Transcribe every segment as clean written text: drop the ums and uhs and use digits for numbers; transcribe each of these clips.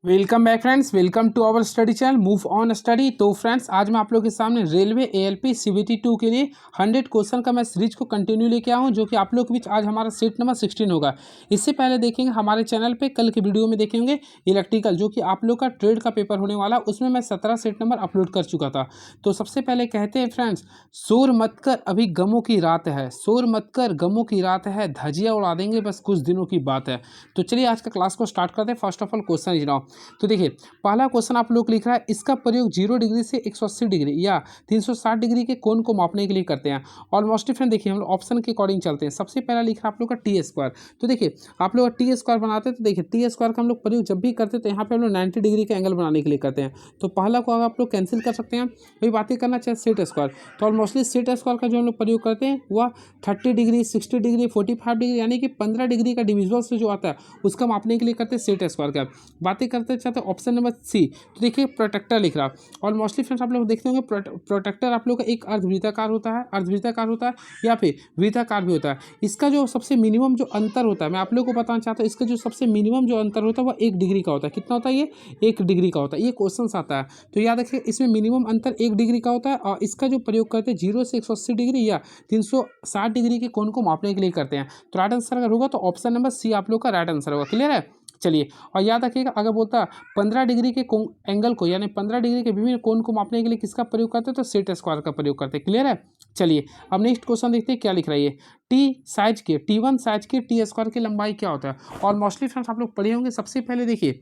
Welcome back friends, welcome to our study channel move on study. तो friends, आज मैं आप लोगों के सामने रेलवे एएलपी सीबीटी 2 के लिए 100 क्वेश्चन का मैं सीरीज को कंटिन्यू लेके आया हूँ, जो कि आप लोग के बीच आज हमारा सेट नंबर 16 होगा। इससे पहले देखेंगे हमारे चैनल पे कल के वीडियो में देखेंगे इलेक्ट्रिकल, जो कि आप लोग का ट्रेड का पेपर होने वाला, उसमें मैं 17 सेट नंबर अपलोड कर चुका था। तो सबसे पहले कहते हैं फ्रेंड्स, शोर मत कर अभी गमों की रात है, शोर मत कर गमों की रात है, धजिया उड़ा देंगे बस कुछ दिनों की बात है। तो चलिए आज का क्लास को स्टार्ट करते हैं। First of all question is now. तो देखिए पहला क्वेश्चन आप लोग लिख रहा है, इसका प्रयोग 0 डिग्री से 180 डिग्री या 360 डिग्री के कोण को मापने के लिए करते हैं। ऑलमोस्ट फ्रेंड देखिए हम लोग ऑप्शन के अकॉर्डिंग चलते हैं। सबसे पहला लिख रहा है आप लोग का टी स्क्वायर। तो देखिए आप लोग टी स्क्वायर बनाते हैं, तो देखिए टी स्क्वायर का हम लोग प्रयोग जब भी करते हैं तो यहाँ पे हम लोग 90 डिग्री का एंगल बनाने के लिए करते हैं। तो पहला को आप लोग कैंसिल कर सकते हैं। वही बातें करना चाहिए सेट स्क्वायर। तो ऑलमोस्टली सेट स्क्वायर का जो हम लोग प्रयोग करते हैं वह 30 डिग्री, 60 डिग्री, 45 डिग्री यानी कि 15 डिग्री का डिविजिबल से जो आता है उसका मापने के लिए करते हैं सेट स्क्वायर का। बातें करते चाहते हैं ऑप्शन नंबर सी। तो देखिए प्रोटेक्टर लिख रहा है। और मोस्टली फ्रेंड्स आप लोग देखते होंगे प्रोटेक्टर आप लोग का एक अर्धवृत्ताकार होता है या फिर वृत्ताकार भी होता है। इसका जो सबसे मिनिमम जो अंतर होता है, मैं आप लोग को बताना चाहता हूँ, इसका जो सबसे मिनिमम जो अंतर होता है वह 1 डिग्री का होता है। कितना होता है ये? 1 डिग्री का होता है। ये क्वेश्चन आता है तो याद रखिए, इसमें मिनिमम अंतर 1 डिग्री का होता है और इसका जो प्रयोग करते हैं 0 से 180 डिग्री या 360 डिग्री के कोण को मापने के लिए करते हैं। तो राइट आंसर अगर होगा तो ऑप्शन नंबर सी आप लोग का राइट आंसर होगा। क्लियर है? चलिए, और याद रखिएगा अगर बोलता 15 डिग्री के एंगल को यानी 15 डिग्री के विभिन्न कोण को मापने के लिए किसका प्रयोग करते हैं, तो सेट स्क्वायर का प्रयोग करते हैं। क्लियर है? चलिए अब नेक्स्ट क्वेश्चन देखते हैं क्या लिख रहा है ये। T1 साइज के टी स्क्वायर की लंबाई क्या होता है? और मोस्टली फ्रेंड्स आप लोग पढ़े होंगे। सबसे पहले देखिए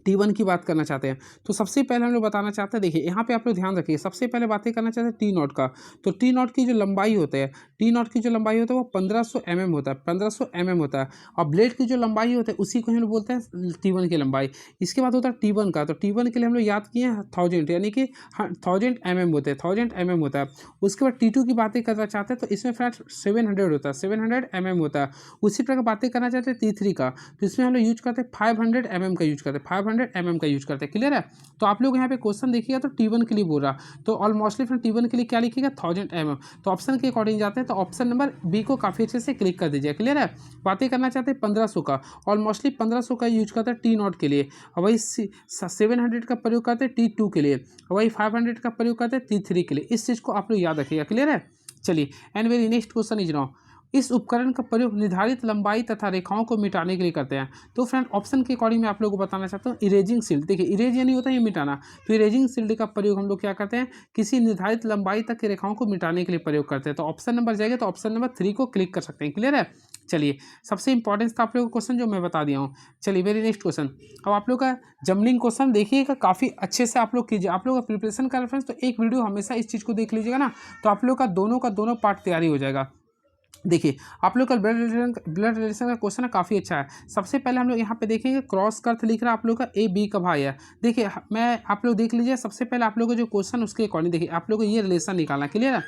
T1 की बात करना चाहते हैं, तो सबसे पहले हम लोग बताना चाहते हैं, देखिए यहाँ पे आप लोग ध्यान रखिए। सबसे पहले बातें करना चाहते हैं टी नॉट का। तो टी नॉट की जो लंबाई होती है, टी नॉट की जो लंबाई होता है वो 1500 mm होता है, 1500 mm होता है। और ब्लेड की जो लंबाई होती है उसी को हम लोग बोलते हैं T1 की लंबाई। इसके बाद होता है T1 का। तो T1 के लिए हम लोग याद किए हैं 1000 यानी कि 1000 mm होते हैं, 1000 mm होता है। उसके बाद T2 की बातें करना चाहते हैं, तो इसमें फ्रेंड्स 700 होता है, 700 mm होता है। उसी प्रकार बातें करना चाहते हैं T3 का, तो इसमें हम लोग यूज करते हैं 500 mm का यूज करते हैं, 500 mm का यूज करते हैं। क्लियर है? तो आप लोग यहाँ पे क्वेश्चन देखिएगा तो T1 के लिए बोल रहा, तो ऑलमोस्टली फिर T1 के लिए क्या लिखिएगा 1000 mm। तो ऑप्शन के अकॉर्डिंग जाते हैं, तो ऑप्शन नंबर बी को काफ़ी अच्छे से क्लिक कर दीजिए। क्लियर है? बातें करना चाहते हैं 1500 का, ऑलमोस्टली 1500 का यूज करते हैं टी नॉट के लिए, और वही 700 का प्रयोग करते हैं T2 के लिए, और वही 500 का प्रयोग करते हैं T3 के लिए। इस चीज़ को आप लोग याद रखिएगा। क्लियर है? चलिए, and very next question is now. इस उपकरण का प्रयोग निर्धारित लंबाई तथा रेखाओं को मिटाने के लिए करते हैं। तो फ्रेंड ऑप्शन के अकॉर्डिंग मैं आप लोगों को बताना चाहता हूँ इरेजिंग शील्ड। देखिए इरेज यानी होता है ये मिटाना, तो इरेजिंग शील्ड का प्रयोग हम लोग क्या करते हैं, किसी निर्धारित लंबाई तक की रेखाओं को मिटाने के लिए प्रयोग करते हैं। तो ऑप्शन नंबर जाएगा तो ऑप्शन नंबर 3 को क्लिक कर सकते हैं। क्लियर है? चलिए, सबसे इंपॉर्टेंट था आप लोगों को क्वेश्चन जो मैं बता दिया हूँ। चलिए वेरी नेक्स्ट क्वेश्चन। अब आप लोग का जमलिंग क्वेश्चन देखिएगा, काफ़ी अच्छे से आप लोग कीजिए। आप लोग का प्रिपरेशन का रेफरेंस, तो एक वीडियो हमेशा इस चीज़ को देख लीजिएगा ना, तो आप लोग का दोनों पार्ट तैयारी हो जाएगा। देखिए आप लोग का ब्लड रिलेशन का क्वेश्चन है, काफ़ी अच्छा है। सबसे पहले हम लोग यहाँ पे देखेंगे क्रॉस का अर्थ लिख रहा है आप लोग का ए बी का भाई है। देखिए मैं आप लोग देख लीजिए, सबसे पहले आप लोग का जो क्वेश्चन उसके अकॉर्डिंग देखिए आप लोग को ये रिलेशन निकालना। क्लियर है?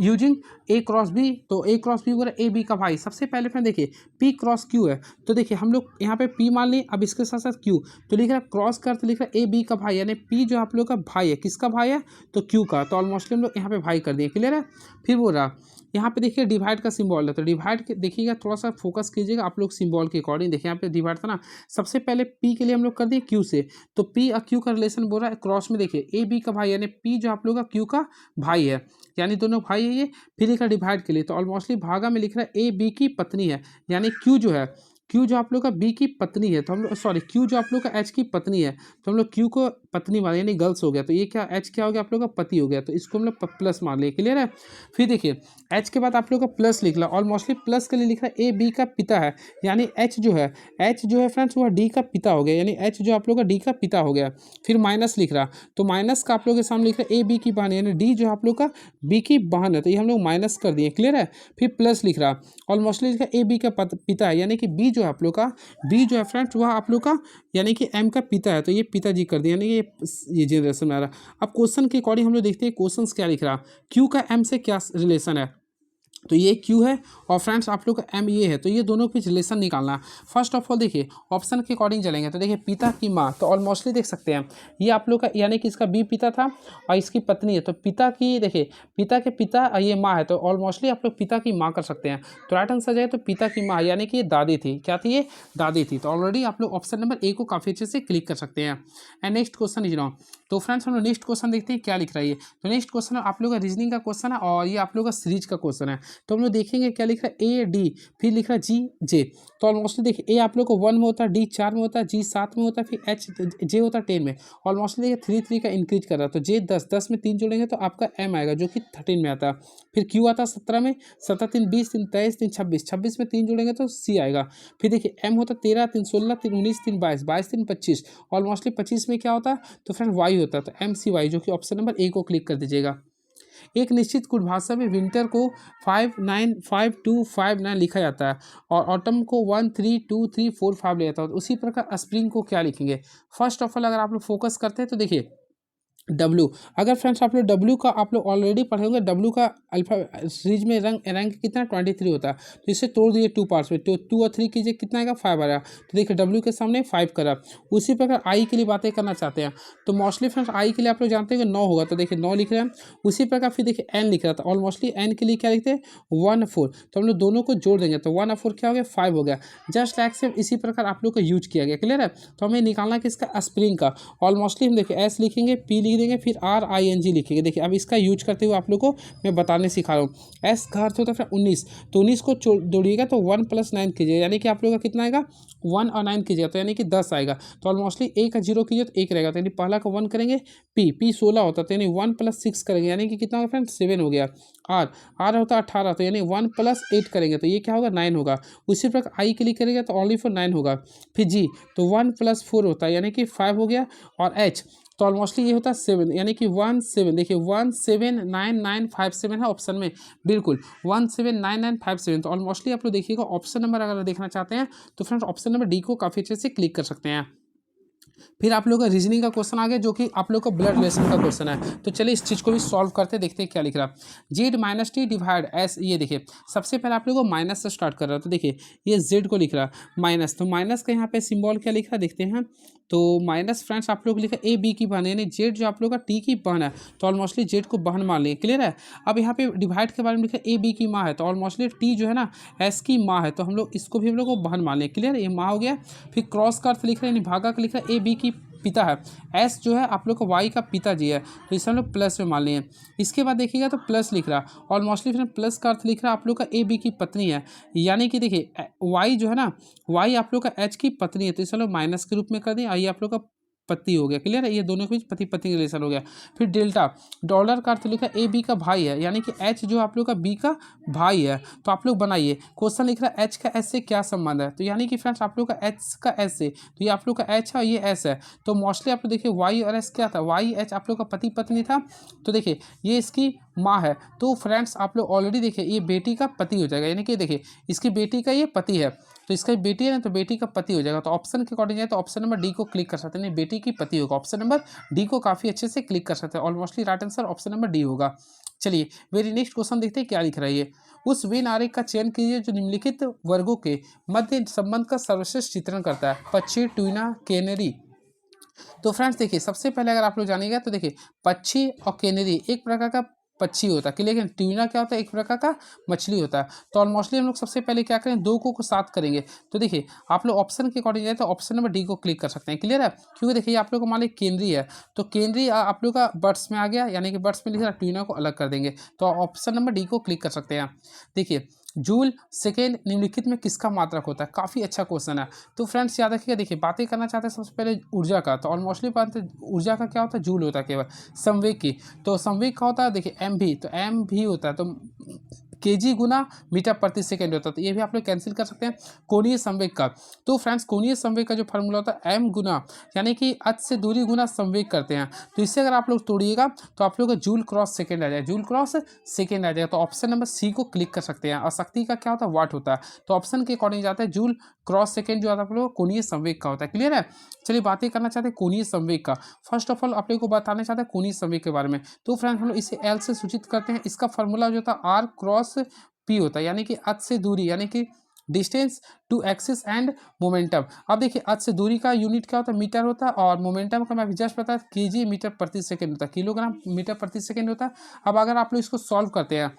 यूजिंग ए क्रॉस बी, तो ए क्रॉस बी बोला ए बी का भाई। सबसे पहले फिर देखिए पी क्रॉस क्यू है, तो देखिए हम लोग यहाँ पे पी मान लें, अब इसके साथ साथ क्यू, तो लिख रहा है क्रॉस का अर्थ लिख रहा है ए बी का भाई, यानी पी जो आप लोग का भाई है, किसका भाई है, तो क्यू का। तो ऑलमोस्टली हम लोग यहाँ पे भाई कर दिए। क्लियर है? फिर बोल रहा यहाँ पे देखिए डिवाइड का सिंबल है, तो डिवाइड के देखिएगा, थोड़ा सा फोकस कीजिएगा आप लोग सिंबल के अकॉर्डिंग। देखिए यहाँ पे डिवाइड था ना, सबसे पहले पी के लिए हम लोग कर दिए क्यू से, तो पी और क्यू का रिलेशन बोल रहा है क्रॉस में। देखिए ए बी का भाई यानी पी जो आप लोग का क्यू का भाई है, यानी दोनों भाई है ये। फिर एक डिवाइड के लिए, तो ऑलमोस्टली भागा में लिख रहा है ए बी की पत्नी है, यानी क्यू जो है, क्यू जो आप लोग का बी की पत्नी है, तो हम लोग सॉरी क्यू जो आप लोग का एच की पत्नी है, तो हम लोग क्यू को पत्नी मान यानी गर्ल्स हो गया, तो ये क्या एच क्या हो गया आप लोग का पति हो गया, तो इसको हम लोग प्लस मान लिए। क्लियर है? फिर देखिए एच के बाद आप लोग का प्लस लिख ला, ऑलमोस्टली प्लस के लिए लिख रहा है ए बी का पिता है, यानी एच जो है फ्रेंड्स वह डी का पिता हो गया, यानी एच जो आप लोग का डी का पिता हो गया। फिर माइनस लिख रहा, तो माइनस का आप लोग के सामने लिख रहा है ए बी की बहन, यानी डी जो आप लोग का बी की बहन है, तो ये हम लोग माइनस कर दिए। क्लियर है? फिर प्लस लिख रहा, ऑलमोस्टली लिखा ए बी का पिता है, यानी कि बी जो है आप लोग का, बी जो है फ्रेंड्स वह आप लोग का यानी कि एम का पिता है, तो ये पिताजी कर दिया, यानी ये जनरेशन में आ रहा। अब क्वेश्चन के अकॉर्डिंग हम लोग देखते हैं क्वेश्चन क्या लिख रहा, क्यू का एम से क्या रिलेशन है। तो ये क्यू है और फ्रेंड्स आप लोग का एम ये है। तो ये दोनों के बीच रिलेशन निकालना है। फर्स्ट ऑफ ऑल देखिए ऑप्शन के अकॉर्डिंग चलेंगे। तो देखिए पिता की माँ, तो ऑलमोस्टली देख सकते हैं ये आप लोग का, यानी कि इसका बी पिता था और इसकी पत्नी है। तो पिता की देखिए पिता के पिता और ये माँ है, तो ऑलमोस्टली आप लोग पिता की माँ कर सकते हैं। तो राइट आंसर जाए तो पिता की माँ, यानी कि ये दादी थी। क्या थी ये? दादी थी। तो ऑलरेडी आप लोग ऑप्शन नंबर ए को काफ़ी अच्छे से क्लिक कर सकते हैं। And next question is now. तो फ्रेंड्स हम लोग नेक्स्ट क्वेश्चन देखते हैं क्या लिख रहा है ये। तो नेक्स्ट क्वेश्चन आप लोग का रीजनिंग का क्वेश्चन है और ये आप लोग का सीरीज का क्वेश्चन है। तो हम लोग देखेंगे क्या लिख रहा है, ए डी, फिर लिख रहा है जी जे। तो ऑलमोस्टली देखिए ए आप लोग को 1 में होता है, डी 4 में होता है, जी 7 में होता है, फिर एच जे होता है 10 में। ऑलमोस्टली देखिए 3 3 का इंक्रीज कर रहा है। तो जे 10, 10 में 3 जोड़ेंगे तो आपका एम आएगा जो कि 13 में आता है। फिर क्यू आता है 17 में, 17 3 20 3 23 3 26, 26 में 3 जोड़ेंगे तो सी आएगा। फिर देखिए एम होता है 13 3 16 3 19 3 22, 22 3 25। ऑलमोस्टली 25 में क्या होता है? तो फ्रेंड वाई होता है। तो एम सी वाई, जो कि ऑप्शन नंबर ए को क्लिक कर दीजिएगा। एक निश्चित कुल भाषा में विंटर को 595259 लिखा जाता है और ऑटम को 132345 लिया जाता है। तो उसी प्रकार स्प्रिंग को क्या लिखेंगे? फर्स्ट ऑफ ऑल अगर आप लोग फोकस करते हैं तो देखिए डब्लू, अगर फ्रेंड्स आप लोग डब्लू का आप लोग ऑलरेडी पढ़े होंगे, डब्लू का अल्फा सीरीज में रैंक कितना 23 होता है। तो इसे तोड़ दीजिए 2 पार्ट्स में, तो 2 और 3 कीजिए कितना आएगा 5 आएगा। तो देखिए डब्लू के सामने 5 करा। उसी प्रकार आई के लिए बातें करना चाहते हैं तो मोस्टली फ्रेंड्स आई के लिए आप लोग जानते हैं कि 9 होगा। तो देखिए 9 लिख रहे हैं। उसी प्रकार फिर देखिए एन लिख रहा था, ऑलमोस्टली एन के लिए क्या लिखते हैं 1 4। तो हम लोग दोनों को जोड़ देंगे तो 1 और 4 क्या हो गया 5 हो गया। जस्ट लाइक से इसी प्रकार आप लोग का यूज किया गया। क्लियर है? तो हमें निकालना है किसका? स्प्रिंग का। ऑलमोस्टली हम देखिए एस लिखेंगे, पी लिख देंगे, फिर आर आई एन जी लिखेंगे। देखिए अब इसका यूज करते हुए आप लोग को मैं बताने सिखा रहा हूँ। एस का अर्थ होता है फिर 19, तो 19 को जोड़िएगा तो 1 + 9 कीजिएगा, यानी कि आप लोग का कितना आएगा 1 और 9 कीजिएगा तो यानी कि 10 आएगा। तो ऑलमोस्टली ए का 0 कीजिए तो 1 रहेगा। तो यानी पहला का 1 करेंगे, पी 16 होता है तो यानी 1 + 6 करेंगे, यानी कि कितना होगा फ्रेंड 7 हो गया। आर होता है 18, तो यानी 1 + 8 करेंगे तो ये क्या होगा 9 होगा। उसी प्रकार आई के लिए करेंगे तो ओनली फॉर 9 होगा। फिर जी तो 1 + 4 होता है यानी कि 5 हो गया। और एच तो ऑलमोस्टली ये होता है 7, यानी कि 1 7। देखिए 179957 है ऑप्शन में, बिल्कुल 179957। तो ऑलमोस्टली आप लोग देखिएगा ऑप्शन नंबर अगर देखना चाहते हैं तो फ्रेंड्स ऑप्शन नंबर डी को काफ़ी अच्छे से क्लिक कर सकते हैं। फिर आप लोग का रीजनिंग का क्वेश्चन आ गया जो कि आप लोग का ब्लड रिलेशन का क्वेश्चन है। तो चलिए इस चीज़ को भी सॉल्व करते देखते हैं क्या लिख रहा है। Z minus T divide S, ये देखिए सबसे पहले आप लोग को माइनस से स्टार्ट कर रहा है। तो देखिए ये जेड को लिख रहा है माइनस, तो माइनस का यहाँ पे सिंबल क्या लिख रहा है देखते हैं। तो माइनस फ्रेंड्स आप लोग लिखा ए बी की बहन, यानी जेड जो आप लोग का टी की बहन है तो ऑलमोस्टली जेड को बहन मान लिए। क्लियर है? अब यहाँ पे डिवाइड के बारे में लिखा ए बी की माँ है तो ऑलमोस्टली टी जो है ना एस की माँ है तो हम लोग इसको भी हम लोग को बहन मान लें। क्लियर है? ये माँ हो गया। फिर क्रॉस का अर्थ लिख रहे हैं, यानी भागा का लिख रहा है ए बी की पिता है। एस जो है आप लोग का वाई का पिताजी है तो इसे हम लोग प्लस में मान लिए। इसके बाद देखिएगा तो प्लस लिख रहा और मोस्टली फिर प्लस का अर्थ लिख रहा आप लोग का ए बी की पत्नी है, यानी कि देखिए वाई जो है ना वाई आप लोग का एच की पत्नी है तो इसे हम लोग माइनस के रूप में कर दें। आइए आप लोग का पति हो गया। क्लियर है? ये दोनों के बीच पति पत्नी रिलेशन हो गया। फिर डेल्टा डॉलर का अर्थ लिखा ए बी का भाई है, यानी कि एच जो आप लोग का बी का भाई है। तो आप लोग बनाइए क्वेश्चन लिख रहा है एच का एस से क्या संबंध है। तो यानी कि फ्रेंड्स आप लोग का एच का एस से, तो ये आप लोग का एच है और ये एस है। तो मोस्टली आप लोग देखिए वाई और एस क्या था, वाई एच आप लोग का पति पत्नी था। तो देखिए ये इसकी माँ है तो फ्रेंड्स आप लोग ऑलरेडी देखिए ये बेटी का पति हो जाएगा, यानी कि देखिए इसकी बेटी का ये पति है तो इसका बेटी है ना तो बेटी का पति हो जाएगा। तो ऑप्शन के अकॉर्डिंग जाए तो ऑप्शन नंबर डी को क्लिक कर सकते हैं, नहीं बेटी की पति होगा। ऑप्शन नंबर डी को काफ़ी अच्छे से क्लिक कर सकते हैं। Almostly right answer option number D होगा। चलिए वेरी नेक्स्ट क्वेश्चन देखते हैं क्या लिख रहा है ये। उस वेन आरेख का चयन कीजिए जो निम्नलिखित वर्गों के मध्य संबंध का सर्वश्रेष्ठ चित्रण करता है। पक्षी, ट्यूना, कैनरी। तो फ्रेंड्स देखिए सबसे पहले अगर आप लोग जानिएगा तो देखिए पक्षी और कैनरी एक प्रकार का पक्षी होता है कि, लेकिन ट्यूना क्या होता है एक प्रकार का मछली होता है। तो ऑलमोस्टली हम लोग सबसे पहले क्या करें दो को साथ करेंगे। तो देखिए आप लोग ऑप्शन के अकॉर्डिंग जाए तो ऑप्शन नंबर डी को क्लिक कर सकते हैं। क्लियर है? क्योंकि देखिए आप लोग को मान लीजिए केंद्रीय है तो केंद्रीय आप लोग का बर्ड्स में आ गया, यानी कि बर्ड्स में लिखा ट्यूना को अलग कर देंगे। तो ऑप्शन नंबर डी को क्लिक कर सकते हैं। देखिए जूल सेकेंड निम्नलिखित में किसका मात्रक होता है? काफ़ी अच्छा क्वेश्चन है। तो फ्रेंड्स याद रखिएगा, देखिए बातें करना चाहते हैं सबसे पहले ऊर्जा का। तो ऑलमोस्टली बात ऊर्जा का क्या होता है जूल होता है केवल। संवेग की तो संवेग का होता है देखिए एम भी, तो एम भी होता है तो केजी गुना मीटर प्रति सेकेंड होता है। तो ये भी आप लोग कैंसिल कर सकते हैं। कोणीय संवेग का तो फ्रेंड्स कोणीय संवेग का जो फॉर्मूला होता है एम गुना, यानी कि अच से दूरी गुना संवेग करते हैं। तो इससे अगर आप लोग तोड़िएगा तो आप लोग का जूल क्रॉस सेकेंड आ जाएगा, जूल क्रॉस सेकेंड आ जाएगा। तो ऑप्शन नंबर सी को क्लिक कर सकते हैं। और शक्ति का क्या होता है वाट होता है। तो ऑप्शन के अकॉर्डिंग जाता है जूल क्रॉस सेकेंड जो आता है आप लोग कोणीय संवेग का होता है। क्लियर है? चलिए बातें करना चाहते हैं कोणीय संवेग का। फर्स्ट ऑफ ऑल आप लोग को बताना चाहते हैं कोणीय संवेग के बारे में। तो फ्रेंड्स हम लोग इसे एल से सूचित करते हैं। इसका फॉर्मूला जो था आर क्रॉस पी होता है, यानी कि अक्ष से दूरी, यानी कि distance to axis and momentum. अब देखिए अक्ष से दूरी का यूनिट क्या होता है, मीटर होता है, और मोमेंटम का मैं अभी जस्ट पता है केजी मीटर प्रति सेकंड होता है, किलोग्राम मीटर प्रति सेकंड होता है। अब अगर आप लोग इसको सॉल्व करते हैं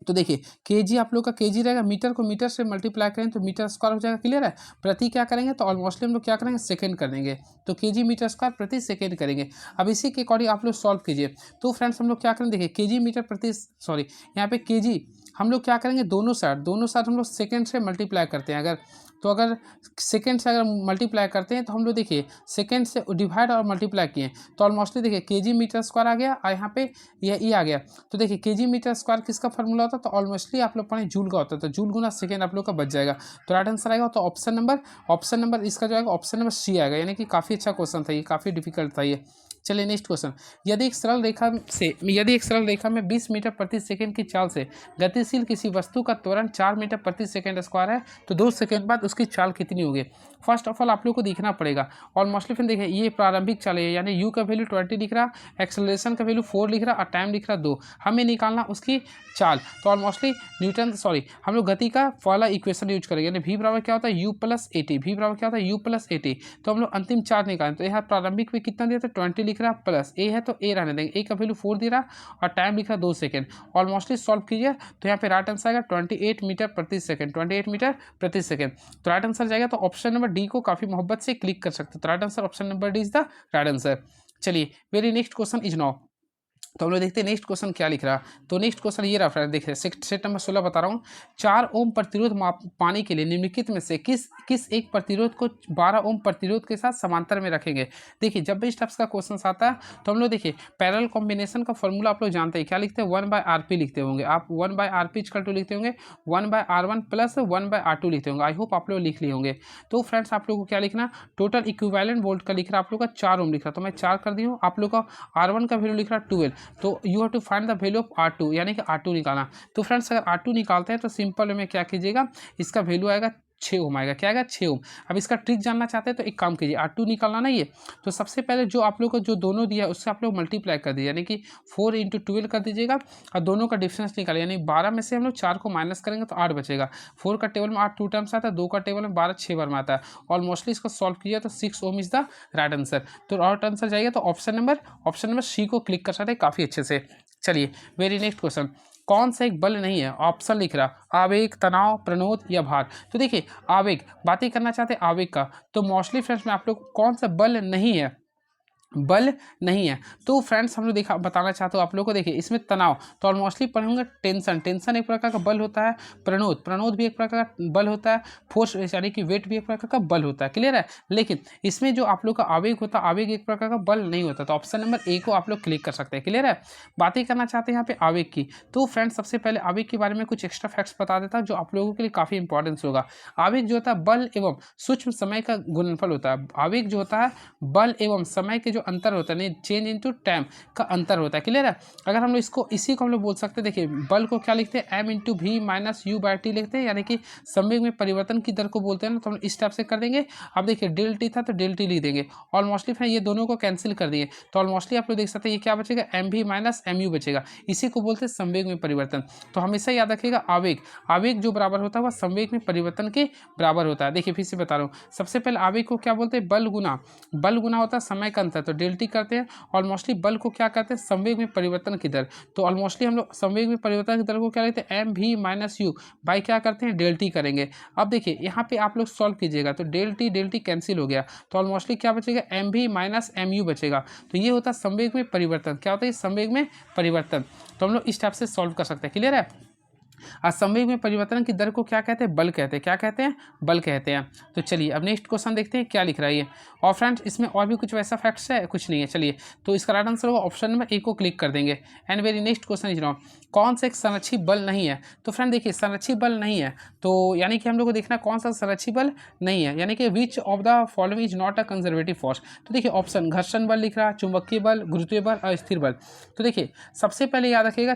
तो देखिए केजी आप लोग का केजी रहेगा, मीटर को मीटर से मल्टीप्लाई करें तो मीटर स्क्वायर हो जाएगा, क्लियर है। प्रति क्या करेंगे तो ऑलमोस्टली हम लोग क्या करेंगे, सेकंड कर देंगे, तो केजी मीटर स्क्वायर प्रति सेकंड करेंगे। अब इसी के अकॉर्डिंग आप लोग सॉल्व कीजिए। तो फ्रेंड्स हम लोग क्या करेंगे, देखिए केजी मीटर प्रति सॉरी यहाँ पे केजी हम लोग क्या करेंगे, दोनों साइड हम लोग सेकेंड से मल्टीप्लाई करते हैं। अगर तो अगर सेकेंड से अगर मल्टीप्लाई करते हैं तो हम लोग देखिए सेकेंड से डिवाइड और मल्टीप्लाई किए तो ऑलमोस्टली देखिए केजी मीटर स्क्वायर आ गया, और यहाँ पे यह ई आ गया। तो देखिए केजी मीटर स्क्वायर किसका फॉर्मूला होता है, तो ऑलमोस्टली आप लोग पढ़े जूल का होता है, तो जूल गुना सेकेंड आप लोग का बच जाएगा। तो राइट आंसर आएगा तो ऑप्शन नंबर इसका जो आएगा ऑप्शन नंबर सी आएगा, यानी कि काफ़ी अच्छा क्वेश्चन था ये, काफ़ी डिफिकल्ट था ये। चलिए नेक्स्ट क्वेश्चन, यदि एक सरल रेखा में 20 मीटर प्रति सेकंड की चाल से गतिशील किसी वस्तु का त्वरण 4 मीटर प्रति सेकंड स्क्वायर है तो 2 सेकंड बाद उसकी चाल कितनी होगी। फर्स्ट ऑफ ऑल आप लोग को देखना पड़ेगा, और मोस्टली फिर देखिए ये प्रारंभिक चाल है, यानी यू का वैल्यू 20 लिख रहा, एक्सेलरेशन का वैल्यू 4 लिख रहा और टाइम लिख रहा 2, हमें निकालना उसकी चाल। तो ऑलमोस्टली हम लोग गति का पहला इक्वेशन यूज करेंगे, यानी v बराबर क्या होता है u plus A T, v बराबर क्या होता है u प्लस ए टी। तो हम लोग अंतिम चार्ज निकालें, तो यहाँ प्रारंभिक में कितना दिया था 20 लिख रहा, प्लस ए है तो ए रहने देंगे, ए का वैल्यू 4 दे रहा और टाइम लिख रहा 2 सेकंड। ऑलमोस्टली सॉल्व कीजिए तो यहाँ पे राइट आंसर आएगा 28 मीटर प्रति सेकंड, 28 मीटर प्रति सेकंड। तो राइट आंसर जाएगा, तो ऑप्शन नंबर डी को काफ़ी मोहब्बत से क्लिक कर सकते हो। तो right answer option number D is the right answer. चलिए very next question is now, तो हम लोग देखते हैं नेक्स्ट क्वेश्चन क्या लिख रहा। तो नेक्स्ट क्वेश्चन ये रहा फ्रेंड, देखिए सेट नंबर 16 बता रहा हूँ। 4 ओम प्रतिरोध पाने के लिए निम्नलिखित में से किस एक प्रतिरोध को 12 ओम प्रतिरोध के साथ समांतर में रखेंगे। देखिए जब भी इस टाइप्स का क्वेश्चन आता है तो हम लोग देखिए पैरेलल कॉम्बिनेशन का फॉर्मूला आप लोग जानते हैं, क्या लिखते हैं 1/RP लिखते होंगे आप, 1/RP = लिखते होंगे 1/R1 + 1/R2 लिखते होंगे। आई होप आप लोग लिख लिए होंगे। तो फ्रेंड्स आप लोग को क्या लिखना, टोटल इक्विवेलेंट वोल्ट का लिख रहा आप लोग का 4 ओम लिख रहा, तो मैं 4 कर दी हूँ। आप लोग का R1 का वैल्यू लिख रहा 12, तो you have to find the value of R2, यानी कि R2 निकालना। तो फ्रेंड्स अगर R2 निकालते हैं तो सिंपल में क्या कीजिएगा, इसका वैल्यू आएगा 6 ओम आएगा, क्या आएगा 6 ओम। अब इसका ट्रिक जानना चाहते हैं तो एक काम कीजिए, R2 निकालना ना ये, तो सबसे पहले जो आप लोग को जो दोनों दिया उससे आप लोग मल्टीप्लाई कर दीजिए, यानी कि 4 × 12 कर दीजिएगा और दोनों का डिफरेंस निकालिए, यानी 12 में से हम लोग 4 को माइनस करेंगे तो 8 बचेगा। 4 का टेबल में 8 2 टाइम्स आता है, 2 का टेबल में 12 6 बार में आता है। ऑलमोस्टली इसको सॉल्व कीजिए तो 6 ओम इज द राइट आंसर। तो राइट आंसर जाएगा तो ऑप्शन नंबर सी को क्लिक कर सकते हैं काफ़ी अच्छे से। चलिए वेरी नेक्स्ट क्वेश्चन, कौन सा एक बल नहीं है, ऑप्शन लिख रहा आवेग, तनाव, प्रणोद या भार। तो देखिए आवेग बातें करना चाहते हैं आवेग का, तो मोस्टली फ्रेंड्स में आप लोग कौन सा बल नहीं है, बल नहीं है। तो फ्रेंड्स हम लोग बताना चाहते हो आप लोग को, देखिए इसमें तनाव तो ऑलमोस्टली पढ़ेंगे टेंशन एक प्रकार का बल होता है, प्रणोद भी एक प्रकार का बल होता है, फोर्स यानी कि वेट भी एक प्रकार का बल होता है, क्लियर है। लेकिन इसमें जो आप लोग का आवेग होता है, आवेग एक प्रकार का बल नहीं होता, तो ऑप्शन नंबर ए को आप लोग क्लिक कर सकते हैं, क्लियर है। बातें करना चाहते हैं यहाँ पे आवेग की, तो फ्रेंड्स सबसे पहले आवेग के बारे में कुछ एक्स्ट्रा फैक्ट्स बता देता है जो आप लोगों के लिए काफ़ी इंपॉर्टेंस होगा। आवेग जो होता है बल एवं सूक्ष्म समय का गुणनफल होता है। आवेग जो होता है बल एवं समय के जो अंतर होता है, नहीं चेंज इनटू टाइम का अंतर होता है, क्लियर है। अगर हम लोग इसको इसी को हम लोग बोल सकते हैं, देखिए बल को क्या लिखते हैं m × v - u/t लिखते हैं, यानी कि संवेग में परिवर्तन की दर को बोलते हैं ना, तो हम इस टाइप से कर देंगे। अब देखिए डेल टी था तो डेल टी लिख देंगे, ऑलमोस्टली फिर ये दोनों को कैंसिल कर दिए तो ऑलमोस्टली आप लोग देख सकते हैं ये क्या बचेगा mv - mu बचेगा, इसी को बोलते हैं संवेग में परिवर्तन। तो हमेशा याद रखिएगा आवेग जो बराबर होता है वह संवेग में परिवर्तन के बराबर होता है। देखिए फिर से बता रहा हूँ, सबसे पहले आवेग को क्या बोलते हैं, बल गुना होता है समय का अंतर, तो डेल टी करते हैं। ऑलमोस्टली बल को क्या कहते हैं, संवेग में परिवर्तन की दर, तो ऑलमोस्टली हम लोग संवेग में परिवर्तन की दर को क्या लेते हैं mv - u बाई क्या करते हैं डेल टी करेंगे। अब देखिए यहाँ पे आप लोग सॉल्व कीजिएगा तो डेल टी कैंसिल हो गया, तो ऑलमोस्टली क्या बचेगा mv - mu बचेगा। तो ये होता है संवेग में परिवर्तन, क्या होता है संवेग में परिवर्तन। तो हम लोग इस टाइप से सॉल्व कर सकते हैं, क्लियर है। संवेग में परिवर्तन की दर को क्या कहते हैं, बल कहते हैं, क्या कहते हैं, बल कहते हैं। तो चलिए अब नेक्स्ट क्वेश्चन देखते हैं क्या लिख रहा है ये। और फ्रेंड्स इसमें और भी कुछ वैसा फैक्ट्स है, कुछ नहीं है। चलिए तो इसका राइट आंसर होगा ऑप्शन नंबर ए को क्लिक कर देंगे। And very next question is now, कौन सा एक संरक्षी बल नहीं है। तो फ्रेंड देखिए संरक्षी बल नहीं है, तो यानी कि हम लोग को देखना कौन सा संरक्षी बल नहीं है, यानी कि which of the following is not a conservative force. तो देखिए ऑप्शन घर्षण बल लिख रहा, चुंबकीय बल, गुरुत्वीय बल और स्थिर बल। तो देखिए सबसे पहले याद रखिएगा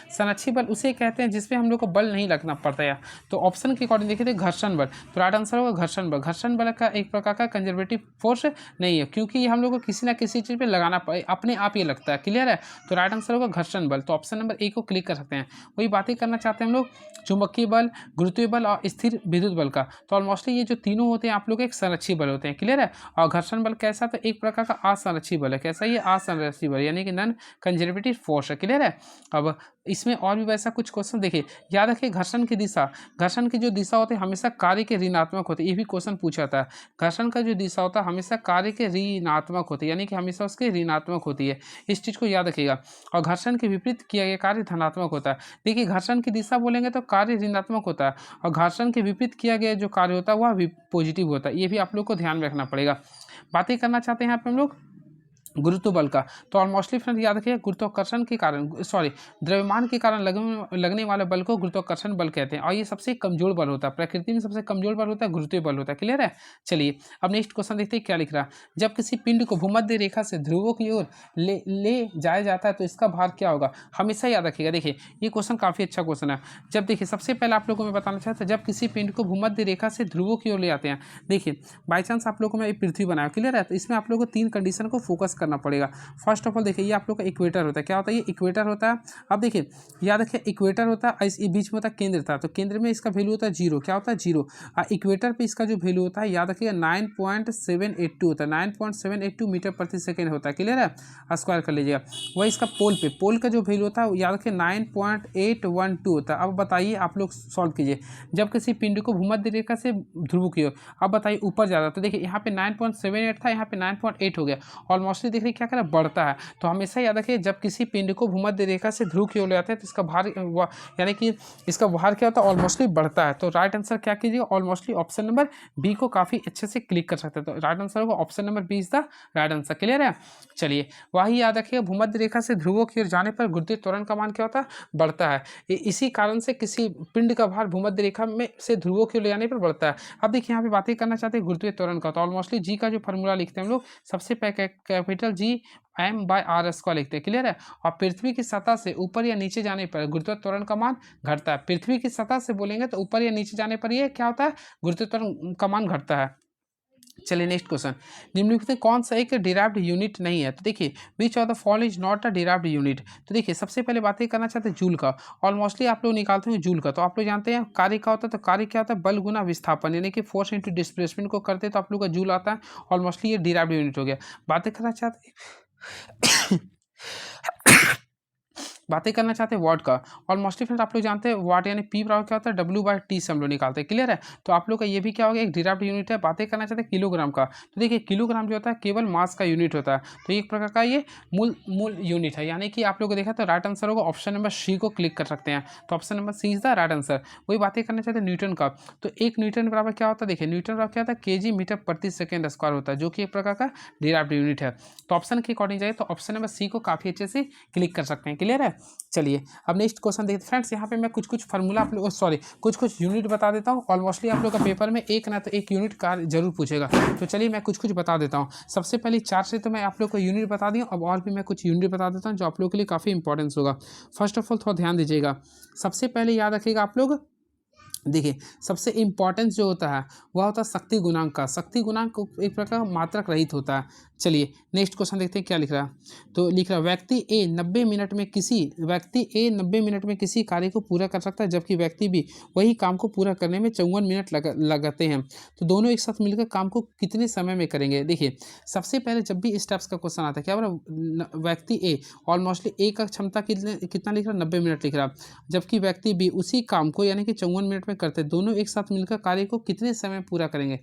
संरक्षी बल बल उसे कहते हैं जिसपे हम लोग को बल नहीं लगना पड़ता है। तो ऑप्शन के अकॉर्डिंग देखिए तो घर्षण बल, तो राइट आंसर होगा घर्षण बल। घर्षण बल का एक प्रकार का कंजर्वेटिव फोर्स नहीं है, क्योंकि ये हम लोग को किसी ना किसी चीज़ पे लगाना अपने आप ये लगता है। क्लियर है, तो राइट आंसर होगा घर्षण बल। तो ऑप्शन नंबर ए को क्लिक कर सकते हैं। वही बातें करना चाहते हैं हम लोग चुंबकीय बल, गुरुत्वीय बल और स्थिर विद्युत बल का। तो ऑलमोस्टली ये जो तीनों होते हैं आप लोग एक संरक्षी बल होते हैं। क्लियर है, और घर्षण बल कैसा, तो एक प्रकार का असंरक्षी बल है। कैसा, ये असंरक्षी बल यानी कि नॉन कंजर्वेटिव फोर्स है। क्लियर है, अब इसमें और भी वैसा कुछ क्वेश्चन देखिए, याद रखिए घर्षण की दिशा, घर्षण की जो दिशा होती है हमेशा कार्य के ऋणात्मक होती है। ये भी क्वेश्चन पूछा था, घर्षण का जो दिशा होता है हमेशा कार्य के ऋणात्मक होती है, यानी कि हमेशा उसके ऋणात्मक होती है। इस चीज़ को याद रखिएगा। और घर्षण के विपरीत किया गया कार्य धनात्मक होता है। देखिए घर्षण की दिशा बोलेंगे तो कार्य ऋणात्मक होता है, और घर्षण के विपरीत किया गया जो कार्य होता है वह पॉजिटिव होता है। ये भी आप लोग को ध्यान में रखना पड़ेगा। बातें करना चाहते हैं यहाँ पे हम लोग गुरुत्व बल का। तो ऑलमोस्टली फ्रेंड याद रखिए गुरुत्वाकर्षण के कारण, द्रव्यमान के कारण लगने वाले बल को गुरुत्वाकर्षण बल कहते हैं, और ये सबसे कमजोर बल होता है। प्रकृति में सबसे कमजोर बल होता है गुरुत्वीय बल होता है। क्लियर है, चलिए अब नेक्स्ट क्वेश्चन देखते हैं क्या लिख रहा है। जब किसी पिंड को भूमध्य रेखा से ध्रुवों की ओर ले जाया जाता है तो इसका भार क्या होगा। हमेशा याद रखिएगा। देखिए ये क्वेश्चन काफी अच्छा क्वेश्चन है। जब देखिए सबसे पहले आप लोगों को मैं बताना चाहता हूँ, जब किसी पिंड को भूमध्य रेखा से ध्रुवों की ओर ले आते हैं, देखिए बाई चांस आप लोगों को मैं पृथ्वी बनाया। क्लियर है, तो इसमें आप लोगों को 3 कंडीशन को फोकस करना पड़ेगा। फर्स्ट ऑफ ऑल देखिए ये आप लोग का इक्वेटर होता है। क्या होता है, ये इक्वेटर होता है। अब देखिए याद रखिए इक्वेटर होता है, इस बीच में होता है केंद्र था, तो केंद्र में इसका वैल्यू होता है 0। क्या होता है, 0। और इक्वेटर पे इसका जो वैल्यू होता है याद रखिएगा 9.782 होता है। 9.782 मीटर प्रति सेकेंड होता है। क्लियर है, स्क्वायर कर लीजिएगा। वही इसका पोल का जो वैल्यू होता है याद रखिए 9.812 होता है। अब बताइए आप लोग सॉल्व कीजिए, जब किसी पिंड को भूमध्य रेखा से ध्रुव की ओर, अब बताइए ऊपर जा रहा है, तो देखिए यहाँ पे 9.78 था, यहाँ पे 9.8 हो गया। ऑलमोस्टली देख रहे क्या कर रहा है, बढ़ता है। तो हमेशा याद रखिए जब किसी पिंड को भूमध्य रेखा से ध्रुव की ओर ले आते हैं तो इसका भार यानी कि इसका भार क्या होता है, ऑलमोस्टली बढ़ता है। तो राइट आंसर क्या कीजिएगा, ऑलमोस्टली ऑप्शन नंबर बी को काफी अच्छे से क्लिक कर सकते हैं। तो राइट आंसर होगा option number B is the right answer. Clear है, चलिए वही याद रखिए भूमध्य रेखा से ध्रुवों की ओर जाने पर गुरुत्वीय त्वरण का मान क्या होता है, बढ़ता है। इसी कारण से किसी पिंड का भार भूमध्य रेखा में से ध्रुवों की ओर ले जाने पर बढ़ता है। अब देखिए यहाँ पे बातें करना चाहते हैं गुरुत्वीय त्वरण का, तो ऑलमोस्टली जी का जो फॉर्मूला लिखते हैं हम लोग, सबसे पहले कैपिटल जी m/r स्क्वायर लिखते हैं। क्लियर है, और पृथ्वी की सतह से ऊपर या नीचे जाने पर गुरुत्वीय त्वरण का मान घटता है। पृथ्वी की सतह से बोलेंगे तो ऊपर या नीचे जाने पर ये क्या होता है, गुरुत्वीय त्वरण का मान घटता है। चलिए नेक्स्ट क्वेश्चन, निम्नलिखित में कौन सा एक डिराइव्ड यूनिट नहीं है। तो देखिए which of the following is not a derived unit. तो देखिए सबसे पहले बातें करना चाहते हैं जूल का। ऑलमोस्टली आप लोग निकालते हैं जूल का, तो आप लोग जानते हैं कार्य क्या होता है, तो कार्य क्या होता है, बल गुना विस्थापन, यानी कि फोर्स इंटू डिस्प्लेसमेंट को करते हैं तो आप लोग का जूल आता है। ऑलमोस्टली ये डिराइव्ड यूनिट हो गया। बातें करना चाहते हैं बातें करना चाहते हैं वाट का। ऑलमोस्टली फ्रेंड आप लोग जानते हैं वाट यानी पी बराबर क्या होता है, W/T से हम लोग निकालते हैं। क्लियर है, तो आप लोग का ये भी क्या हो गया, एक डिराइव्ड यूनिट है। बातें करना चाहते हैं किलोग्राम का, तो देखिए किलोग्राम जो होता है केवल मास का यूनिट होता है, तो एक प्रकार का ये मूल यूनिट है। यानी कि आप लोग को देखा तो राइट आंसर होगा ऑप्शन नंबर सी को क्लिक कर सकते हैं। तो option number C is the right answer. वही बातें करना चाहते हैं न्यूटन का, तो एक न्यूटन बराबर क्या होता है, देखिए न्यूटन बराबर क्या होता है, केजी मीटर प्रति सेकेंड स्क्वायर होता है, जो कि एक प्रकार का डिराइव्ड यूनिट है। तो ऑप्शन के अकॉर्डिंग जाए तो ऑप्शन नंबर सी को काफी अच्छे से क्लिक कर सकते हैं। क्लियर है, चलिए अब नेक्स्ट क्वेश्चन देखते हैं फ्रेंड्स। यहाँ पे मैं कुछ फार्मूला आप लोग कुछ यूनिट बता देता हूँ। ऑलमोस्टली आप लोग का पेपर में एक ना तो एक यूनिट का जरूर पूछेगा, तो चलिए मैं कुछ बता देता हूँ। सबसे पहले 4 से तो मैं आप लोग को यूनिट बता दिया, अब और भी मैं कुछ यूनिट बता देता हूँ जो आप लोग के लिए काफ़ी इंपॉर्टेंस होगा। फर्स्ट ऑफ ऑल थोड़ा ध्यान दीजिएगा, सबसे पहले याद रखिएगा आप लोग, देखिए सबसे इम्पॉर्टेंस जो होता है वह होता है शक्ति गुणांक का। शक्ति गुणांक एक प्रकार का मात्रक रहित होता है। चलिए नेक्स्ट क्वेश्चन देखते हैं क्या लिख रहा है, तो लिख रहा है व्यक्ति ए 90 मिनट में किसी कार्य को पूरा कर सकता है, जबकि व्यक्ति बी वही काम को पूरा करने में 54 मिनट लगाते हैं, तो दोनों एक साथ मिलकर काम को कितने समय में करेंगे। देखिए सबसे पहले जब भी इस टाइप्स का क्वेश्चन आता है क्या बोला, व्यक्ति ए ऑलमोस्टली ए का क्षमता कितना लिख रहा है, 90 मिनट लिख रहा है, जबकि व्यक्ति बी उसी काम को यानी कि 54 मिनट में करते, दोनों एक साथ मिलकर कार्य को कितने समय पूरा करेंगे।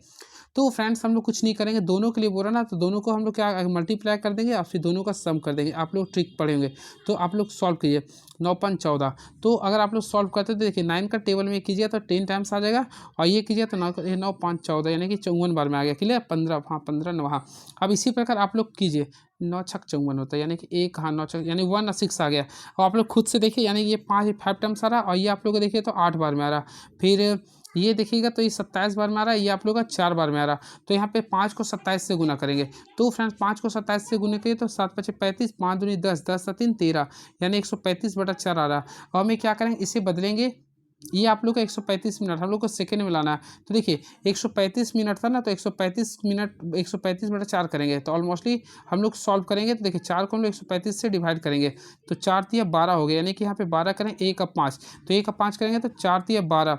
तो फ्रेंड्स हम लोग कुछ नहीं करेंगे, दोनों के लिए बोल रहा ना, तो दोनों को हम लोग क्या मल्टीप्लाई कर देंगे और फिर दोनों का सम कर देंगे। आप लोग ट्रिक पढ़े होंगे तो आप लोग सॉल्व कीजिए। 9×5 = 14, तो अगर आप लोग सॉल्व करते तो देखिए 9 का टेबल में कीजिए तो 10 टाइम्स आ जाएगा, और ये कीजिए तो 9×5 = 14 यानी कि 54 बार में आ गया। क्लियर, 15 हाँ 15 9 हाँ। अब इसी प्रकार आप लोग कीजिए, 9×6 = 54 होता है, यानी कि 1 हाँ 9 यानी 1 और 6 आ गया। और आप लोग खुद से देखिए, यानी ये 5 टाइम्स आ रहा, और ये आप लोग को देखिए तो 8 बार में आ रहा। फिर ये देखिएगा तो ये 27 बार में आ रहा है, ये आप लोग का 4 बार में आ रहा। तो यहाँ पे 5 को 27 से गुना करेंगे। तो फ्रेंड्स 5 को 27 से गुना करिए तो 7 पचे 35, 5 दूनी 10, 10 3 13, यानी 135/4 आ रहा। और हमें क्या करेंगे, इसे बदलेंगे। ये आप लोग का 135 मिनट हम लोग को सेकेंड में लाना है। तो देखिए 135 मिनट था ना, तो 135 मिनट 135/4 करेंगे तो ऑलमोस्टली हम लोग सॉल्व करेंगे। तो देखिए 4 को हम लोग 135 से डिवाइड करेंगे तो 4 तिया 12 हो गया, यानी कि यहाँ पे 12 करें 1 अब 5, तो 1 अब 5 करेंगे तो 4 तिया 12,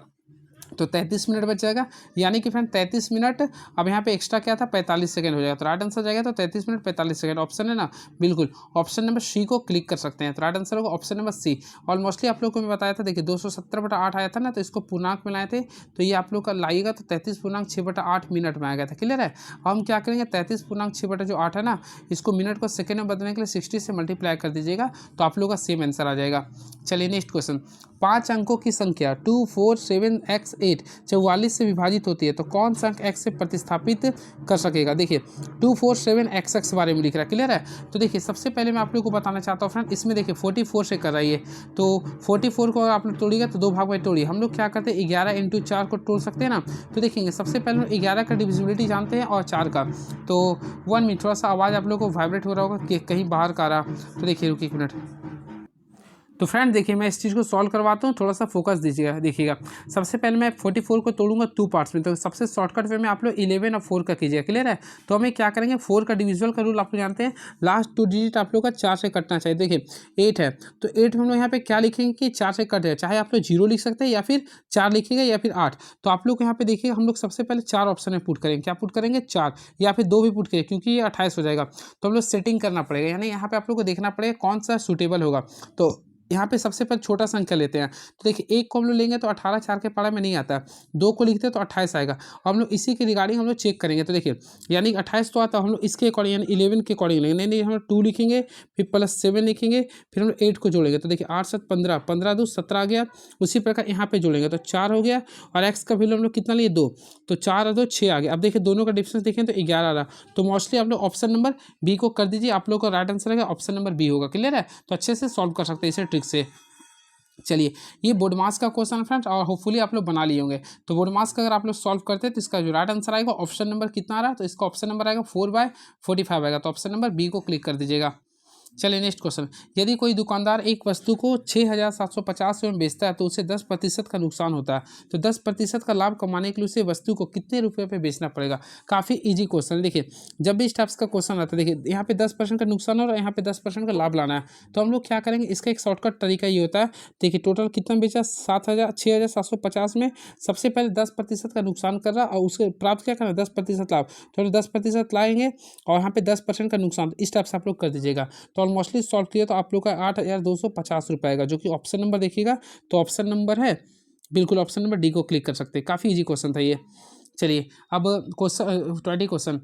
तो 33 मिनट बच जाएगा। यानी कि फ्रेंड 33 मिनट, अब यहाँ पे एक्स्ट्रा क्या था 45 सेकंड हो जाएगा। तो राइट आंसर जाएगा तो 33 मिनट 45 सेकंड, ऑप्शन है ना, बिल्कुल ऑप्शन नंबर सी को क्लिक कर सकते हैं। तो राइट आंसर होगा ऑप्शन नंबर सी। ऑलमोस्टली आप लोग को मैं बताया था, देखिए 270/8 आया था ना, तो इसको पूर्णांक में लाए थे, तो ये आप लोग का लाइएगा तो 33.6/8 मिनट में आ गया था। क्लियर है। अब हम क्या करेंगे, 33.6/8 है ना, इसको मिनट को सेकंड में बदलने के लिए 60 से मल्टीप्लाई कर दीजिएगा, तो आप लोग का सेम आंसर आ जाएगा। चलिए नेक्स्ट क्वेश्चन। 5 अंकों की संख्या 2 4 7 x 8 44 से विभाजित होती है, तो कौन सा अंक x से प्रतिस्थापित कर सकेगा। देखिए 2 4 7 x बारे में लिख रहा है। क्लियर है। तो देखिए सबसे पहले मैं आप लोग को बताना चाहता हूँ फ्रेंड, इसमें देखिए 44 से कर रही है, तो 44 को आप लोग तोड़िएगा तो 2 भाग में तोड़िए। हम लोग क्या करते हैं 11 × 4 को तोड़ सकते हैं ना। तो देखेंगे सबसे पहले हम 11 का डिविजिबिलिटी जानते हैं और 4 का। तो 1 मिनट, थोड़ा सा आवाज़ आप लोग को वाइब्रेट हो रहा होगा कि कहीं बाहर का आ रहा। तो देखिए रुकिए 1 मिनट। तो फ्रेंड देखिए मैं इस चीज़ को सॉल्व करवाता हूँ, थोड़ा सा फोकस दीजिएगा। देखिएगा सबसे पहले मैं 44 को तोड़ूंगा 2 पार्ट्स में, तो सबसे शॉर्टकट वे में आप लोग 11 और 4 का कीजिएगा। क्लियर है। तो हमें क्या करेंगे, 4 का डिविजुअल का रूल आप लोग जानते हैं, लास्ट 2 डिजिट आप लोग का 4 से कटना चाहिए। देखिए 8 है, तो 8 में हम लोग यहाँ पे क्या लिखेंगे कि 4 से कट है, चाहे आप लोग 0 लिख सकते हैं या फिर 4 लिखेंगे या फिर 8। तो आप लोग यहाँ पे देखिए हम लोग सबसे पहले 4 ऑप्शन में पुट करेंगे। क्या पुट करेंगे 4, या फिर 2 भी पुट करेंगे, क्योंकि ये 28 हो जाएगा। तो हम लोग सेटिंग करना पड़ेगा, यानी यहाँ पे आप लोग को देखना पड़ेगा कौन सा सूटेबल होगा। तो यहाँ पे सबसे पहले छोटा संख्या लेते हैं। तो देखिए 1 को हम लोग लेंगे तो 18 4 के पारा में नहीं आता, 2 को लिखते हैं तो 28 आएगा। और हम लोग इसी के रिगार्डिंग हम लोग चेक करेंगे। तो देखिए यानी 28 तो आता है, हम लोग इसके अकॉर्डिंग यानी 11 के अकॉर्डिंग लेंगे। नहीं हम लोग 2 लिखेंगे, फिर +7 लिखेंगे, फिर हम लोग 8 को जोड़ेंगे। तो देखिए 8 7 15, 15 2 17 आ गया। उसी प्रकार यहाँ पे जोड़ेंगे तो 4 हो गया, और एक्स का वैल्यू हम लोग कितना लिए 2, तो 4 और 2 6 आ गया। अब देखिए दोनों का डिफरेंस देखें तो 11 आ रहा। तो मोस्टली आप लोग ऑप्शन नंबर बी को कर दीजिए, आप लोग का राइट आंसर रहेगा ऑप्शन नंबर बी होगा। क्लियर है। तो अच्छे से सॉल्व कर सकते हैं इसे ट्रिक से। चलिए ये बोर्ड मास का क्वेश्चन है फ्रेंड्स, और होपफुली आप लोग बना लिए होंगे। तो बोर्ड मास का अगर आप लोग सॉल्व करते हैं तो इसका जो राइट आंसर आएगा ऑप्शन नंबर कितना आ रहा है, तो इसका ऑप्शन नंबर आएगा 4/45 आएगा। तो ऑप्शन नंबर बी को क्लिक कर दीजिएगा। चलिए नेक्स्ट क्वेश्चन। यदि कोई दुकानदार एक वस्तु को 6,750 में बेचता है तो उसे 10% का नुकसान होता है, तो 10% का लाभ कमाने के लिए उसे वस्तु को कितने रुपए पे बेचना पड़ेगा। काफ़ी इजी क्वेश्चन है। देखिए जब भी इस टाइप्स का क्वेश्चन आता है, देखिए यहाँ पे 10% का नुकसान हो रहा है, यहाँ पे 10% का लाभ लाना है। तो हम लोग क्या करेंगे, इसका एक शॉर्टकट तरीका ये होता है। देखिए टोटल कितना बेचा 6,750 में, सबसे पहले 10% का नुकसान कर रहा है और उसके प्राप्त क्या करना है 10% लाभ, तो 10% लाएंगे और यहाँ पे 10% का नुकसान, इस टाइप से आप लोग कर दीजिएगा। तो ऑलमोस्टली सॉल्व किया तो आप लोग का 8,250 रुपये आएगा, जो कि ऑप्शन नंबर देखिएगा तो ऑप्शन नंबर है, बिल्कुल ऑप्शन नंबर डी को क्लिक कर सकते हैं। काफ़ी इजी क्वेश्चन था ये। चलिए अब क्वेश्चन 20 क्वेश्चन।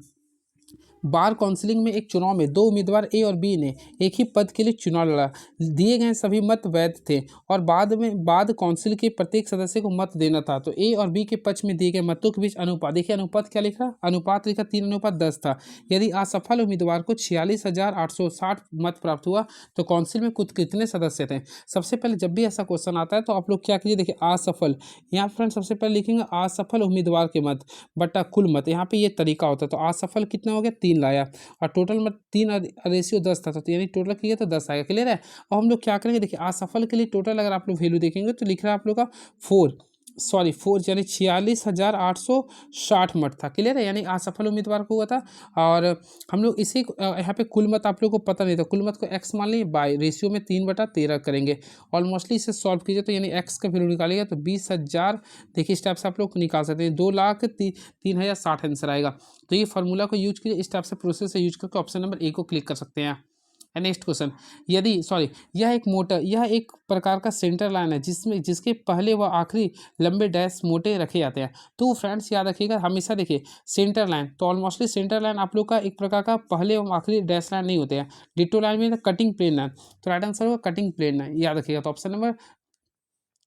बार काउंसिलिंग में एक चुनाव में 2 उम्मीदवार ए और बी ने एक ही पद के लिए चुनाव लड़ा। दिए गए सभी मत वैध थे और बाद काउंसिल के प्रत्येक सदस्य को मत देना था। तो ए और बी के पक्ष में दिए गए मतों के बीच अनुपात, देखिए अनुपात क्या लिखा, अनुपात लिखा 3:10 था। यदि असफल उम्मीदवार को 46,860 मत प्राप्त हुआ तो काउंसिल में कुल कितने सदस्य थे। सबसे पहले जब भी ऐसा क्वेश्चन आता है तो आप लोग क्या कीजिए, देखिए असफल, यहाँ फ्रेंड सबसे पहले लिखेंगे असफल उम्मीदवार के मत बटा कुल मत। यहाँ पे ये तरीका होता है। तो असफल कितना हो गया 3 लाया, और टोटल मत 3:10 था, तो यानी टोटल किया तो 10 आएगा। क्लियर है। और हम लोग क्या करेंगे, देखिए असफल के लिए टोटल अगर आप लोग वैल्यू देखेंगे तो लिख रहा है आप लोग का 4 यानी 46,860 मत था। क्लियर है। यानी असफल उम्मीदवार को हुआ था। और हम लोग इसी यहाँ पे कुल मत आप लोग को पता नहीं था, कुल मत को x मान लीजिए, बाय रेशियो में 3/13 करेंगे। ऑलमोस्टली इसे सॉल्व कीजिए तो यानी x का वैल्यू निकालिएगा तो 20,000, देखिए इस टाइप से आप लोग निकाल सकते हैं, 2,03,060 आंसर आएगा। तो ये फार्मूला को यूज कीजिए, इस टाइप से प्रोसेस से यूज करके ऑप्शन नंबर ए को क्लिक कर सकते हैं। Next question. यह एक प्रकार का सेंटर लाइन है जिसके पहले व आखिरी लंबे डैश मोटे रखे जाते हैं। तो फ्रेंड्स याद रखिएगा हमेशा, देखिए सेंटर लाइन, तो ऑलमोस्टली सेंटर लाइन आप लोग का एक प्रकार का पहले व आखिरी डैश लाइन नहीं होते हैं। डिटो लाइन में कटिंग प्लेन लाइन, तो राइट आंसर होगा कटिंग प्लेन लाइन, याद रखिएगा। तो ऑप्शन नंबर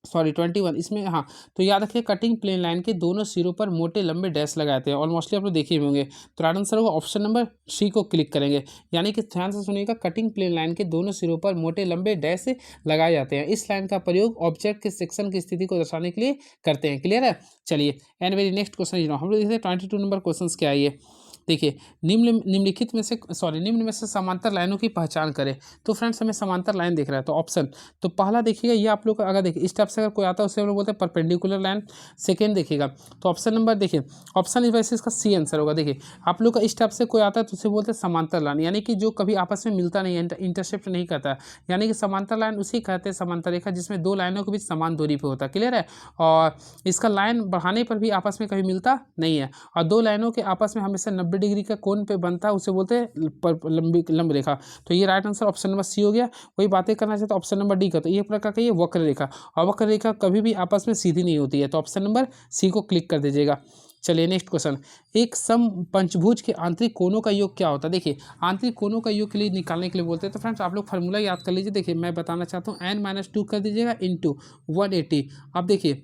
सॉरी 21 इसमें, हाँ। तो याद रखिए कटिंग प्लेन लाइन के दोनों सिरों पर मोटे लंबे डैश लगाते हैं, ऑलमोस्टली आप लोग देखे भी होंगे। तो राइट आंसर होगा ऑप्शन नंबर सी को क्लिक करेंगे, यानी कि ध्यान से सुनिएगा, कटिंग प्लेन लाइन के दोनों सिरों पर मोटे लंबे डैश लगाए जाते हैं। इस लाइन का प्रयोग ऑब्जेक्ट के सेक्शन की स्थिति को दर्शाने के लिए करते हैं। क्लियर है? चलिए एंड वेरी नेक्स्ट क्वेश्चन हम लोग देखते हैं 22 नंबर क्वेश्चन क्या है ये। देखिए निम्न में से समांतर लाइनों की पहचान करें। तो फ्रेंड्स हमें समांतर लाइन दिख रहा है, तो ऑप्शन तो पहला देखिएगा, ये आप लोग अगर देखिए इस टाइप से अगर कोई आता है उसे हम लोग बोलते हैं परपेंडिकुलर लाइन। सेकेंड देखिएगा, तो ऑप्शन नंबर देखिए, ऑप्शन इस वजह से इसका सी आंसर होगा। देखिए आप लोग का इस टाइप से कोई आता है तो उसे बोलते हैं समांतर लाइन, यानी कि जो कभी आपस में मिलता नहीं है, इंटरसेप्ट नहीं करता है, यानी कि समांतर लाइन उसी कहते हैं समांतर रेखा जिसमें दो लाइनों के बीच समान दूरी पर होता है। क्लियर है? और इसका लाइन बढ़ाने पर भी आपस में कभी मिलता नहीं है, और दो लाइनों के आपस में हमेशा 90 डिग्री का कोण पे बनता है, उसे बोलते हैं लंब रेखा। तो ये right answer option number C हो गया। वही बातें करना चाहते ऑप्शन नंबर डी का, तो ये प्रकार का ये वक्र रेखा, और वक्र रेखा कभी भी आपस में सीधी नहीं होती है, तो ऑप्शन नंबर सी को क्लिक कर दीजिएगा। चलिए नेक्स्ट क्वेश्चन, एक सम पंचभुज के आंतरिक कोणों का योग क्या होता है? देखिए आंतरिक कोणों का योग के लिए निकालने के लिए बोलते हैं, तो फ्रेंड्स आप लोग फार्मूला याद कर लीजिए। देखिए मैं बताना चाहता हूँ n-2 कर दीजिएगा इंटू 180। अब देखिए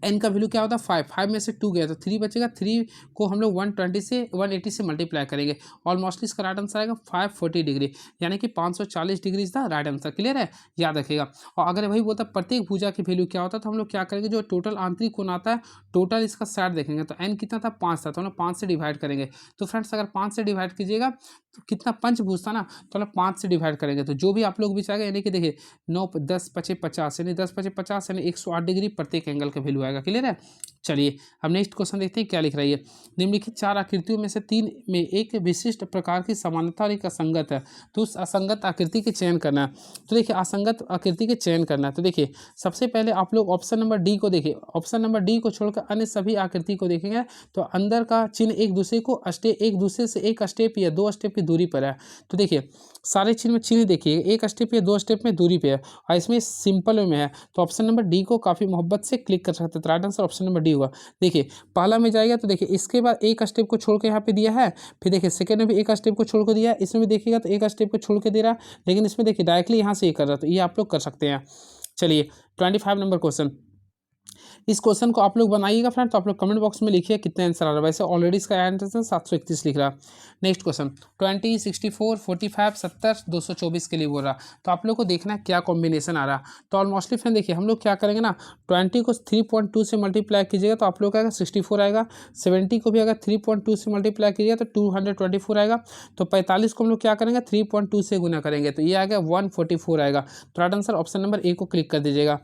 एन का वैल्यू क्या होता है 5, 5 में से 2 गया तो 3 बचेगा, 3 को हम लोग 120 से 180 से मल्टीप्लाई करेंगे, ऑलमोस्टली इसका राइट आंसर आएगा 540 डिग्री, यानी कि 540 degree is the right answer. Clear है? याद रखिएगा। और अगर वही बोलता है प्रत्येक भुजा की वैल्यू क्या होता है, तो हम लोग क्या करेंगे, जो टोटल आंतरिक कोण आता है टोटल इसका साइड देखेंगे, तो एन कितना था 5 था, तो हम लोग 5 से डिवाइड करेंगे। तो फ्रेंड्स अगर 5 से डिवाइड कीजिएगा तो कितना पंचभुज था ना, तो हम लोग 5 से डिवाइड करेंगे, तो जो भी आप लोग भी चाहेंगे, यानी कि देखिए 9 10 5 50, यानी 10 5 50 यानी 108 डिग्री प्रत्येक एंगल का वैल्यू आएगा। क्लियर है? चलिए अब नेक्स्ट क्वेश्चन देखते हैं क्या लिख रही है। निम्नलिखित चार आकृतियों में से तीन में एक विशिष्ट प्रकार की समानता और एक असंगत है, तो उस असंगत आकृति के चयन करना है। तो देखिए असंगत आकृति के चयन करना है, तो देखिए सबसे पहले आप लोग ऑप्शन नंबर डी को देखिए, ऑप्शन नंबर डी को छोड़कर अन्य सभी आकृति को देखेंगे तो अंदर का चिन्ह एक दूसरे से एक स्टेप या 2 स्टेप की दूरी पर है। तो देखिए सारे चिन्ह में चिन्ह देखिए एक स्टेप या 2 स्टेप में दूरी पे है, और इसमें सिंपल में है, तो ऑप्शन नंबर डी को काफ़ी मोहब्बत से क्लिक कर सकते हैं। तो right answer option number D हुआ। देखिए पहला में जाएगा तो देखिए इसके बाद एक स्टेप को छोड़ के यहाँ पे दिया है, फिर देखिए सेकेंड में भी एक स्टेप को छोड़ कर दिया है, इसमें भी देखिएगा तो एक स्टेप को छोड़ के दे रहा है, लेकिन इसमें देखिए डायरेक्टली यहाँ से ये कर रहा है, तो ये आप लोग कर सकते हैं। चलिए 25 नंबर क्वेश्चन, इस क्वेश्चन को आप लोग बनाइएगा फ्रेंड, तो आप लोग कमेंट बॉक्स में लिखिए कितने आंसर आ रहा है। वैसे ऑलरेडी इसका आंसर 731 लिख रहा। नेक्स्ट क्वेश्चन 20, 64, 45, 70, 224 के लिए बोल रहा, तो आप लोग को देखना है क्या कॉम्बिनेशन आ रहा। तो ऑलमोस्टली फ्रेंड देखिए हम लोग क्या करेंगे ना, 20 को 3.2 से मल्टीप्लाई कीजिएगा तो आप लोग का आएगा 64 आएगा, 70 को भी अगर 3.2 से मल्टीप्लाई कीजिएगा तो 224 आएगा, तो 45 को हम लोग क्या करेंगे 3.2 से गुना करेंगे, तो ये आएगा 144 आएगा। तो right answer option number A को क्लिक कर दीजिएगा।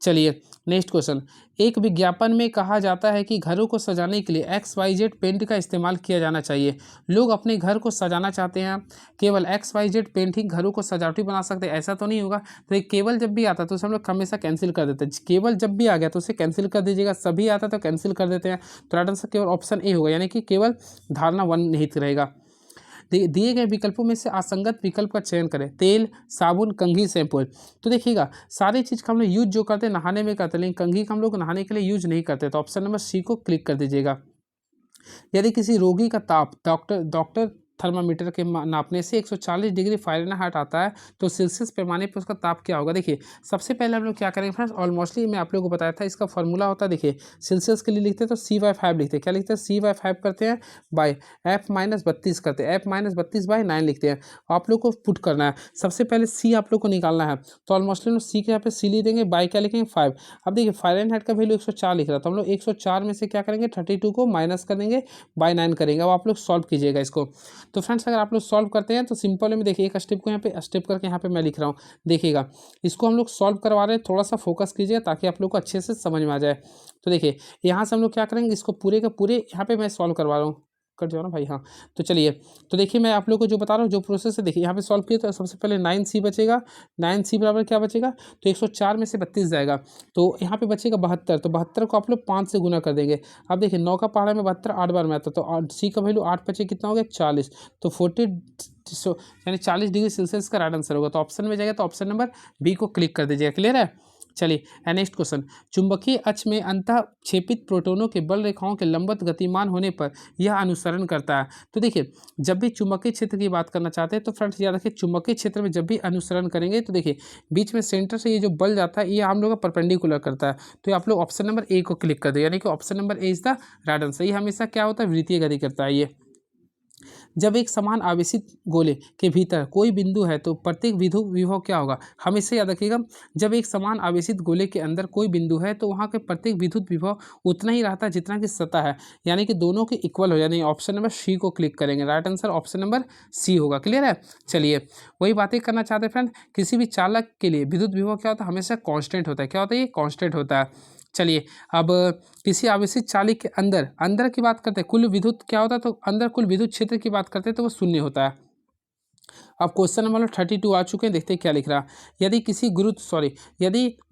चलिए नेक्स्ट क्वेश्चन, एक विज्ञापन में कहा जाता है कि घरों को सजाने के लिए XYZ पेंट का इस्तेमाल किया जाना चाहिए। लोग अपने घर को सजाना चाहते हैं, केवल XYZ पेंट ही घरों को सजावटी बना सकते हैं, ऐसा तो नहीं होगा। तो ये केवल जब भी आता है तो उसे हम लोग हमेशा कैंसिल कर देते हैं, केवल जब भी आ गया तो उसे कैंसिल कर दीजिएगा, सभी आता तो कैंसिल कर देते हैं। तो राइट आंसर केवल ऑप्शन ए होगा, यानी कि केवल धारणा 1 निहित रहेगा। दिए गए विकल्पों में से असंगत विकल्प का चयन करें। तेल, साबुन, कंघी, शैम्पू। तो देखिएगा सारी चीज़ का हम लोग यूज जो करते हैं नहाने में करते हैं, लेकिन कंघी का हम लोग नहाने के लिए यूज नहीं करते, तो ऑप्शन नंबर सी को क्लिक कर दीजिएगा। यदि किसी रोगी का ताप डॉक्टर थर्मामीटर के नापने से 140 डिग्री फ़ारेनहाइट आता है तो सेल्सियस पैमाने पर उसका ताप क्या होगा। देखिए सबसे पहले हम लोग क्या करेंगे फ्रेंड्स, ऑलमोस्टली मैं आप लोगों को बताया था इसका फॉर्मूला होता है। देखिए सेल्सियस के लिए लिखते हैं तो C/5 लिखते हैं, क्या लिखते हैं C/5 करते हैं बाय F-32 करते हैं, F-32/9 लिखते हैं। आप लोग को पुट करना है, सबसे पहले C आप लोग को निकालना है, तो ऑलमोस्टली हम C के यहाँ पे C लिख देंगे, बाय क्या लिखेंगे 5। अब देखिए फ़ारेनहाइट का वैल्यू 104 लिख रहा था, हम लोग 104 में से क्या करेंगे 32 को माइनस कर देंगे, बाय 9 करेंगे। अब आप लोग सॉल्व कीजिएगा इसको। तो फ्रेंड्स अगर आप लोग सॉल्व करते हैं तो सिंपल में देखिए एक स्टेप को यहाँ पे स्टेप करके यहाँ पे मैं लिख रहा हूँ, देखिएगा इसको हम लोग सॉल्व करवा रहे हैं, थोड़ा सा फोकस कीजिए ताकि आप लोग को अच्छे से समझ में आ जाए। तो देखिए यहाँ से हम लोग क्या करेंगे, इसको पूरे का पूरे यहाँ पे मैं सॉल्व करवा रहा हूँ, कट जाओ ना भाई, हाँ। तो चलिए तो देखिए मैं आप लोग को जो बता रहा हूँ जो प्रोसेस है, देखिए यहाँ पे सॉल्व किया तो सबसे पहले 9C बचेगा, 9C बराबर क्या बचेगा, तो 104 में से 32 जाएगा, तो यहाँ पे बचेगा 72, तो 72 को आप लोग 5 से गुना कर देंगे। अब देखिए 9 का पहाड़ा में 72 8 बार में आता है, तो C का वैल्यू 8 बचे कितना हो गया 40, तो 40 यानी 40 डिग्री सेल्सियस का राइट आंसर होगा। तो ऑप्शन में जाएगा तो ऑप्शन नंबर बी को क्लिक कर दीजिएगा। क्लियर है? चलिए नेक्स्ट क्वेश्चन, चुंबकीय अक्ष में अंतः क्षेपित प्रोटोनों के बल रेखाओं के लंबवत गतिमान होने पर यह अनुसरण करता है। तो देखिए जब भी चुंबकीय क्षेत्र की बात करना चाहते हैं तो फ्रेंड्स याद रखिए, चुंबकीय क्षेत्र में जब भी अनुसरण करेंगे तो देखिए बीच में सेंटर से ये जो बल जाता है ये हम लोग का परपेंडिकुलर करता है। तो आप लोग ऑप्शन नंबर ए को क्लिक कर दे, यानी कि option number A is the right answer. ये हमेशा क्या होता है, वृत्तीय गति करता है ये। जब एक समान आवेशित गोले के भीतर कोई बिंदु है तो प्रत्येक विद्युत विभव क्या होगा, हमेशा याद रखिएगा, जब एक समान आवेशित गोले के अंदर कोई बिंदु है तो वहाँ के प्रत्येक विद्युत विभव उतना ही रहता है जितना कि सतह है, यानी कि दोनों के इक्वल हो, यानी ऑप्शन नंबर सी को क्लिक करेंगे। Right answer option number C होगा। क्लियर है। चलिए वही बातें करना चाहते हैं फ्रेंड, किसी भी चालक के लिए विद्युत विभव क्या होता है, हमेशा कॉन्स्टेंट होता है। क्या होता है, ये कॉन्स्टेंट होता है। चलिए अब किसी आवेशित चालक के अंदर अंदर की बात करते हैं, कुल विद्युत क्या होता है, तो अंदर कुल विद्युत क्षेत्र की बात करते हैं तो वो शून्य होता है। अब क्वेश्चन नंबर 32 आ चुके हैं, देखते हैं क्या लिख रहा है। यदि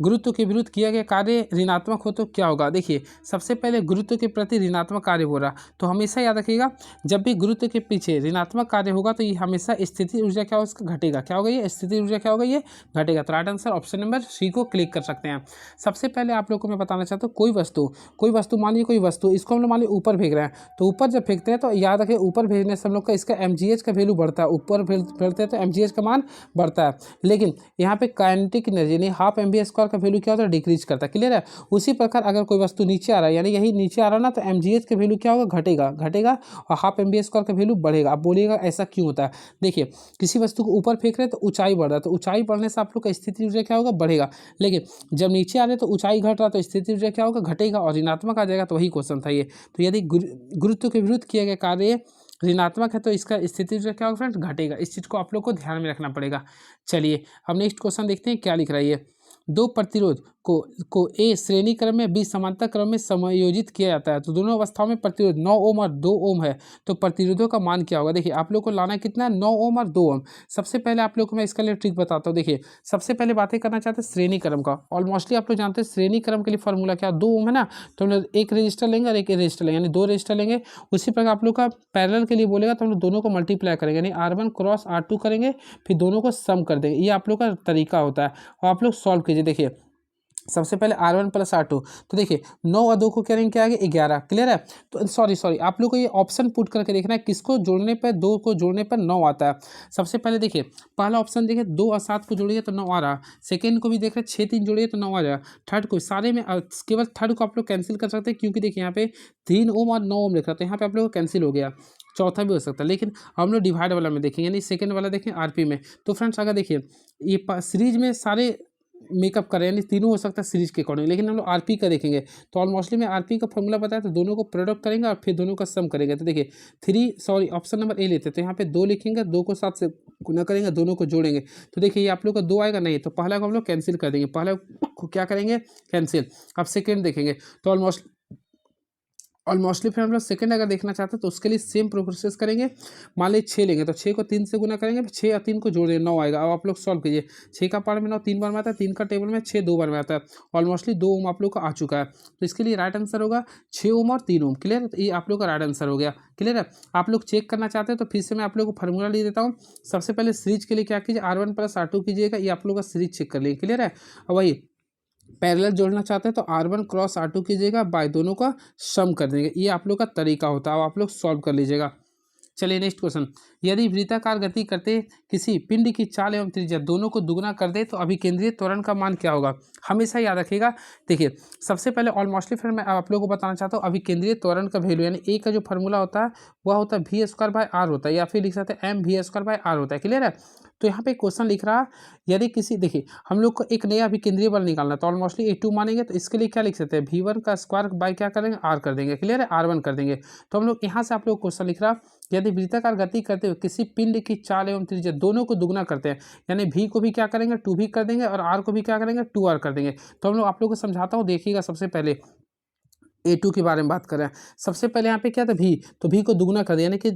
गुरुत्व के विरुद्ध किया गया कार्य ऋणात्मक हो तो क्या होगा। देखिए सबसे पहले गुरुत्व के प्रति ऋणात्मक कार्य हो रहा, तो हमेशा याद रखिएगा जब भी गुरुत्व के पीछे ऋणात्मक कार्य होगा तो ये हमेशा स्थिति ऊर्जा क्या होगा, उसका घटेगा। क्या होगा, ये स्थिति ऊर्जा क्या होगा, ये घटेगा। तो right answer option number C को क्लिक कर सकते हैं। सबसे पहले आप लोग को मैं बताना चाहता हूँ, कोई वस्तु मान लीजिए, कोई वस्तु इसको हम लोग मान लीजिए ऊपर फेंक रहे हैं, तो ऊपर जब फेंकते हैं तो याद रखिए ऊपर भेजने से हम लोग का इसका mgh का वैल्यू बढ़ता है, ऊपर फेंकते हैं तो mgh का मान बढ़ता है, लेकिन यहाँ पे काइनेटिक एनर्जी यानी हाफ mv² का वैल्यू क्या होता है, डिक्रीज करता है। क्लियर है। उसी प्रकार अगर कोई वस्तु नीचे आ रहा है, यानी यही नीचे आ रहा है ना, तो mgh का वैल्यू क्या होगा, घटेगा और हाफ mv² का वैल्यू बढ़ेगा। आप बोलिएगा ऐसा क्यों होता है। देखिए किसी वस्तु को ऊपर फेंक रहे हैं तो ऊंचाई बढ़ रहा है, तो ऊंचाई बढ़ने से आप लोग का स्थिति ऊर्जा क्या होगा, बढ़ेगा, लेकिन जब नीचे आ रहे हैं तो ऊंचाई घट रहा है तो स्थिति ऊर्जा क्या होगा, घटेगा और ऋणात्मक आ जाएगा। तो वही क्वेश्चन था ये। तो यदि गुरुत्व के विरुद्ध किया गया कार्य ऋणात्मक है तो इसका स्थिति ऊर्जा क्या होगा फ्रेंड्स, घटेगा। इस चीज़ को आप लोग को ध्यान में रखना पड़ेगा। चलिए अब नेक्स्ट क्वेश्चन देखते हैं क्या लिख रहा है ये। दो प्रतिरोध को ए श्रेणी क्रम में बी समांतर क्रम में समायोजित किया जाता है, तो दोनों अवस्थाओं में प्रतिरोध 9 ओम और 2 ओम है, तो प्रतिरोधों का मान क्या होगा। देखिए आप लोग को लाना है कितना, 9 ओम और 2 ओम। सबसे पहले आप लोग को मैं इसका लिए ट्रिक बताता हूँ। देखिए सबसे पहले बातें करना चाहते हैं श्रेणी क्रम का। ऑलमोस्टली आप लोग जानते हैं श्रेणी क्रम के लिए फॉर्मूला क्या, 2 ओम है ना, तो हम लोग एक रजिस्टर लेंगे और एक रजिस्टर लेंगे, यानी 2 रजिस्टर लेंगे। उसी प्रकार आप लोग का पैरेलल के लिए बोलेगा तो हम लोग दोनों को मल्टीप्लाई करेंगे, यानी R1 क्रॉस R2 करेंगे, फिर दोनों को सम कर देंगे। ये आप लोग का तरीका होता है और आप लोग सॉल्व कीजिए। देखिए सबसे पहले R1 + R2, तो देखिए 9 और 2 को करेंगे क्या आगे 11। क्लियर है। तो सॉरी आप लोग को ये ऑप्शन पुट करके देखना है, किसको जोड़ने पर 2 को जोड़ने पर 9 आता है। सबसे पहले देखिए पहला ऑप्शन देखिए 2 और 7 को जोड़िए तो 9 आ रहा। सेकेंड को भी देख रहे 6 3 जोड़िए तो 9 आ जाएगा। थर्ड को सारे में केवल थर्ड को आप लोग कैंसिल कर सकते हैं, क्योंकि देखिए यहाँ पे 3 ओम और 9 ओम लिख रहा था, यहाँ पे आप लोग कैंसिल हो गया। चौथा भी हो सकता है, लेकिन हम लोग डिवाइड वाला में देखेंगे, यानी सेकेंड वाला देखें आरपी में। तो फ्रेंड्स अगर देखिए ये सीरीज में सारे मेकअप करें, यानी तीनों हो सकता है सीरीज के अकॉर्डिंग, लेकिन हम लोग आरपी का देखेंगे। तो ऑलमोस्टली में आरपी का फॉर्मूला बताया, तो दोनों को प्रोडक्ट करेंगे और फिर दोनों का सम करेंगे। तो देखिए ऑप्शन नंबर ए लेते हैं, तो यहाँ पे 2 लिखेंगे, 2 को 7 से गुना करेंगे, दोनों को जोड़ेंगे। तो देखिए ये आप लोग का 2 आएगा नहीं, तो पहला को हम लोग कैंसिल कर देंगे, पहला को क्या करेंगे कैंसिल। अब सेकेंड देखेंगे तो ऑलमोस्टली फिर हम लोग सेकेंड अगर देखना चाहते हैं तो उसके लिए सेम प्रोसेस करेंगे। मान लीजिए 6 लेंगे तो 6 को 3 से गुना करेंगे, फिर 6 और 3 को जोड़ देंगे, 9 आएगा। अब आप लोग सॉल्व कीजिए, 6 का पावर में 9 3 बार में आता है, 3 का टेबल में 6 2 बार में आता है। ऑलमोस्टली 2 ओम आप लोग का आ चुका है, तो इसके लिए राइट आंसर होगा 6 ओम और 3 ओम। क्लियर, ये आप लोग का राइट आंसर हो गया। क्लियर है। आप लोग चेक करना चाहते हैं तो फिर से मैं आप लोग को फार्मूला ले देता हूँ। सबसे पहले सीरीज के लिए क्या कीजिए, R1 + R2 कीजिएगा, ये आप लोग का सीरीज चेक कर लीजिए। क्लियर है। और वही पैरेलल जोड़ना चाहते हैं तो R1 क्रॉस R2 कीजिएगा, बाय दोनों का सम कर देंगे। ये आप लोग का तरीका होता है, आप लोग सॉल्व कर लीजिएगा। चलिए नेक्स्ट क्वेश्चन, यदि वृत्ताकार गति करते किसी पिंड की चाल एवं त्रिज्या दोनों को दुगना कर दे तो अभिकेंद्रीय त्वरण का मान क्या होगा। हमेशा याद रखिएगा। देखिए सबसे पहले ऑलमोस्टली फिर मैं आप लोगों को बताना चाहता हूँ, अभिकेंद्रीय त्वरण का वैल्यू यानी ए का जो फॉर्मूला होता है वह होता है v² होता है, या फिर लिख सकते हैं mv² होता है। क्लियर है। तो यहाँ पे क्वेश्चन लिख रहा है, यदि किसी देखिए हम लोग को एक नया अभिकेंद्रीय बल निकालना है, तो ऑलमोस्टली A2 मानेंगे, तो इसके लिए क्या लिख सकते हैं, v1² बाय क्या करेंगे R कर देंगे। क्लियर है। R1 कर देंगे। तो हम लोग यहाँ से आप लोग क्वेश्चन लिख रहा है, यदि वृत्ताकार गति करते हुए किसी पिंड की चाल एवं त्रिज्या दोनों को दुगना करते हैं, यानी v को भी क्या करेंगे 2v कर देंगे और r को भी क्या करेंगे 2r कर देंगे। तो हम लोग आप लोग को समझाता हूँ, देखिएगा। सबसे पहले A2 के बारे में बात करें, सबसे पहले यहाँ पे क्या था v, तो v को दुगना कर दें, यानी कि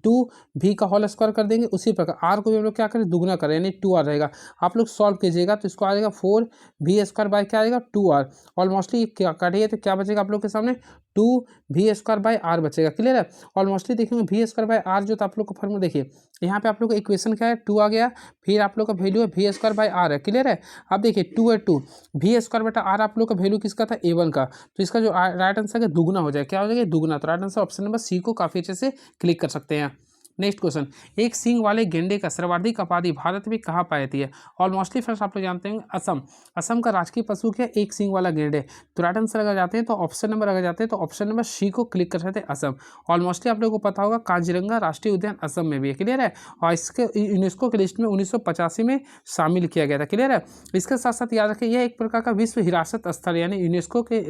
2v का होल स्क्वायर कर देंगे। उसी प्रकार r को भी हम लोग क्या करें दुगना करें, यानी 2r रहेगा। आप लोग सॉल्व कीजिएगा तो इसको आ जाएगा 4v² बाय क्या आएगा 2r। ऑलमोस्टली क्या काटिए तो क्या बचेगा आप लोग के सामने 2v² बचेगा। क्लियर है। और मोस्टली देखेंगे v² जो था आप लोग का फॉर्मूला देखिए, यहाँ पे आप लोग का इक्वेशन क्या है, 2 आ गया, फिर आप लोग का वैल्यू है v² है। क्लियर है। अब देखिए 2 है 2 v²/r आप लोग का वैल्यू किसका था, a1 का, तो इसका जो राइट आंसर है दुगना हो जाए, क्या हो जाएगा, दुगना। तो right answer option number C को काफी अच्छे से क्लिक कर सकते हैं। नेक्स्ट क्वेश्चन, एक सींग वाले गेंडे का सर्वाधिक आबादी भारत में कहाँ पाई जाती है। और मोस्टली फर्स्ट आप लोग जानते हैं असम, असम का राजकीय पशु क्या है, एक सींग वाला गेंडे। तो राइट आंसर अगर जाते हैं तो ऑप्शन नंबर अगर जाते हैं तो ऑप्शन नंबर सी को क्लिक कर सकते हैं, असम। और मोस्टली आप लोगों को पता होगा काजीरंगा राष्ट्रीय उद्यान असम में भी है। क्लियर है। और इसके यूनेस्को की लिस्ट में 1985 में शामिल किया गया था। क्लियर है। इसके साथ साथ याद रखिए यह एक प्रकार का विश्व हिरासत स्थल यानी यूनेस्को के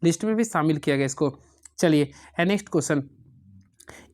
लिस्ट में भी शामिल किया गया इसको। चलिए नेक्स्ट क्वेश्चन,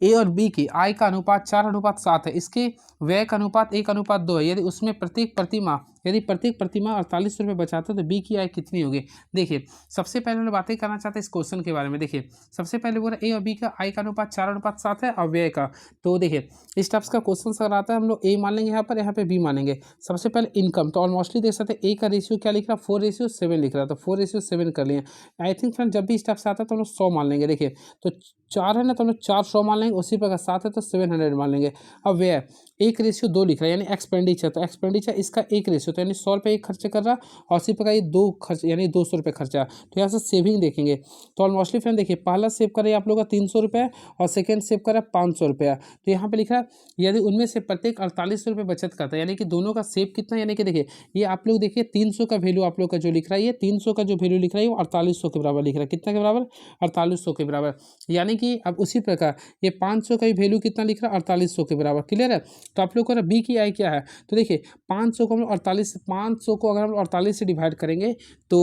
ए और बी की आय का अनुपात 4:7 है, इसके व्यय का अनुपात 1:2 है। यदि उसमें प्रत्येक प्रतिमाह 48 रुपये बचाते तो बी की आय कितनी होगी। देखिए सबसे पहले हम लोग बातें करना चाहते हैं इस क्वेश्चन के बारे में। देखिए सबसे पहले बोला ए और बी का आय का अनुपात 4:7 है और व्यय का, तो देखिए इस टाइप्स का क्वेश्चन अगर आता है हम लोग ए मान लेंगे यहाँ पे बी मानेंगे। सबसे पहले इनकम, तो ऑलमोस्टली देख सकते हैं ए का रेशियो क्या लिख रहा है, 4:7 लिख रहा है, तो 4:7 कर लिए। आई थिंक फ्रेंड जब भी इस टाइप से आता है तो हम लोग 100 मान लेंगे। देखिए तो 4 है ना, तो हम लोग 400 मान लेंगे, उसी प्रकार 7 है तो 700 मान लेंगे। अब व्यय 1:2 लिख रहा है यानी एक्सपेंडिचर, तो एक्सपेंडिचर इसका 1 रेशियो, तो यानी 100 रुपये एक खर्च कर रहा और उसी प्रकार ये 2 खर्च यानी 200 रुपये खर्चा। तो यहाँ से सेविंग देखेंगे तो ऑलमोस्टली फ्रेंड देखिए पहला सेव करे आप लोग का 300 रुपये और सेकेंड सेव करा 500 रुपया। तो यहाँ पे लिखा है यदि उनमें से प्रत्येक 48 रुपये बचत करता है, यानी कि दोनों का सेव कितना, यानी कि देखिए ये आप लोग देखिए 300 का वैल्यू आप लोग का जो लिख रहा है, ये 300 का जो वैल्यू लिख रहा है वो 4800 के बराबर लिख रहा है। कितना के बराबर, 4800 के बराबर। यानी कि अब उसी प्रकार ये 500 का भी वैल्यू कितना लिख रहा है, 4800 के बराबर। क्लियर है। तो आप लोग को बी की आय क्या है, तो देखिए 500 को हम 500 को अगर हम 48 से डिवाइड करेंगे तो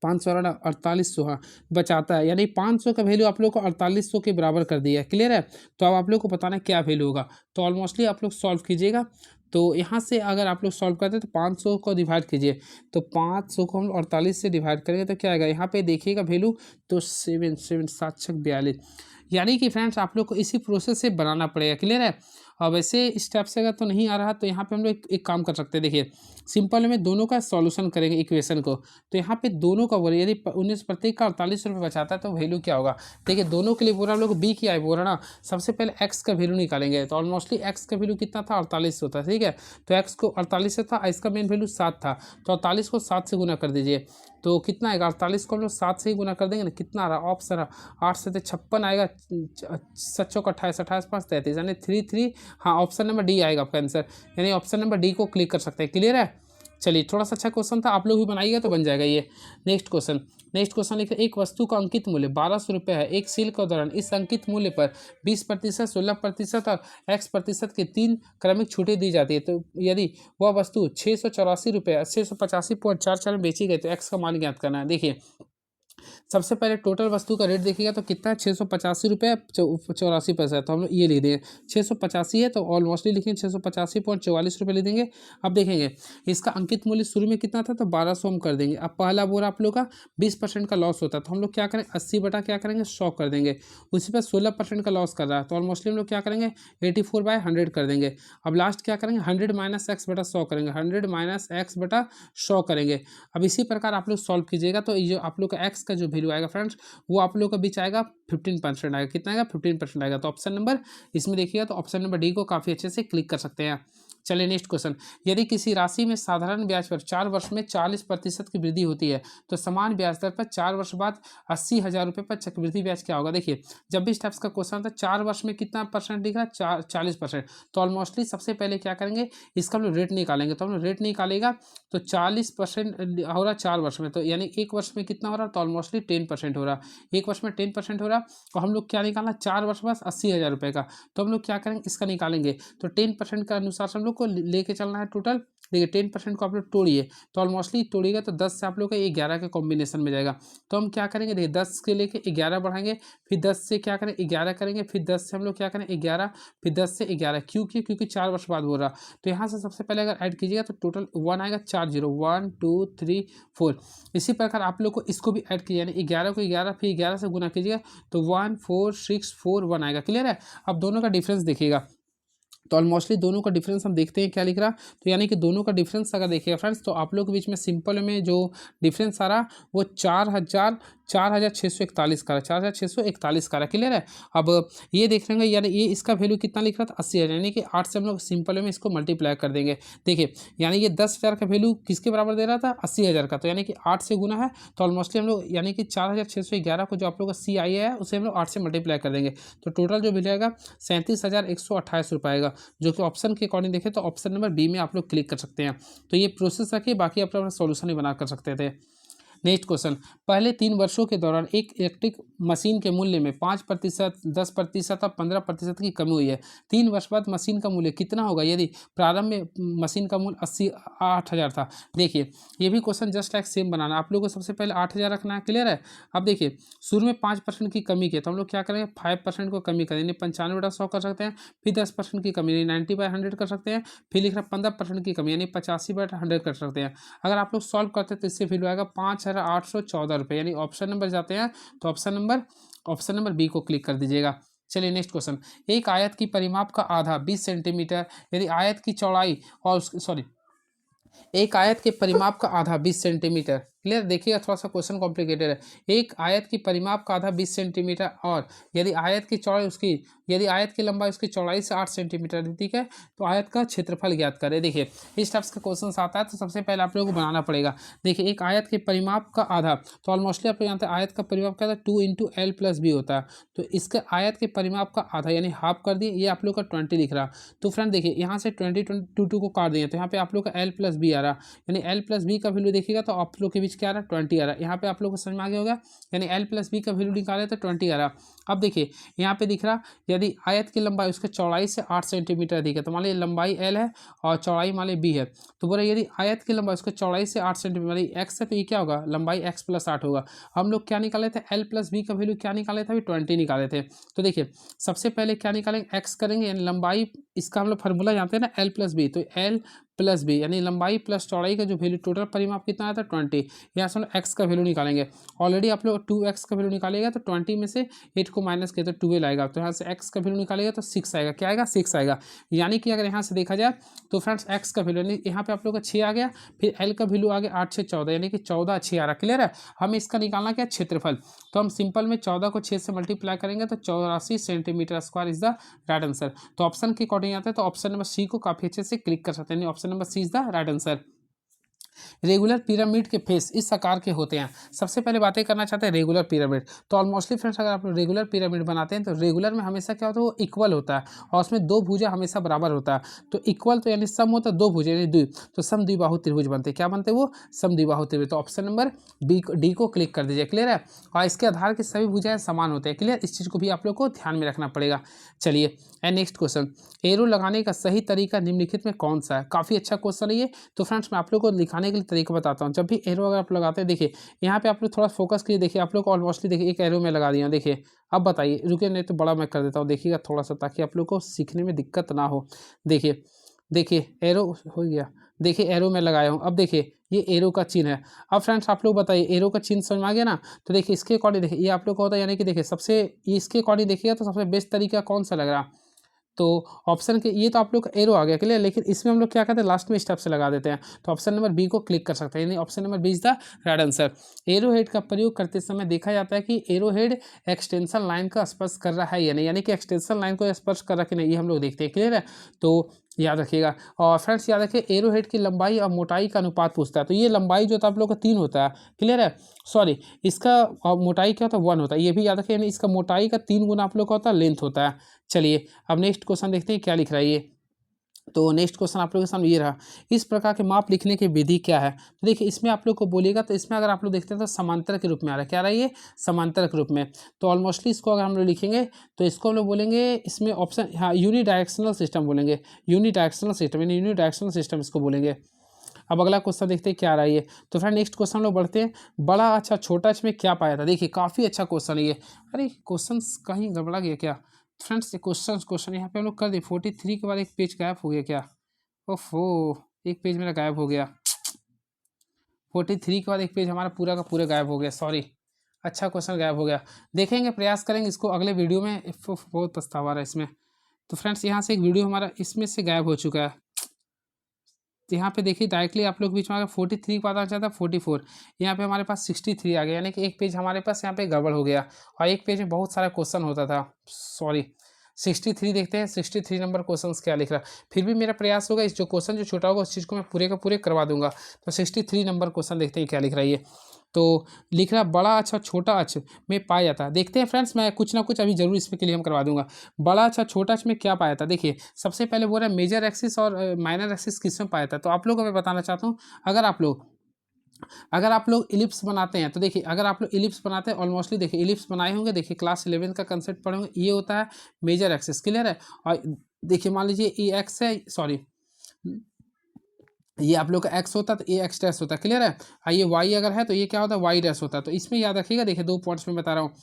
500 और 4800 हाँ बचाता है, यानी 500 का वैल्यू आप लोग को 4800 के बराबर कर दिया है। क्लियर है। तो अब आप लोग को बताना है क्या वैल्यू होगा, तो ऑलमोस्टली आप लोग सॉल्व कीजिएगा। तो यहाँ से अगर आप लोग सॉल्व करते हैं तो 500 को डिवाइड कीजिए, तो 500 को हम 48 से डिवाइड करेंगे तो क्या आएगा, यहाँ पे देखिएगा वैल्यू तो 7 7 7 6 42, यानी कि फ्रेंड्स आप लोग को इसी प्रोसेस से बनाना पड़ेगा। क्लियर है। और वैसे इस टाइप से अगर तो नहीं आ रहा तो यहाँ पे हम लोग एक काम कर सकते हैं। देखिए सिंपल में दोनों का सॉल्यूशन करेंगे इक्वेशन को, तो यहाँ पे दोनों का बोले यदि 19 प्रत्येक का 48 रुपये बचाता है तो वैल्यू क्या होगा। देखिए दोनों के लिए बोला हम लोग बी की आय बोल रहा ना, सबसे पहले एक्स का वैल्यू निकालेंगे, तो ऑलमोस्टली एक्स का वैल्यू कितना था, 48 होता है। ठीक है। तो एक्स को 48 से था, इसका मेन वैल्यू 7 था, तो 48 को 7 से गुना कर दीजिए तो कितना आएगा, 48 को हम लोग 7 से ही गुना कर देंगे ना, कितना आ रहा ऑप्शन 8 से 56 आएगा, 7 चौक 28, 28 5 33 यानी 3 हाँ ऑप्शन नंबर डी आएगा आपका आंसर, यानी ऑप्शन नंबर डी को क्लिक कर सकते हैं। क्लियर है। चलिए थोड़ा सा अच्छा क्वेश्चन था, आप लोग भी बनाइएगा तो बन जाएगा ये। नेक्स्ट क्वेश्चन लिखिए, एक वस्तु का अंकित मूल्य 1200 रुपये है, एक सेल के दौरान इस अंकित मूल्य पर 20%, 16% और x% की 3 क्रमिक छूटें दी जाती है, तो यदि वह वस्तु 684 में बेची गई तो एक्स का मान ज्ञात करना है। देखिए सबसे पहले टोटल वस्तु का रेट देखिएगा तो कितना है, 685 रुपये 84 पैसा, तो हम लोग ये लिख देंगे 685 है तो ऑलमोस्टली लिखेंगे 685.44 रुपये लिख देंगे। अब देखेंगे इसका अंकित मूल्य शुरू में कितना था, तो 1200 हम कर देंगे। अब पहला बोरा आप लोग का 20% का लॉस होता है, तो हम लोग क्या करें 80 बटा क्या करेंगे 100 कर देंगे। उसी पर 16% का लॉस कर रहा है तो ऑलमोस्टली हम लोग क्या करेंगे 84/100 कर देंगे। अब लास्ट क्या करेंगे 100 - x बटा 100 करेंगे, 100 - x बटा 100 करेंगे। अब इसी प्रकार आप लोग सॉल्व कीजिएगा तो ये जो आप लोग का एक्स का जो वैल्यू आएगा फ्रेंड्स वो आप लोग का बीच आएगा 15% आएगा। कितना आएगा 15% आएगा। तो ऑप्शन नंबर इसमें देखिएगा तो ऑप्शन नंबर डी को काफ़ी अच्छे से क्लिक कर सकते हैं। चलिए नेक्स्ट क्वेश्चन, यदि किसी राशि में साधारण ब्याज पर 4 वर्ष में 40% की वृद्धि होती है तो समान ब्याज दर पर 4 वर्ष बाद 80,000 रुपये पर चक्रवृद्धि ब्याज क्या होगा। देखिए जब भी इस टाइप्स का क्वेश्चन आता है 4 वर्ष में कितना परसेंट दिख रहा है 40%, तो ऑलमोस्टली सबसे पहले क्या करेंगे इसका हम लोग रेट निकालेंगे। तो हम लोग रेट निकालेगा तो 40% हो रहा 4 वर्ष में, तो यानी एक वर्ष में कितना हो रहा है तो ऑलमोस्टली 10% हो रहा, एक वर्ष में 10% हो रहा। और हम लोग क्या निकालना 4 वर्ष बाद 80,000 रुपये का, तो हम लोग क्या करेंगे इसका निकालेंगे तो 10% का अनुसार हम लोग को लेके चलना है टोटल। देखिए 10% को आप लोग तोड़िए तो ऑलमोस्टली तोड़िएगा तो 10 से आप लोग का 11 के कॉम्बिनेशन में जाएगा। तो हम क्या करेंगे देखिए 10 के लेके 11 बढ़ाएंगे, फिर 10 से क्या करें 11 करेंगे, फिर 10 से हम लोग क्या करें 11, फिर 10 से 11 क्योंकि 4 वर्ष बाद हो रहा। तो यहाँ से सबसे पहले अगर ऐड कीजिएगा तो टोटल 1 आएगा 4 0 1 2 3 4। इसी प्रकार आप लोग को इसको भी ऐड कीजिए यानी 11 को 11 फिर 11 से गुना कीजिएगा तो 1 4 6 4 1 आएगा। क्लियर है। अब दोनों का डिफरेंस देखिएगा तो ऑलमोस्टली दोनों का डिफरेंस हम देखते हैं क्या लिख रहा। तो यानी कि दोनों का डिफरेंस अगर देखिए फ्रेंड्स, तो आप लोग के बीच में सिंपल में जो डिफरेंस आ रहा वो 4,641 का रहा, 4,641 का रहा। क्लियर है। अब ये देख लेंगे, यानी ये इसका वैल्यू कितना लिख रहा था 80,000, यानी कि 8 से हम लोग सिंपल में इसको मल्टीप्लाई कर देंगे। देखिए यानी ये 10,000 का वैल्यू किसके बराबर दे रहा था 80,000 का, तो यानी कि 8 से गुना है। तो ऑलमोस्टली हम लोग यानी कि 4,611 को जो आप लोग का सी आई है उसे हम लोग 8 से मल्टीप्लाई कर देंगे। तो टोटल जो मिलेगा 37,128 रुपये आएगा, जो कि ऑप्शन के अकॉर्डिंग देखें तो ऑप्शन नंबर बी में आप लोग क्लिक कर सकते हैं। तो ये प्रोसेस रखिए, बाकी आप अपना सॉल्यूशन ही बना कर सकते थे। नेक्स्ट क्वेश्चन, पहले 3 वर्षों के दौरान एक इलेक्ट्रिक मशीन के मूल्य में 5%, 10% और 15% की कमी हुई है। 3 वर्ष बाद मशीन का मूल्य कितना होगा यदि प्रारंभ में मशीन का मूल्य 8,000 था। देखिए ये भी क्वेश्चन जस्ट लाइक सेम बनाना, आप लोगों को सबसे पहले 8,000 रखना है। क्लियर है। अब देखिए शुरू में 5% की कमी की, तो हम लोग क्या करेंगे 5% को कमी करें, 95/100 कर सकते हैं। फिर 10% की कमी यानी 90/100 कर सकते हैं। फिर लिख रहा 15% की कमी यानी 85/100 कर सकते हैं। अगर आप लोग सॉल्व करते हैं तो इससे वैल्यू आएगा 5,814 रुपये, यानी ऑप्शन नंबर जाते हैं तो ऑप्शन नंबर बी को क्लिक कर दीजिएगा। चलिए नेक्स्ट क्वेश्चन, एक आयत की परिमाप का आधा 20 सेंटीमीटर यदि आयत की चौड़ाई और एक आयत के परिमाप का आधा 20 सेंटीमीटर। क्लियर। देखिएगा थोड़ा सा क्वेश्चन कॉम्प्लिकेटेड है। एक आयत की परिमाप का आधा 20 सेंटीमीटर और यदि आयत की चौड़ाई उसकी यदि आयत की लंबाई उसकी चौड़ाई से 8 सेंटीमीटर है, ठीक है, तो आयत का क्षेत्रफल ज्ञात करें। देखिए इस टाइप्स का क्वेश्चन आता है तो सबसे पहले आप लोगों को बनाना पड़ेगा। देखिए एक आयत के परिमाप का आधा, तो ऑलमोस्टली आप लोग जानते हैं आयत का परिमाप क्या होता है 2 × L + B होता है। तो इसके आयत के परिमाप का आधा यानी हाफ कर दिए, ये आप लोग का 20 लिख रहा। तो फ्रेंड देखिए यहाँ से 20 22 को काट दिए तो यहाँ पे आप लोग का L + B आ रहा, यानी L + B का वैल्यू देखिएगा तो आप लोग के बीच क्या आ रहा 20 आ रहा। यहाँ पे आप लोग को समझ में आ गया होगा, यानी L + B का वैल्यू निकाले तो 20 आ रहा। अब देखिए यहाँ पे दिख रहा यदि आयत की लंबाई उसके चौड़ाई से 8 सेंटीमीटर अधिक है, तो मान लीजिए लंबाई L है और चौड़ाई मान लीजिए B है, तो बोले यदि आयत की लंबाई उसके चौड़ाई से 8 सेंटीमीटर x है तो ये क्या होगा लंबाई x + 8 होगा। हम लोग क्या निकाले थे L + B का वैल्यू क्या निकाले थे अभी 20 निकाले थे। तो देखिए सबसे पहले क्या निकालेंगे x करेंगे, यानी लंबाई, इसका हम लोग फार्मूला जानते हैं ना L + B, तो L + B यानी लंबाई प्लस चौड़ाई का जो वैल्यू टोटल परिमाप कितना आता है 20। यहाँ से हम लोग x का वैल्यू निकालेंगे। ऑलरेडी आप लोग 2x का वैल्यू निकालेगा तो 20 में से 8 को माइनस किया तो 12 आएगा। तो यहाँ से x का वैल्यू निकालेगा तो 6 आएगा। क्या आएगा 6 आएगा। यानी कि अगर यहाँ से देखा जाए तो फ्रेंड्स x का वैल्यू यानी यहाँ पे आप लोग का 6 आ गया, फिर l का वैल्यू आ गया 8 से 14 यानी कि 14 6 आ रहा। क्लियर है। हमें इसका निकालना क्या क्षेत्रफल, तो हम सिंपल में 14 को 6 से मल्टीप्लाई करेंगे तो 84 centimetre square is the right answer. तो ऑप्शन के अकॉर्डिंग आता है तो ऑप्शन नंबर सी को काफी अच्छे से क्लिक कर सकते हैं। Option number C is the right answer. Regular pyramid के फेस इस आकार के होते हैं। सबसे पहले बातें करना चाहते हैं रेगुलर पिरामिड। तो ऑलमोस्टली फ्रेंड्स अगर आप रेगुलर पिरामिड बनाते हैं तो रेगुलर में हमेशा क्या होता है वो इक्वल होता है और उसमें दो भुजा हमेशा बराबर होता है। तो इक्वल तो यानी सम होता है दो भुजा यानी द्वि, तो सम द्विबाहु त्रिभुज बनते हैं। क्या बनते हैं वो सम द्विबाहु त्रिभुज। तो ऑप्शन नंबर डी को क्लिक कर दीजिए। क्लियर है। और इसके आधार की सभी भुजाएं समान होते हैं। क्लियर। इस चीज़ को भी आप लोग को ध्यान में रखना पड़ेगा। चलिए एंड नेक्स्ट क्वेश्चन, एरो लगाने का सही तरीका निम्नलिखित में कौन सा है। काफ़ी अच्छा क्वेश्चन है ये। तो फ्रेंड्स मैं आप लोग को लिखाने के लिए तरीका बताता हूँ। जब भी एरो अगर आप लगाते हैं देखिए यहाँ पे आप लोग थोड़ा फोकस कीजिए। देखिए आप लोग को ऑलमोस्टली देखिए एक एरो में लगा दिया। देखिए अब बताइए, रुकिए नहीं तो बड़ा मैं कर देता हूँ, देखिएगा थोड़ा सा ताकि आप लोग को सीखने में दिक्कत ना हो। देखिए देखिए एरो हो गया, देखिए एरो में लगाया हूँ। अब देखिए ये एरो का चिन्ह है। अब फ्रेंड्स आप लोग बताइए एरो का चिन्ह समझ में आ गया ना। तो देखिए इसके अकॉर्डिंग देखिए ये आप लोग को होता है, यानी कि देखिए सबसे इसके अकॉर्डिंग देखिएगा तो सबसे बेस्ट तरीका कौन सा लग रहा। तो ऑप्शन के ये तो आप लोग का एरो आ गया। क्लियर। लेकिन इसमें हम लोग क्या करते हैं लास्ट में स्टेप से लगा देते हैं। तो ऑप्शन नंबर बी को क्लिक कर सकते हैं, यानी option number B is the right answer. Arrow head का प्रयोग करते समय देखा जाता है कि एरो हेड एक्सटेंशन लाइन का स्पर्श कर रहा है या नहीं, यानी कि एक्सटेंशन लाइन को स्पर्श कर रहा कि नहीं, ये हम लोग देखते हैं। क्लियर है। तो याद रखिएगा। और फ्रेंड्स याद रखिए एरो हेड की लंबाई और मोटाई का अनुपात पूछता है। तो ये लंबाई जो था आप लोग का 3 होता है। क्लियर है। सॉरी इसका मोटाई क्या होता है 1 होता है, ये भी याद रखिए, यानी इसका मोटाई का 3 गुना आप लोग का होता है लेंथ होता है। चलिए अब नेक्स्ट क्वेश्चन देखते हैं क्या लिख रहा है ये। तो नेक्स्ट क्वेश्चन आप लोगों के सामने ये रहा, इस प्रकार के माप लिखने की विधि क्या है। तो देखिए इसमें आप लोग को बोलेगा, तो इसमें अगर आप लोग देखते हैं तो समांतर के रूप में आ रहा है। क्या आ रहा है ये समांतर के रूप में। तो ऑलमोस्टली इसको अगर हम लोग लिखेंगे तो इसको हम लोग बोलेंगे इसमें ऑप्शन हाँ यूनिडायरेक्शनल सिस्टम बोलेंगे। यूनिडायरेक्शनल सिस्टम यानी यूनिडायरेक्शनल सिस्टम इसको बोलेंगे। अब अगला क्वेश्चन देखते हैं क्या आ रहा है ये। तो फ्रेंड नेक्स्ट क्वेश्चन हम लोग बढ़ते हैं। बड़ा अच्छा छोटा में क्या पाया था। देखिए काफ़ी अच्छा क्वेश्चन है ये। अरे क्वेश्चन कहीं गड़बड़ा गया क्या फ्रेंड्स। क्वेश्चन यहाँ पे हम लोग कर दिए। 43 के बाद एक पेज गायब हो गया क्या। ओफो एक पेज मेरा गायब हो गया। 43 के बाद एक पेज हमारा पूरा का पूरा गायब हो गया। सॉरी। अच्छा क्वेश्चन गायब हो गया। देखेंगे प्रयास करेंगे इसको अगले वीडियो में। बहुत पछतावा रहा है इसमें। तो फ्रेंड्स यहाँ से एक वीडियो हमारा इसमें से गायब हो चुका है। तो यहाँ पे देखिए डायरेक्टली आप लोग बीच में 43 पता चला था 44, यहाँ पे हमारे पास 63 आ गया, यानी कि एक पेज हमारे पास यहाँ पे गड़बड़ हो गया और एक पेज में बहुत सारा क्वेश्चन होता था। सॉरी 63 देखते हैं 63 नंबर क्वेश्चन क्या लिख रहा है। फिर भी मेरा प्रयास होगा इस जो क्वेश्चन जो छोटा होगा उस चीज़ को मैं पूरे का पूरे करवा दूंगा। तो 63 नंबर क्वेश्चन देखते हैं क्या लिख रहा है ये। तो लिख रहा बड़ा अच्छा छोटा अक्ष में पाया जाता है। देखते हैं फ्रेंड्स, मैं कुछ ना कुछ अभी जरूर इसमें क्लियर करवा दूंगा। बड़ा अच्छा छोटा अक्ष में क्या पाया था, देखिए सबसे पहले बोल रहा है मेजर एक्सिस और माइनर एक्सिस किस में पाया था। तो आप लोग को मैं बताना चाहता हूँ, अगर आप लोग इलिप्स बनाते हैं तो देखिए, अगर आप लोग इलिप्स बनाते हैं ऑलमोस्टली देखिए इलिप्स बनाए होंगे, देखिए क्लास 11 का कंसेप्ट पढ़े होंगे, ये होता है मेजर एक्सिस, क्लियर है। और देखिए मान लीजिए ये एक्स है, सॉरी ये आप लोग का एक्स होता है तो ये एक्स डैश होता है, क्लियर है। और ये वाई अगर है तो ये क्या होता है वाई डैश होता है। तो इसमें याद रखिएगा, देखिए 2 पॉइंट्स में बता रहा हूँ,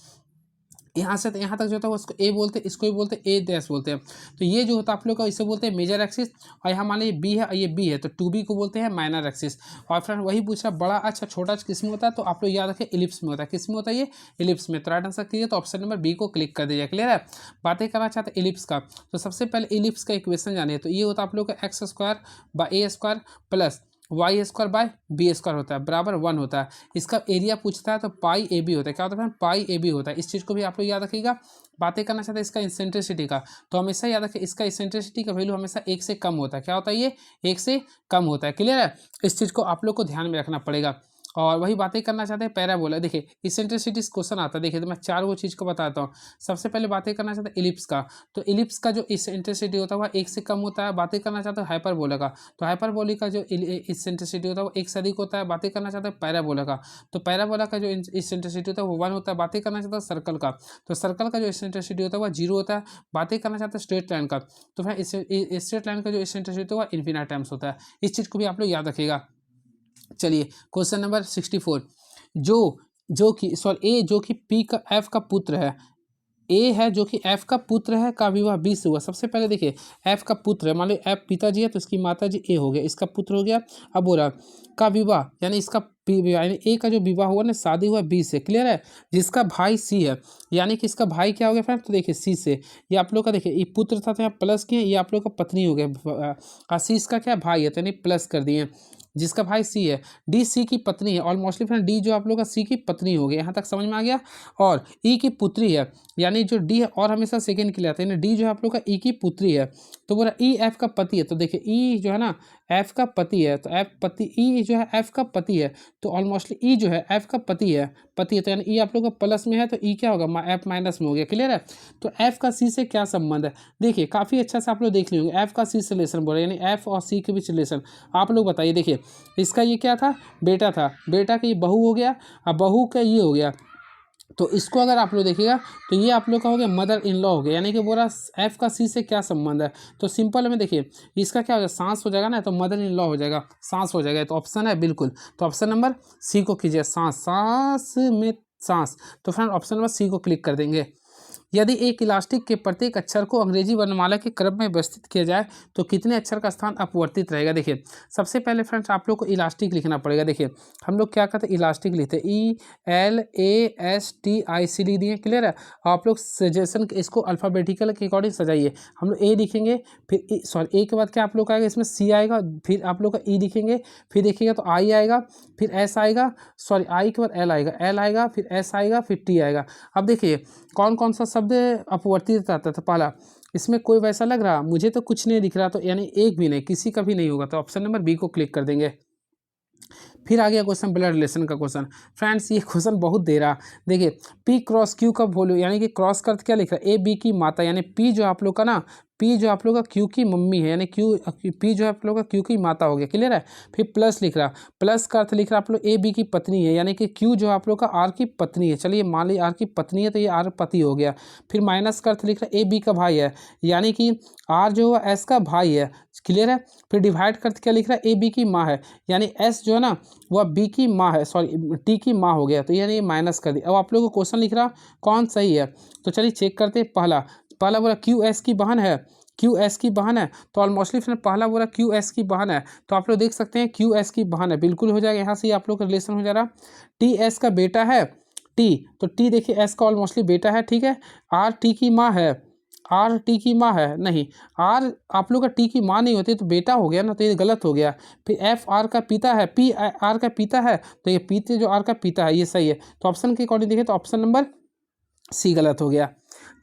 यहाँ से तो यहाँ तक जो होता है उसको ए बोलते हैं, इसको भी बोलते हैं ए डैश बोलते हैं। तो ये जो होता है आप लोग का इसे बोलते हैं मेजर एक्सिस। और यहाँ मान लीजिए बी है और ये बी है तो 2b को बोलते हैं माइनर एक्सिस। और फ्रेंड वही पूछ रहा बड़ा अच्छा छोटा किस में होता है, तो आप लोग याद रखें इलिप्स में होता है। किस में होता है ये इलिप्स में। तो राइट आंसर कीजिए, तो ऑप्शन नंबर बी को क्लिक कर दीजिए, क्लियर है। बातें करना चाहते हैं इलिप्स का, तो सबसे पहले इलिप्स का इक्वेशन जानिए। तो ये होता है आप लोग का x square by a square plus y square by b square होता है बराबर 1 होता है। इसका एरिया पूछता है तो पाई ए बी होता है। क्या होता है फ्रेंड पाई ए बी होता है। इस चीज़ को भी आप लोग याद रखिएगा। बातें करना चाहते हैं इसका इसेंट्रिसिटी का, तो हमेशा याद रखिए इसका इसेंट्रिसिटी का वैल्यू हमेशा 1 से कम होता है। क्या होता है ये 1 से कम होता है, क्लियर है। इस चीज़ को आप लोग को ध्यान में रखना पड़ेगा। और वही बातें करना चाहते हैं पैराबोला, देखिए इसेंट्रिसिटी क्वेश्चन आता है। देखिए तो मैं 4 वो चीज़ को बताता हूँ। सबसे पहले बातें करना चाहते हैं इलिप्स का, तो इलिप्स का जो इसेंट्रिसिटी होता है वह 1 से कम होता है। बातें करना चाहते हैं हाइपरबोला का, तो हाइपरबोलिक का जो इसेंट्रिसिटी होता है वो 1 से अधिक होता है। बातें करना चाहते हैं पैराबोला का, तो पैराबोला का जो इसेंट्रिसिटी होता है वो 1 होता है। बातें करना चाहते हैं सर्कल का, तो सर्कल का जो इसेंट्रिसिटी होता है वह 0 होता है। बातें करना चाहते हैं स्ट्रेट लाइन का, तो फिर स्ट्रेट लाइन का जो इसेंट्रिसिटी होता है वह इन्फिनाइट टाइम्स होता है। इस चीज़ को भी आप लोग याद रखिएगा। चलिए क्वेश्चन नंबर 64, जो कि सॉरी ए जो कि पी का एफ का पुत्र है, ए है जो कि एफ का पुत्र है का विवाह बी से हुआ। सबसे पहले देखिए एफ का पुत्र है, मान लो एफ पिताजी है तो इसकी माताजी ए हो गया, इसका पुत्र हो गया। अब हो रहा का विवाह यानी इसका विवाह यानी ए का जो विवाह हुआ ना शादी हुआ बी से, क्लियर है। जिसका भाई सी है यानी कि इसका भाई क्या हो गया फ्रेंड, तो देखिए सी से, ये आप लोग का देखिए ये पुत्र था तो यहाँ प्लस किए, ये आप लोग का पत्नी हो गया। सी इसका क्या भाई है तो यानी प्लस कर दिए। जिसका भाई सी है, डी सी की पत्नी है, ऑलमोस्टली फ्रेंड डी जो आप लोग का सी की पत्नी हो गई, यहाँ तक समझ में आ गया। और ई की पुत्री है, यानी जो डी है और हमेशा सेकंड के लिए आता है, यानी डी जो है आप लोग का ई की पुत्री है। तो बोला ई एफ का पति है, तो देखिए ई जो है ना एफ का पति है, तो एफ पति ई जो है एफ का पति है, तो ऑलमोस्टली ई जो है एफ का पति है तो यानी ई आप लोग का प्लस में है तो ई क्या होगा एफ माइनस में हो गया, क्लियर है। तो एफ का सी से क्या संबंध है, देखिए काफ़ी अच्छा से आप लोग देख लेंगे। एफ का सी से रिलेशन बोल रहे हैं, यानी एफ और सी के बीच रिलेशन। आप लोग बताइए, देखिए इसका ये क्या था बेटा था, बेटा का ये बहू हो गया, अब बहू का ये हो गया। तो इसको अगर आप लोग देखिएगा तो ये आप लोग का हो गया मदर इन लॉ हो गया, यानी कि बोला एफ का सी से क्या संबंध है। तो सिंपल में देखिए इसका क्या हो जाएगा सांस हो जाएगा ना, तो मदर इन लॉ हो जाएगा, सांस हो जाएगा। तो ऑप्शन है बिल्कुल, तो ऑप्शन नंबर सी को कीजिए, सांस सांस में सांस। तो फ्रेंड ऑप्शन नंबर सी को क्लिक कर देंगे। यदि एक इलास्टिक के प्रत्येक अक्षर को अंग्रेजी वर्णमाला के क्रम में व्यवस्थित किया जाए तो कितने अक्षर का स्थान अपवर्तित रहेगा। देखिए सबसे पहले फ्रेंड्स आप लोग को इलास्टिक लिखना पड़ेगा। देखिए हम लोग क्या करते हैं इलास्टिक लिखते हैं, ELASTIC लिख दिए, क्लियर है। आप लोग सजेशन इसको अल्फ़ाबेटिकल के अकॉर्डिंग सजाइए। हम लोग ए लिखेंगे, फिर सॉरी ए के बाद क्या आप लोग का आएगा इसमें सी आएगा, फिर आप लोग का ई लिखेंगे, फिर देखिएगा तो आई आएगा, फिर एस आएगा, सॉरी आई के बाद एल आएगा, फिर एस आएगा, फिर टी आएगा। अब देखिए कौन कौन सा शब्द अपवर्तित आता था पहला, इसमें कोई वैसा लग रहा मुझे तो कुछ नहीं दिख रहा, तो यानी एक भी नहीं, किसी का भी नहीं होगा। तो ऑप्शन नंबर बी को क्लिक कर देंगे। फिर आ गया क्वेश्चन ब्लड रिलेशन का क्वेश्चन। फ्रेंड्स ये क्वेश्चन बहुत दे रहा, देखिए पी क्रॉस क्यू का वॉल्यूम, यानी कि क्रॉस का अर्थ क्या लिख रहा है, ए बी की माता, यानी पी जो आप लोग का ना पी जो आप लोग का क्यू की मम्मी है, यानी क्यू पी जो आप लोग का क्यू की माता हो गया, क्लियर है। फिर प्लस लिख रहा, प्लस का अर्थ लिख रहा आप लोग ए बी की पत्नी है, यानी कि क्यू जो आप लोग का आर की पत्नी है। चलिए मान ली आर की पत्नी है तो ये आर पति हो गया। फिर माइनस का अर्थ लिख रहा ए बी का भाई है, यानी कि आर जो है एस का भाई है, क्लियर है। फिर डिवाइड कर क्या लिख रहा है ए बी की माँ है, यानी एस जो है ना वह बी की माँ है, सॉरी टी की माँ हो गया, तो यानी ये माइनस कर दी। अब आप लोगों को क्वेश्चन लिख रहा कौन सही है, तो चलिए चेक करते हैं। पहला बोला क्यू एस की बहन है, क्यू एस की बहन है, तो ऑलमोस्टली फ्रेंड पहला बोला क्यू एस की बहन है, तो आप लोग देख सकते हैं क्यू एस की बहन है, बिल्कुल हो जाएगा। यहाँ से आप लोग का रिलेशन हो जा रहा। टी एस का बेटा है टी, तो टी देखिए एस का ऑलमोस्टली बेटा है, ठीक है। आर टी की माँ है, आर टी की माँ है, नहीं, आर आप लोग का टी की माँ नहीं होती तो बेटा हो गया ना, तो ये गलत हो गया। फिर एफ आर का पिता है, पी आर का पिता है, तो ये पीते जो आर का पिता है ये सही है। तो ऑप्शन के अकॉर्डिंग देखें तो ऑप्शन नंबर सी गलत हो गया।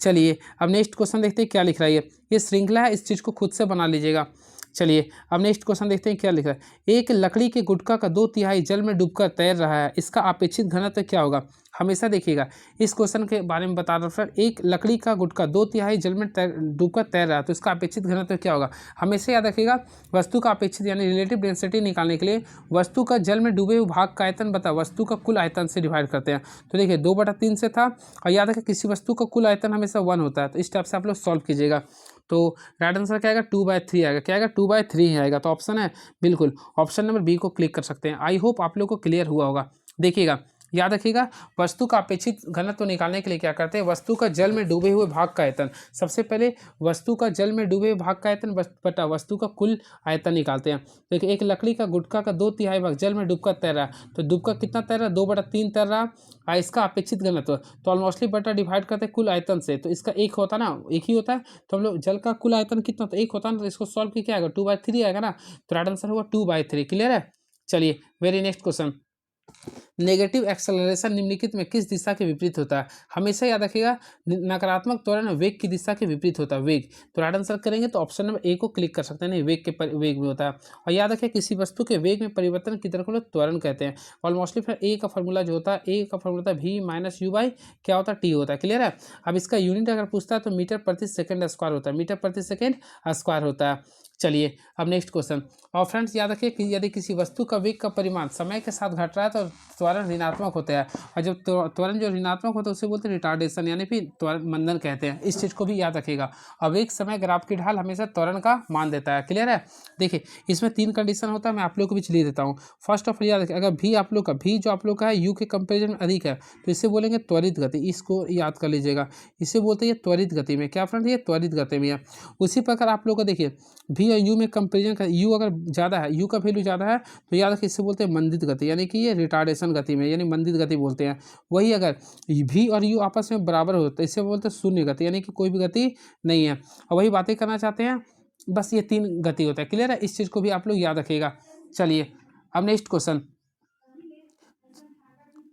चलिए अब नेक्स्ट क्वेश्चन देखते हैं क्या लिख रहा है ये श्रृंखला है, इस चीज़ को खुद से बना लीजिएगा। चलिए अब नेक्स्ट क्वेश्चन देखते हैं क्या लिख रहा है। एक लकड़ी के गुटका का 2/3 जल में डूबकर तैर रहा है, इसका अपेक्षित घनत्व क्या होगा। हमेशा देखिएगा इस क्वेश्चन के बारे में बता रहा हूँ फ्रेंड, एक लकड़ी का गुटका 2/3 जल में डूबकर तैर रहा है तो इसका अपेक्षित घनत्व क्या होगा। हमेशा याद रखिएगा वस्तु का अपेक्षित यानी रिलेटिव डेंसिटी निकालने के लिए वस्तु का जल में डूबे हुए भाग का आयतन बता वस्तु का कुल आयतन से डिवाइड करते हैं। तो देखिए 2/3 से था, और याद रखें किसी वस्तु का कुल आयतन हमेशा 1 होता है, तो इस टाइप से आप लोग सॉल्व कीजिएगा। तो राइट आंसर क्या आएगा 2/3 आएगा, क्या आएगा 2/3 ही आएगा। तो ऑप्शन है बिल्कुल ऑप्शन नंबर बी को क्लिक कर सकते हैं। आई होप आप लोग को क्लियर हुआ होगा। देखिएगा याद रखिएगा वस्तु का अपेक्षित घनत्व निकालने के लिए क्या करते हैं, वस्तु का जल में डूबे हुए भाग का आयतन, सबसे पहले वस्तु का जल में डूबे हुए भाग का आयतन बटा वस्तु का कुल आयतन निकालते हैं। देखिए एक लकड़ी का गुटका का 2/3 भाग जल में डूबकर तैर रहा है, तो डूबकर कितना तैर रहा है 2/3 तैर रहा है, इसका अपेक्षित घनत्व तो ऑलमोस्टली बटा डिवाइड करते हैं कुल आयतन से, तो इसका एक होता ना, एक ही होता है, तो हम लोग जल का कुल आयतन कितना तो एक होता है ना, तो इसको सॉल्व किया क्या आएगा 2/3 आएगा ना, तो राइट आंसर होगा 2/3। क्लियर है। चलिए very next question, negative acceleration निम्नलिखित में किस दिशा के विपरीत होता है। हमेशा याद रखिएगा नकारात्मक त्वरण वेग की दिशा के विपरीत होता है, वेग। तो राइट आंसर करेंगे तो ऑप्शन नंबर ए को क्लिक कर सकते हैं, नहीं वेग के वेग में होता है। और याद रखिए किसी वस्तु के वेग में परिवर्तन की दर को लोग त्वरण कहते हैं। ऑलमोस्टली फिर ए का फॉर्मूला जो होता है, ए का फॉर्मूला होता है वी माइनस यू बाई क्या होता है टी होता है। क्लियर है। अब इसका यूनिट अगर पूछता है तो मीटर प्रति सेकेंड स्क्वायर होता है, मीटर प्रति सेकेंड स्क्वायर होता है। चलिए अब नेक्स्ट क्वेश्चन, और फ्रेंड्स याद रखिए कि यदि किसी वस्तु का वेग का परिमाण समय के साथ घट रहा है तो त्वरण ऋणात्मक होता है, और जब त्वरण जो ऋणात्मक होता है उसे बोलते हैं रिटार्डेशन, यानी फिर त्वरण मंदन कहते हैं। इस चीज़ को भी याद रखिएगा। अब एक समय ग्राफ की ढाल हमेशा त्वरण का मान देता है। क्लियर है। देखिए इसमें 3 कंडीशन होता है, मैं आप लोग को भी लिख देता हूँ। फर्स्ट ऑफ ऑल याद रखिए अगर भी आप लोग का भी जो आप लोग का है यू के कंपेरिजन में अधिक है तो इसे बोलेंगे त्वरित गति, इसको याद कर लीजिएगा। इसे बोलते हैं त्वरित गति में, क्या फ्रेंड ये त्वरित गति में है। उसी प्रकार आप लोग का देखिए भी और यू में कंपेरिजन कर, यू अगर ज़्यादा है, यू का वैल्यू ज़्यादा है तो याद रखिए इससे बोलते हैं मंदित गति, यानी कि ये रिटार्डेशन गति में, यानी मंदित गति बोलते हैं। वही अगर भी और यू आपस में बराबर हो तो इससे बोलते हैं शून्य गति, यानी कि कोई भी गति नहीं है। और वही बातें करना चाहते हैं, बस ये 3 गति होता है। क्लियर है। इस चीज़ को भी आप लोग याद रखिएगा। चलिए अब नेक्स्ट क्वेश्चन,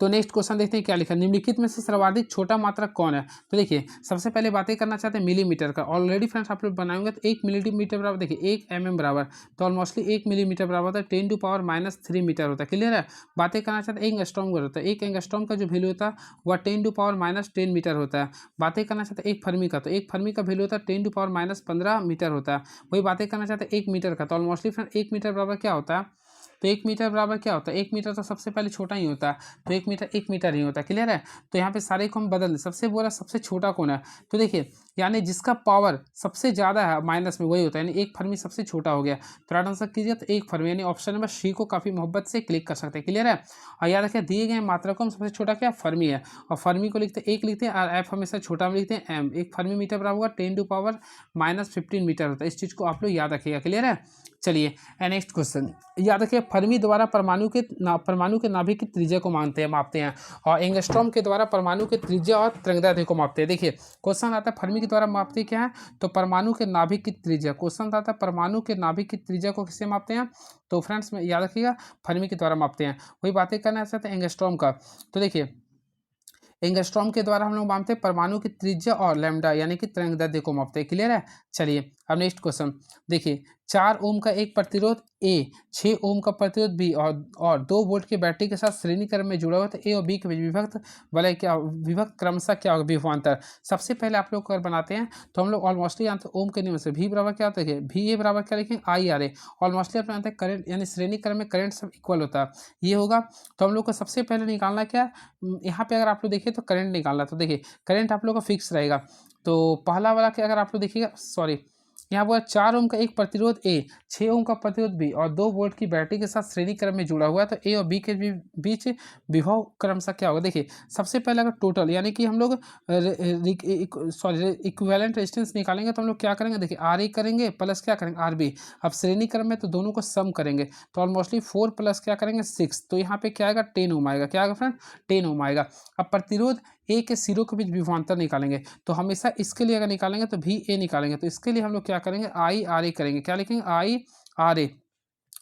तो नेक्स्ट क्वेश्चन देखते हैं क्या लिखा है। निम्नलिखित में से सर्वाधिक छोटा मात्रक कौन है। तो देखिए सबसे पहले बातें करना चाहते हैं मिलीमीटर का। ऑलरेडी फ्रेंड्स आप लोग बनाएंगे तो 1 मिलीमीटर बराबर, देखिए 1 mm बराबर, तो ऑलमोस्टली 1 मिलीमीटर बराबर होता है 10⁻³ मीटर होता है। क्लियर है। बातें करना चाहते हैं 1 एंगस्ट्रॉम होता है, 1 एंगस्ट्रॉम का जो वैल्यू होता है वह 10⁻10 मीटर होता है। बातें करना चाहते हैं 1 फर्मी का, तो 1 फर्मी का वैल्यू होता है 10⁻15 मीटर होता है। वही बातें करना चाहते हैं 1 मीटर का, तो ऑलमोस्टली फ्रेंड 1 मीटर बराबर क्या होता है, तो 1 मीटर बराबर क्या होता है, 1 मीटर तो सबसे पहले छोटा ही होता है, तो 1 मीटर ही होता है। क्लियर है। तो यहाँ पे सारे को हम बदल दें, सबसे बोला सबसे छोटा कौन है, तो देखिए यानी जिसका पावर सबसे ज़्यादा है माइनस में वही होता है, यानी 1 फर्मी सबसे छोटा हो गया। तो राइट आंसर कीजिए तो 1 फर्मी, यानी ऑप्शन नंबर सी को काफ़ी मोहब्बत से क्लिक कर सकते हैं। क्लियर है। और याद रखें दिए गए मात्रकों में सबसे छोटा क्या फर्मी है, और फर्मी को लिखते हैं 1 लिखते हैं, और एफ हमेशा छोटा में लिखते हैं एम। 1 फर्मी मीटर बराबर होगा 10⁻15 मीटर होता है। इस चीज़ को आप लोग याद रखिएगा। क्लियर है। चलिए नेक्स्ट क्वेश्चन, याद रखिए फर्मी द्वारा परमाणु के नाभिक की त्रिज्या को मापते हैं, और एंगस्ट्रॉम के द्वारा परमाणु के त्रिज्या और तरंगदैर्ध्य को मापते हैं। देखिए क्वेश्चन आता है फर्मी के द्वारा मापते क्या है, तो परमाणु के नाभिक की त्रिज्या। क्वेश्चन आता है परमाणु के नाभिक की त्रिज्या को किससे मापते हैं, तो फ्रेंड्स में याद रखिएगा फर्मी के द्वारा मापते हैं। वही बातें करना चाहते हैं एंगस्ट्रॉम का, तो देखिए एंगस्ट्रॉम के द्वारा हम लोग मापते हैं परमाणु की त्रिज्या और लैम्डा यानी कि तरंगदैर्ध्य को मापते हैं। क्लियर है। चलिए अब नेक्स्ट क्वेश्चन देखिए 4 ओम का एक प्रतिरोध ए, 6 ओम का प्रतिरोध बी, और 2 वोल्ट की बैटरी के साथ श्रेणी क्रम में जुड़ा हुआ था। ए और बी के बीच विभक्त क्रमशः क्या होगा विभवांतर। सबसे पहले आप लोग अगर बनाते हैं तो हम लोग ऑलमोस्टली जानते हैं ओम के नियम से भी बराबर क्या होता है, भी ए बराबर क्या लिखेंगे आई आर ए। ऑलमोस्टली आप जानते हैं करंट यानी श्रेणी क्रम में करंट सब इक्वल होता है, ये होगा। तो हम लोग को सबसे पहले निकालना क्या, यहाँ पे अगर आप लोग देखिए तो करंट निकालना, तो देखिए करंट आप लोग का फिक्स रहेगा। तो पहला वाला क्या अगर आप लोग देखिएगा, सॉरी यहाँ पर 4 ओम का एक प्रतिरोध ए, 6 ओम का प्रतिरोध बी, और 2 वोल्ट की बैटरी के साथ श्रेणी क्रम में जुड़ा हुआ है, तो ए और बी के बीच विभव क्रमशः क्या होगा। देखिए सबसे पहले अगर टोटल यानी कि हम लोग सॉरी इक्विवेलेंट रेजिस्टेंस निकालेंगे तो हम लोग क्या करेंगे, देखिए आर ए करेंगे प्लस क्या करेंगे आर बी। अब श्रेणी क्रम में तो दोनों को सम करेंगे, तो ऑलमोस्टली 4 प्लस क्या करेंगे 6, तो यहाँ पे क्या आएगा 10 ओम आएगा। क्या आएगा फ्रेंड 10 ओम आएगा। अब प्रतिरोध ए के सिरों के बीच विभवांतर निकालेंगे। तो हमेशा इसके लिए अगर निकालेंगे तो भी ए निकालेंगे। तो इसके लिए हम लोग क्या करेंगे, आई आर ए करेंगे। क्या लिखेंगे, आई आर ए।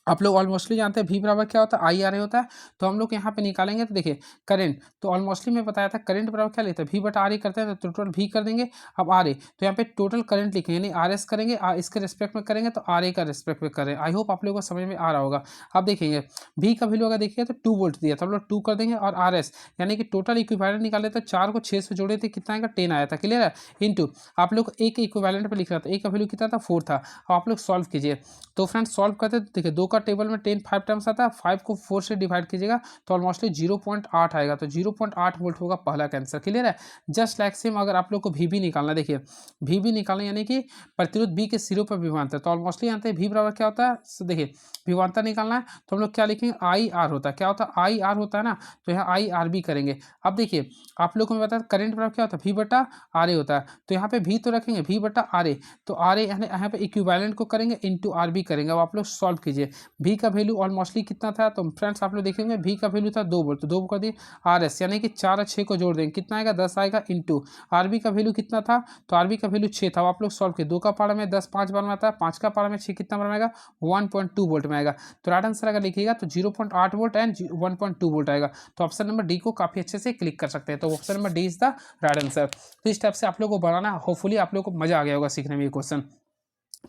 आप लोग ऑलमोस्टली जानते हैं भी बराबर क्या होता है, आई आर ए होता है। तो हम लोग यहाँ पे निकालेंगे तो देखिए करंट, तो ऑलमोस्टली मैं बताया था करंट बराबर क्या लेते हैं, भी बटा आर ए करते हैं तो टोटल भी कर देंगे। अब आर ए, तो यहाँ पे टोटल करंट लिखेंगे, यानी आर एस करेंगे, इसके रिस्पेक्ट में करेंगे तो आर ए का रिस्पेक्ट में करें। आई होप आप लोगों को समझ में आ रहा होगा। अब देखेंगे भी का वैल्यू अगर देखिए तो 2 वोल्ट दिया, तो हम लोग 2 कर देंगे। और आर एस यानी कि टोटल इक्विवेलेंट निकाले तो 4 को 6 से जोड़े थे, कितना आएगा, 10 आया था। क्लियर है। इंटू आप लोग ए के इक्विवेलेंट पर लिख रहा था, ए का वैल्यू कितना था, 4 था। अब आप लोग सॉल्व कीजिए। तो फ्रेंड्स सॉल्व करते तो देखिए 2 का टेबल में 10 5 टाइम्स आता है, 5 को 4 से डिवाइड कीजिएगा तो ऑलमोस्टली 0.8 आएगा। तो 0.8 वोल्ट होगा पहला का आंसर। क्लियर है। जस्ट लाइक सेम अगर आप लोग को भी निकालना, देखिए भी निकालना यानी कि प्रतिरोध बी के सिरों पर विभवांतर। तो ऑलमोस्टली जानते हैं भी बराबर क्या होता है, देखिए विभवांतर निकालना है तो हम लोग क्या लिखेंगे, आई आर होता है। क्या होता है, आई आर होता है ना, तो यहाँ आई आर बी करेंगे। अब देखिए आप लोग को मैं बताया करंट बराबर क्या होता है, भी बटा आर ए होता है। तो यहाँ पे भी तो रखेंगे, भी बटा आर ए, तो आर ए यहाँ पे इक्विवेलेंट को करेंगे इंटू आर बी करेंगे। अब आप लोग सॉल्व कीजिए। भी का वैल्यू ऑलमोस्टली कितना था, तो फ्रेंड्स आप लोग देखेंगे भी का वैल्यू था 2 वोल्ट, तो 2 कर दिए आर एस, यानी कि 4 और 6 को जोड़ देंगे, कितना आएगा, 10 आएगा। इंटू आर बी का वैल्यू कितना था, तो आर बी का वैल्यू 6 था। आप लोग सॉल्व किए, 2 का पारा में 10 5 बार में आता है, 5 का पारा में 6 कितना बार में आएगा, 1.2 वोल्ट में आएगा। तो राइट आंसर अगर लिखिएगा तो 0.8 वोल्ट एंड 1.2 वोल्ट आएगा। तो ऑप्शन नंबर डी को काफी अच्छे से क्लिक कर सकते हैं। तो option number D is the right answer. तो इस टाइप से आप लोग को बनाना, होपफुली आप लोग को मजा आ गया होगा सीखने में ये क्वेश्चन।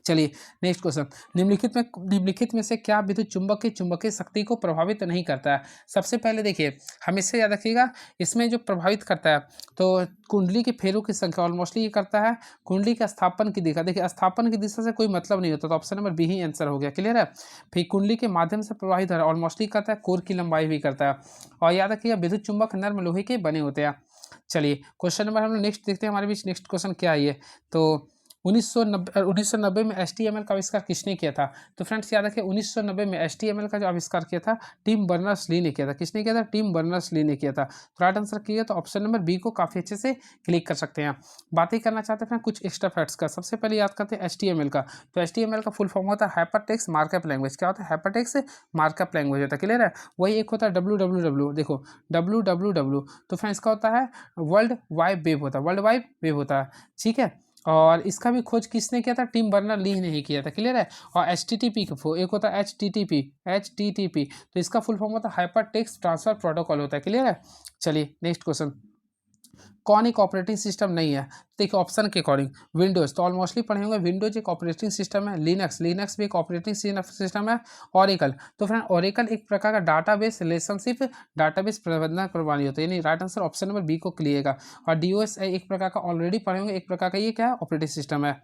चलिए नेक्स्ट क्वेश्चन, निम्नलिखित में से क्या विद्युत चुंबक की चुंबकीय शक्ति को प्रभावित नहीं करता है। सबसे पहले देखिए हमेशा याद रखिएगा, इसमें जो प्रभावित करता है तो कुंडली के फेरों की संख्या ऑलमोस्टली ये करता है। कुंडली के स्थापन की दिशा, देखिए स्थापन की दिशा से कोई मतलब नहीं होता, तो ऑप्शन नंबर बी ही आंसर हो गया। क्लियर है। फिर कुंडली के माध्यम से प्रवाहित है, ऑलमोस्टली करता है, कोर की लंबाई भी करता है। और याद रखिएगा विद्युत चुंबक नर्म लोहे के बने होते हैं। चलिए क्वेश्चन नंबर हम लोग नेक्स्ट देखते हैं, हमारे बीच नेक्स्ट क्वेश्चन क्या है ये। तो 1990 में HTML का आविष्कार किसने किया था। तो फ्रेंड्स याद रखिए 1990 में HTML का जो आविष्कार किया था टिम बर्नर्स-ली ने किया था। किसने किया था, टिम बर्नर्स-ली ने किया था। तो राइट आंसर किया तो ऑप्शन नंबर बी को काफ़ी अच्छे से क्लिक कर सकते हैं। बातें करना चाहते हैं कुछ एक्स्ट्रा फैक्ट्स का। सबसे पहले याद करते हैं HTML का। तो HTML का फुल फॉर्म होता है हाइपरटेक्स्ट मार्कअप लैंग्वेज। क्या होता है, हाइपरटेक्स्ट मार्कअप लैंग्वेज होता है। क्लियर है। वही एक होता है www, देखो www, तो फ्रेंड्स का होता है वर्ल्ड वाइड वेब होता है, वर्ल्ड वाइड वेब होता है। ठीक है। और इसका भी खोज किसने किया था, टिम बर्नर-ली ने ही किया था। क्लियर है। और HTTP का एक होता है HTTP, तो इसका फुल फॉर्म होता है हाइपर टेक्स्ट ट्रांसफर प्रोटोकॉल होता है। क्लियर है। चलिए नेक्स्ट क्वेश्चन, कौन एक ऑपरेटिंग सिस्टम नहीं है। देखिए ऑप्शन के अकॉर्डिंग विंडोज़, तो ऑलमोस्टली पढ़े होंगे विंडोज एक ऑपरेटिंग सिस्टम है। लिनक्स भी एक ऑपरेटिंग सिस्टम है। ओरेकल, तो फ्रेंड ओरेकल एक प्रकार का डाटाबेस रिलेशनशिप डाटाबेस प्रबंधन प्रणाली होता है, यानी right answer option number B को क्लिएगा। और DOS एक प्रकार का ऑलरेडी पढ़े होंगे, एक प्रकार का ये क्या है, ऑपरेटिंग सिस्टम है।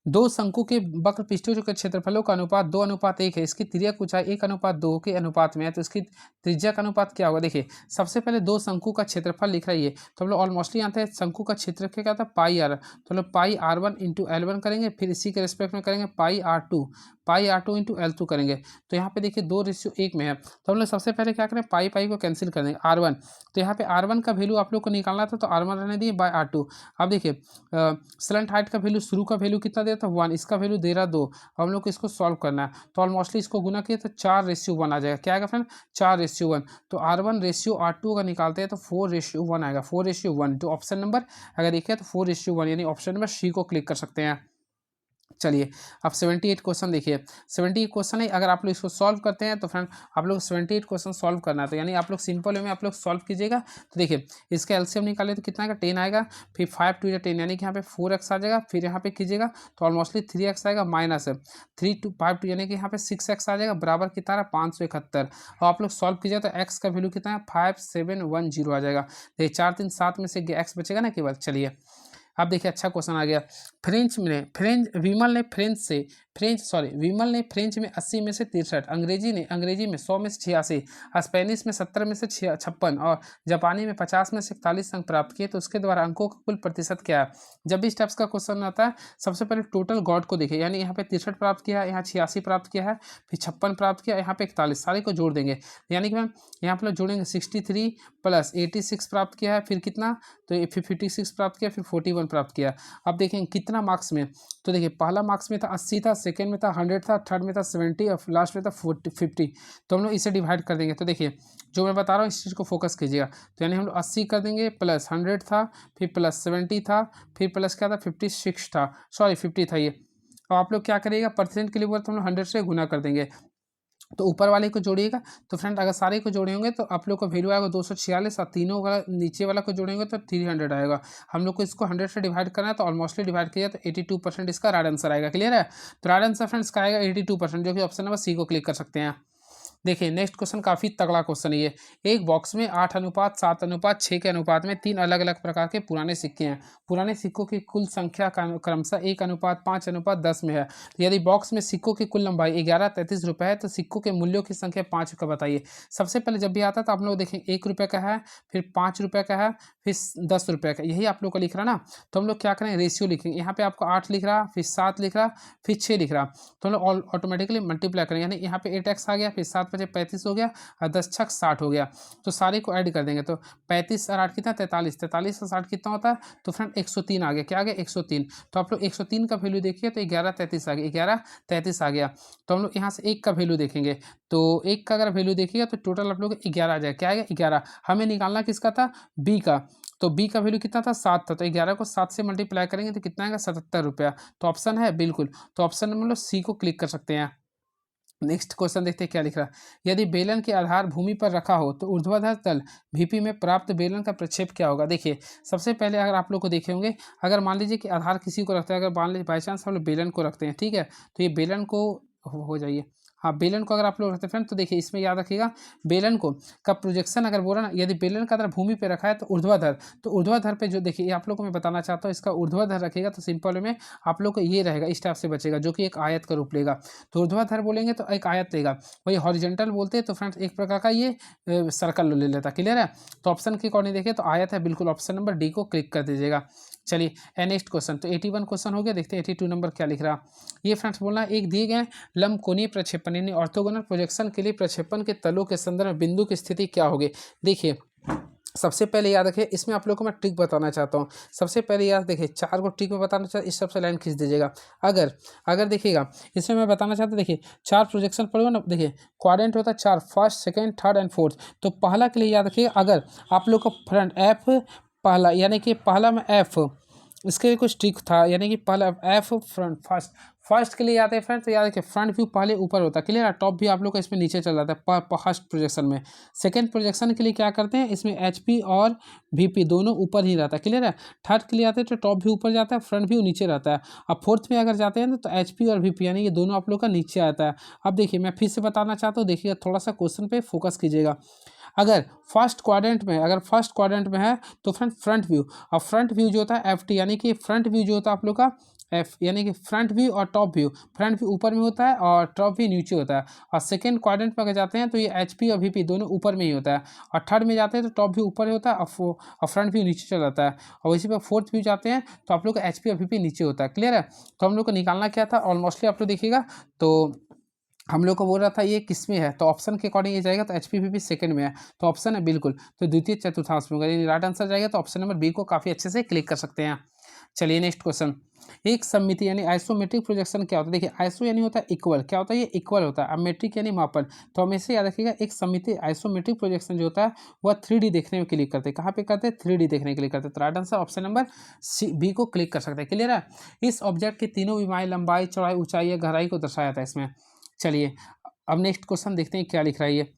दो शंकु के वक्र पृष्ठों के क्षेत्रफलों का अनुपात 2:1 है। इसकी तिर्यक ऊंचाई 1:2 के अनुपात में है, तो इसकी त्रिज्या का अनुपात क्या होगा। देखिए सबसे पहले दो शंकु का क्षेत्रफल लिख रही है, तो हम लोग ऑलमोस्टली जानते हैं शंकु का क्षेत्रफल क्या था, पाई आर। तो हम लोग पाई R1 इंटू L1 करेंगे, फिर इसी के रिस्पेक्ट में करेंगे पाई R2 इंटू L2 करेंगे। तो यहाँ पे देखिए 2:1 में है, तो हम लोग सबसे पहले क्या करें, पाई को कैंसिल कर देंगे। R1, तो यहाँ पे R1 का वैल्यू आप लोग को निकालना था, तो R1 रहने दिए बाय R2। अब देखिए स्लंट हाइट का वैल्यू, शुरू का वैल्यू कितना दिया था 1, इसका वैल्यू दे रहा 2। हम लोग को इसको सॉल्व करना है, तो ऑलमोस्टली इसको गुना किया तो 4:1 आ जाएगा। क्या आएगा फ्रेंड, 4:1। तो R1:R2 अगर निकालते हैं तो 4:1 आएगा, 4:1। तो ऑप्शन नंबर अगर देखिए तो 4:1, यानी ऑप्शन नंबर सी को क्लिक कर सकते हैं। चलिए अब 78 क्वेश्चन देखिए, 78 क्वेश्चन है, अगर आप लोग इसको सॉल्व करते हैं तो फ्रेंड आप लोग 78 क्वेश्चन सॉल्व करना है, तो यानी आप लोग सिंपल वे में आप लोग सॉल्व कीजिएगा। तो देखिए इसका एलसीएम निकाले तो कितना आएगा, 10 आएगा, फिर 5 2 10, यानी कि यहाँ पे 4x आ जाएगा, फिर यहाँ पे कीजिएगा तो ऑलमोस्टली 3x आएगा, माइनस 3 2 5 2, यानी कि यहाँ पे 6x आ जाएगा, बराबर कितना है 571। और आप लोग सॉल्व कीजिएगा तो x का वैल्यू कितना है 5710 आ जाएगा। देखिए 4 3 7 में से x बचेगा ना केवल। चलिए अब देखिए अच्छा क्वेश्चन आ गया। विमल ने फ्रेंच में 80 में से 63, अंग्रेजी में 100 में से 86, स्पेनिश में 70 में से 56 और जापानी में 50 में से 41 अंक प्राप्त किए, तो उसके द्वारा अंकों का कुल प्रतिशत क्या है। जब भी इस टाइप्स का क्वेश्चन आता है सबसे पहले टोटल गॉड को देखिए, यानी यहाँ पे 63 प्राप्त किया है, यहाँ 86 प्राप्त किया है, फिर 56 प्राप्त किया, यहाँ पे 41, सारे को जोड़ देंगे, यानी कि मैम यहाँ पे जोड़ेंगे 63 प्लस 86 प्राप्त किया है, फिर कितना, तो फिर 56 प्राप्त किया, फिर 41 प्राप्त किया। अब देखें कितना मार्क्स में, तो देखिए पहला मार्क्स में था 80 था, सेकेंड में था 100 था, थर्ड में था 70 और लास्ट में था 50। तो हम लोग इसे डिवाइड कर देंगे। तो देखिए जो मैं बता रहा हूँ इस चीज़ को फोकस कीजिएगा। तो यानी हम लोग 80 कर देंगे, प्लस 100 था, फिर प्लस 70 था, फिर प्लस क्या था 56 था, सॉरी 50 था ये। और आप लोग क्या करिएगा, परसेंट के लिए बोला तो हम लोग 100 से गुना कर देंगे। तो ऊपर वाले को जोड़िएगा। तो फ्रेंड अगर सारे को जोड़े होंगे तो आप लोग को वैल्यू आएगा 246, और तीनों का नीचे वाला को जोड़ेंगे तो 300 आएगा। हम लोग को इसको 100 से डिवाइड करना है, तो ऑलमोस्टली डिवाइड किया तो 82% इसका राइट आंसर आएगा। क्लियर है? तो राइट आंसर फ्रेंड्स का आएगा 82%, जो कि ऑप्शन नंबर सी को क्लिक कर सकते हैं। देखिए नेक्स्ट क्वेश्चन काफ़ी तगड़ा क्वेश्चन है ये। एक बॉक्स में 8:7:6 के अनुपात में 3 अलग अलग प्रकार के पुराने सिक्के हैं। पुराने सिक्कों की कुल संख्या क्रमशः 1:5:10 में है। तो यदि बॉक्स में सिक्कों की कुल लंबाई 11:33 रुपये है, तो सिक्कों के मूल्यों की संख्या 5 का बताइए। सबसे पहले जब भी आता है तो आप लोग देखें 1 रुपये का है, फिर 5 रुपये का है, फिर 10 रुपये का, यही आप लोग का लिख रहा ना। तो हम लोग क्या करें, रेशियो लिखेंगे। यहाँ पे आपको 8 लिख रहा, फिर 7 लिख रहा, फिर 6 लिख रहा। तो हम लोग ऑटोमेटिकली मल्टीप्लाई करेंगे, यानी यहाँ पे 8x आ गया, फिर 7 5 35 हो गया, और 10 6 60 हो गया। तो सारे को ऐड कर देंगे। तो 35 और 8 कितना, 43, 43 और 60 कितना होता है, तो फ्रेंड 103 आ गया। क्या आ गया, 103। तो आप लोग 103 का वैल्यू देखिए तो 11:33 आ गया, 11:33 आ गया। तो हम लोग यहाँ से 1 का वैल्यू देखेंगे। तो 1 का अगर वैल्यू देखिएगा तो टोटल आप लोग 11 आ जाएगा। क्या आएगा, 11। हमें निकालना किसका था, बी का। तो बी का वैल्यू कितना था, 7 था। तो 11 को 7 से मल्टीप्लाई करेंगे तो कितना आएगा, 77 रुपया। तो ऑप्शन है बिल्कुल। तो ऑप्शन में हम लोग सी को क्लिक कर सकते हैं। नेक्स्ट क्वेश्चन देखते हैं क्या लिख रहा है। यदि बेलन के आधार भूमि पर रखा हो तो ऊर्ध्वाधर तल VP में प्राप्त बेलन का प्रक्षेप क्या होगा। देखिए सबसे पहले अगर आप लोग को देखे होंगे, अगर मान लीजिए कि आधार किसी को रखते हैं, अगर मान लीजिए बाई चांस हम लोग बेलन को रखते हैं, ठीक है, तो ये बेलन को हो जाइए, हाँ बेलन को अगर आप लोग रखते हैं फ्रेंड, तो देखिए इसमें याद रखिएगा बेलन को का प्रोजेक्शन अगर बोला ना, यदि बेलन का आधार भूमि पे रखा है तो ऊर्ध्वाधर, तो ऊर्ध्वाधर पे जो देखिए आप लोग को मैं बताना चाहता हूँ, इसका ऊर्ध्वाधर रखेगा तो सिंपल में आप लोग को ये रहेगा, इस टाइप से बचेगा, जो कि एक आयत का रूप लेगा। तो ऊर्ध्वाधर बोलेंगे तो एक आयत लेगा। वही हॉरिजॉन्टल बोलते हैं तो फ्रेंड्स एक प्रकार का ये सर्कल ले लेता। क्लियर है? तो ऑप्शन के अकॉर्डिंग देखिए तो आयत है, बिल्कुल ऑप्शन नंबर डी को क्लिक कर दीजिएगा। चलिए नेक्स्ट क्वेश्चन, तो 81 क्वेश्चन हो गया। देखते हैं 82 नंबर क्या लिख रहा। ये फ्रेंड्स बोलना, एक दिए गए लंबकोणीय प्रक्षेपण यानी ऑर्थोगोनल प्रोजेक्शन के लिए प्रक्षेपण के तलों के संदर्भ में बिंदु की स्थिति क्या होगी। देखिए सबसे पहले याद रखिए, इसमें आप लोगों को मैं ट्रिक बताना चाहता हूँ। सबसे पहले याद देखिए 4 को ट्रिक में बताना चाहता हूँ, इस सबसे लाइन खींच दीजिएगा। अगर देखिएगा इसमें मैं बताना चाहता हूँ, देखिए 4 प्रोजेक्शन पड़ेगा ना, देखिए क्वाड्रेंट होता है 4, first second third and fourth. तो पहला के लिए याद रखिएगा, अगर आप लोग को फ्रंट एफ पहला, यानी कि पहला में एफ, इसके लिए कुछ ट्रिक था, यानी कि पहला एफ फ्रंट फर्स्ट के लिए आते हैं फ्रेंड, तो याद रखिए फ्रंट व्यू पहले ऊपर होता है। क्लियर है? टॉप भी आप लोग का इसमें नीचे चल जाता है फर्स्ट प्रोजेक्शन में। सेकंड प्रोजेक्शन के लिए क्या करते हैं, इसमें HP और VP दोनों ऊपर ही रहता है। क्लियर है? थर्ड के लिए आते हैं तो टॉप भी ऊपर जाता है, फ्रंट व्यू नीचे रहता है। अब फोर्थ में अगर जाते हैं तो HP और VP यानी ये दोनों आप लोग का नीचे आता है। अब देखिए मैं फिर से बताना चाहता हूँ, देखिएगा थोड़ा सा क्वेश्चन पे फोकस कीजिएगा। अगर फर्स्ट क्वाड्रेंट में है तो फ्रंट व्यू, और फ्रंट व्यू जो होता है FT, यानी कि फ्रंट व्यू जो होता है आप लोग का F, यानी कि फ्रंट व्यू और टॉप व्यू। फ्रंट व्यू ऊपर में होता है और टॉप व्यू नीचे होता है। और सेकंड क्वाड्रेंट में अगर जाते हैं तो ये HP और VP दोनों ऊपर में ही होता है। और थर्ड में जाते हैं तो टॉप व्यू ऊपर ही होता है और फ्रंट व्यू नीचे चल जाता है। और इसी पर फोर्थ व्यू जाते हैं तो आप लोग का HP और VP नीचे होता है। क्लियर है? तो हम लोग को निकालना क्या था, ऑलमोस्टली आप लोग देखिएगा तो हम लोग को बोल रहा था ये किस में है, तो ऑप्शन के अकॉर्डिंग ये जाएगा तो HP VP सेकंड में है, तो ऑप्शन है बिल्कुल। तो द्वितीय चतुर्थांश में होगा, यानी राइट आंसर जाएगा तो ऑप्शन नंबर बी को काफ़ी अच्छे से क्लिक कर सकते हैं। चलिए नेक्स्ट क्वेश्चन, एक सममिति यानी आइसोमेट्रिक प्रोजेक्शन क्या होता है। देखिए आइसो यानी होता है इक्वल, क्या होता है, ये इक्वल होता है। अब मेट्रिक यानी मापन। तो हमेशा याद रखिएगा एक सममिति आइसोमेट्रिक प्रोजेक्शन जो होता है वह 3D देखने में क्लिक करते हैं। कहाँ पे करते हैं, 3D देखने के लिए करते हैं। तो right answer option number B को क्लिक कर सकते हैं। क्लियर है? इस ऑब्जेक्ट की तीनों विमाएं लंबाई चौड़ाई ऊंचाई या गहराई को दर्शाया था इसमें। चलिए अब नेक्स्ट क्वेश्चन देखते हैं क्या लिख रहा है।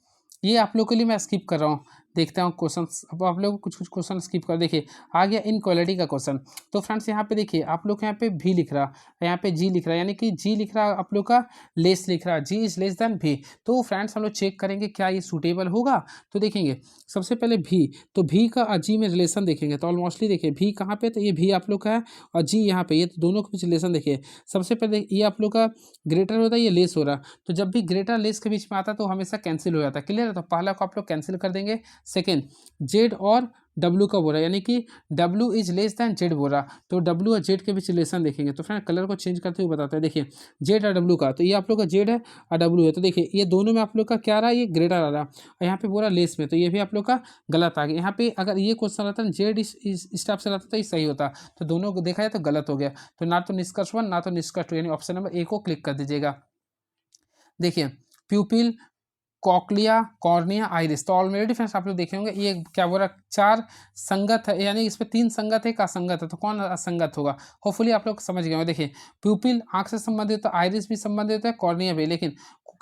ये आप लोग के लिए मैं स्किप कर रहा हूँ, देखते हैं क्वेश्चन। अब आप लोग कुछ क्वेश्चन स्किप कर, देखिए आ गया इनक्वालिटी का क्वेश्चन। तो फ्रेंड्स यहाँ पे देखिए आप लोग यहाँ पे भी लिख रहा, यहाँ पे जी लिख रहा है, यानी कि जी लिख रहा आप लोग का लेस लिख रहा, जी इज लेस देन भी। तो फ्रेंड्स हम लोग चेक करेंगे क्या ये सूटेबल होगा। तो देखेंगे सबसे पहले भी, तो भी का और जी में रिलेशन देखेंगे। तो ऑलमोस्टली देखिए भी कहाँ पे, तो ये भी आप लोग का है और जी यहाँ पे, ये तो दोनों के बीच रिलेशन देखिए। सबसे पहले ये आप लोग का ग्रेटर होता है, ये लेस हो रहा। तो जब भी ग्रेटर लेस के बीच में आता है तो हमेशा कैंसिल हो जाता है। क्लियर है? तो पहला को आप लोग कैंसिल कर देंगे। सेकेंड जेड और डब्ल्यू का बोल रहा है, यानी कि W is less than Z बोल रहा, तो डब्ल्यू और जेड के बीच रिलेशन देखेंगे। तो फ्रेंड कलर को चेंज करते हुए बताते हैं, देखिए जेड और डब्ल्यू का, तो ये आप लोग का जेड है और डब्ल्यू है, तो देखिए ये दोनों में आप लोग का क्या रहा है, ये ग्रेटर आ रहा है, और यहाँ पे बोला लेस में, तो ये भी आप लोग का गलत आ गया। यहाँ पे अगर ये क्वेश्चन रहता है जेड इस टाइप से रहता तो ये सही होता, तो दोनों को देखा जाए तो गलत हो गया। तो ना तो निष्कर्ष 1 ना तो निष्कर्ष 2, यानी ऑप्शन नंबर ए को क्लिक कर दीजिएगा। देखिए प्यूपिल, कॉकलिया, कॉर्निया, आइरिस, तो ऑलरेडी फ्रेंड्स आप लोग देखे होंगे ये क्या बोल रहा है, 4 संगत है, यानी इसमें 3 संगत है, एक असंगत है, तो कौन असंगत होगा, होपफुली आप लोग समझ गए होंगे। देखिए प्यूपिल आंख से संबंधित, तो आइरिस भी संबंधित है, कॉर्निया भी, लेकिन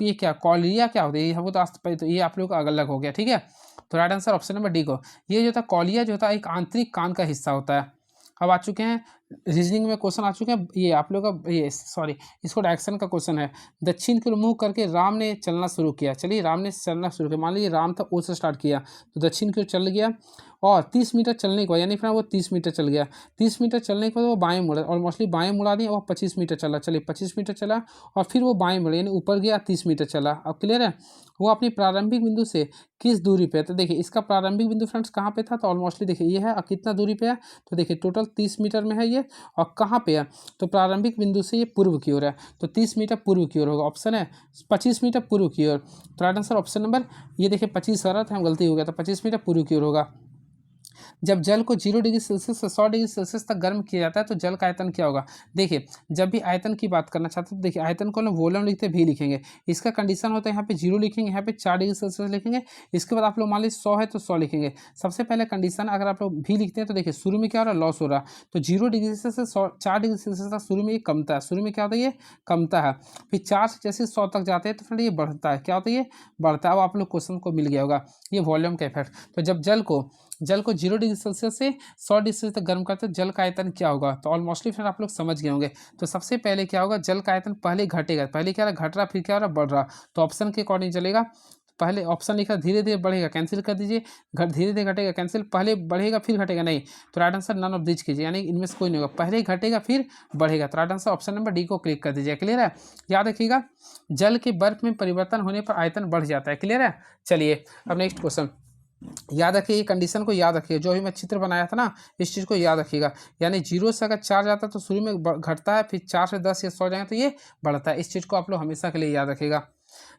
ये क्या कॉलिया क्या होता है, ये वो तो ये आप लोग का अलग हो गया, ठीक है। तो right answer option number D को, ये जो था कॉलिया जो था एक आंतरिक कान का हिस्सा होता है। अब आ चुके हैं रीजनिंग में क्वेश्चन आ चुके हैं, ये आप लोग का ये सॉरी इसको डायरेक्शन का क्वेश्चन है। दक्षिण की ओर मुंह करके राम ने चलना शुरू किया, चलिए राम ने चलना शुरू किया, मान लीजिए राम था ओ से स्टार्ट किया, तो दक्षिण की ओर चल गया, और 30 मीटर चलने के बाद, यानी फिर वो 30 मीटर चल गया, 30 मीटर चलने के बाद वो बाएं मुड़ा, और मोस्टली बाएं मुड़ा दिया, और 25 मीटर चला, चलिए 25 मीटर चला, और फिर वो बाएं मुड़ा, यानी ऊपर गया 30 मीटर चला। अब क्लियर है, वो अपनी प्रारंभिक बिंदु से किस दूरी पे है, तो देखिए इसका प्रारंभिक बिंदु फ्रेंड्स कहाँ पे था, तो ऑलमोस्टली देखिए ये है, और कितना दूरी पे है, तो देखिए टोटल 30 मीटर में है ये, और कहाँ पे है, तो प्रारंभिक बिंदु से ये पूर्व की ओर है, तो 30 मीटर पूर्व की ओर होगा, ऑप्शन है 25 मीटर पूर्व की ओर। तो राइट आंसर ऑप्शन नंबर ये देखिए 25 आ रहा था, हम गलती हो गया, तो 25 मीटर पूर्व की ओर होगा। जब जल को 0 डिग्री सेल्सियस से 100 डिग्री सेल्सियस तक गर्म किया जाता है तो जल का आयतन क्या होगा। देखिए जब भी आयतन की बात करना चाहते हैं तो देखिए आयतन को हम वॉल्यूम लिखते भी लिखेंगे, इसका कंडीशन होता है यहाँ पे 0 लिखेंगे, यहाँ पे 4 डिग्री सेल्सियस लिखेंगे, इसके बाद आप लोग मान लीजिए 100 है तो 100 लिखेंगे। सबसे पहले कंडीशन अगर आप लोग भी लिखते हैं तो देखिए शुरू में क्या हो रहा है, लॉस हो रहा है, तो 0 डिग्री से 4 डिग्री सेल्सियस तक शुरू में ये कमता है, शुरू में क्या होता है ये कमता है, फिर 4 से जैसे 100 तक जाते हैं तो फिर ये बढ़ता है, क्या होता है ये बढ़ता है। अब आप लोग क्वेश्चन को मिल गया होगा ये वॉल्यूम का इफेक्ट। तो जब जल को 0 डिग्री सेल्सियस से 100 डिग्री सेल्सियस तक गर्म करते हैं जल का आयतन क्या होगा, तो ऑलमोस्टली फिर आप लोग समझ गए होंगे। तो सबसे पहले क्या होगा, जल का आयतन पहले घटेगा, पहले क्या रहा घट रहा, फिर क्या हो रहा बढ़ रहा, तो ऑप्शन के अकॉर्डिंग चलेगा। पहले ऑप्शन लिखा धीरे धीरे बढ़ेगा, कैंसिल कर दीजिए, धीरे धीरे घटेगा कैंसिल, पहले बढ़ेगा फिर घटेगा नहीं, तो right answer none of this कीजिए, यानी इनमें से कोई नहीं होगा, पहले घटेगा फिर बढ़ेगा, तो right answer option number D को क्लिक कर दीजिए। क्लियर है, याद रखिएगा जल के बर्फ में परिवर्तन होने पर आयतन बढ़ जाता है। क्लियर है, चलिए अब नेक्स्ट क्वेश्चन याद रखिए, ये कंडीशन को याद रखिए, जो भी मैं चित्र बनाया था ना इस चीज़ को याद रखिएगा, यानी 0 से अगर 4 जाता है तो शुरू में घटता है, फिर 4 से 10 या 100 जाएंगे तो ये बढ़ता है, इस चीज़ को आप लोग हमेशा के लिए याद रखिएगा।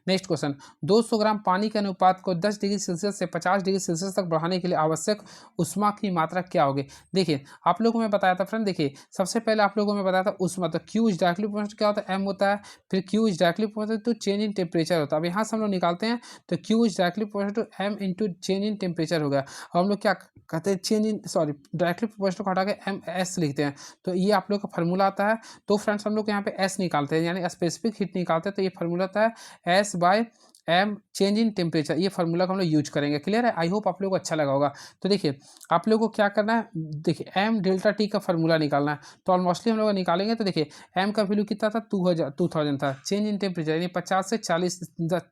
नेक्स्ट क्वेश्चन, 200 ग्राम पानी के अनुपात को 10 डिग्री सेल्सियस से 50 डिग्री सेल्सियस तक बढ़ाने के लिए आवश्यक उष्मा की मात्रा क्या होगी। देखिए आप लोगों को मैं बताया था फ्रेंड, देखिए सबसे पहले आप लोगों को मैं बताया था उष्मा, तो क्यू इज डायरेक्टली प्रोपोर्शनल क्या होता है, एम होता है, फिर Q is directly proportional to change in temperature होता है। अब यहाँ से हम लोग निकालते हैं तो Q is directly proportional to m into change in temperature हो गया, और हम लोग क्या कहते हैं चेंज इन डायरेक्टली प्रोपोर्शनल को हटा के एम एस लिखते हैं, तो ये आप लोग का फॉर्मूला आता है। तो फ्रेंड्स हम लोग यहाँ पे एस निकालते हैं, यानी स्पेसिफिक हीट निकालते हैं, तो ये फॉर्मूला आता है s by m change in temperature, ये फार्मूला को हम लोग यूज करेंगे। क्लियर है, आई होप आप लोगों को अच्छा लगा होगा। तो देखिए आप लोगों को क्या करना है, देखिए एम डेल्टा टी का फार्मूला निकालना है, तो ऑलमोस्टली हम लोग निकालेंगे, तो देखिए एम का वैल्यू कितना था 2000 था, चेंज इन टेम्परेचर यानी 50 से 40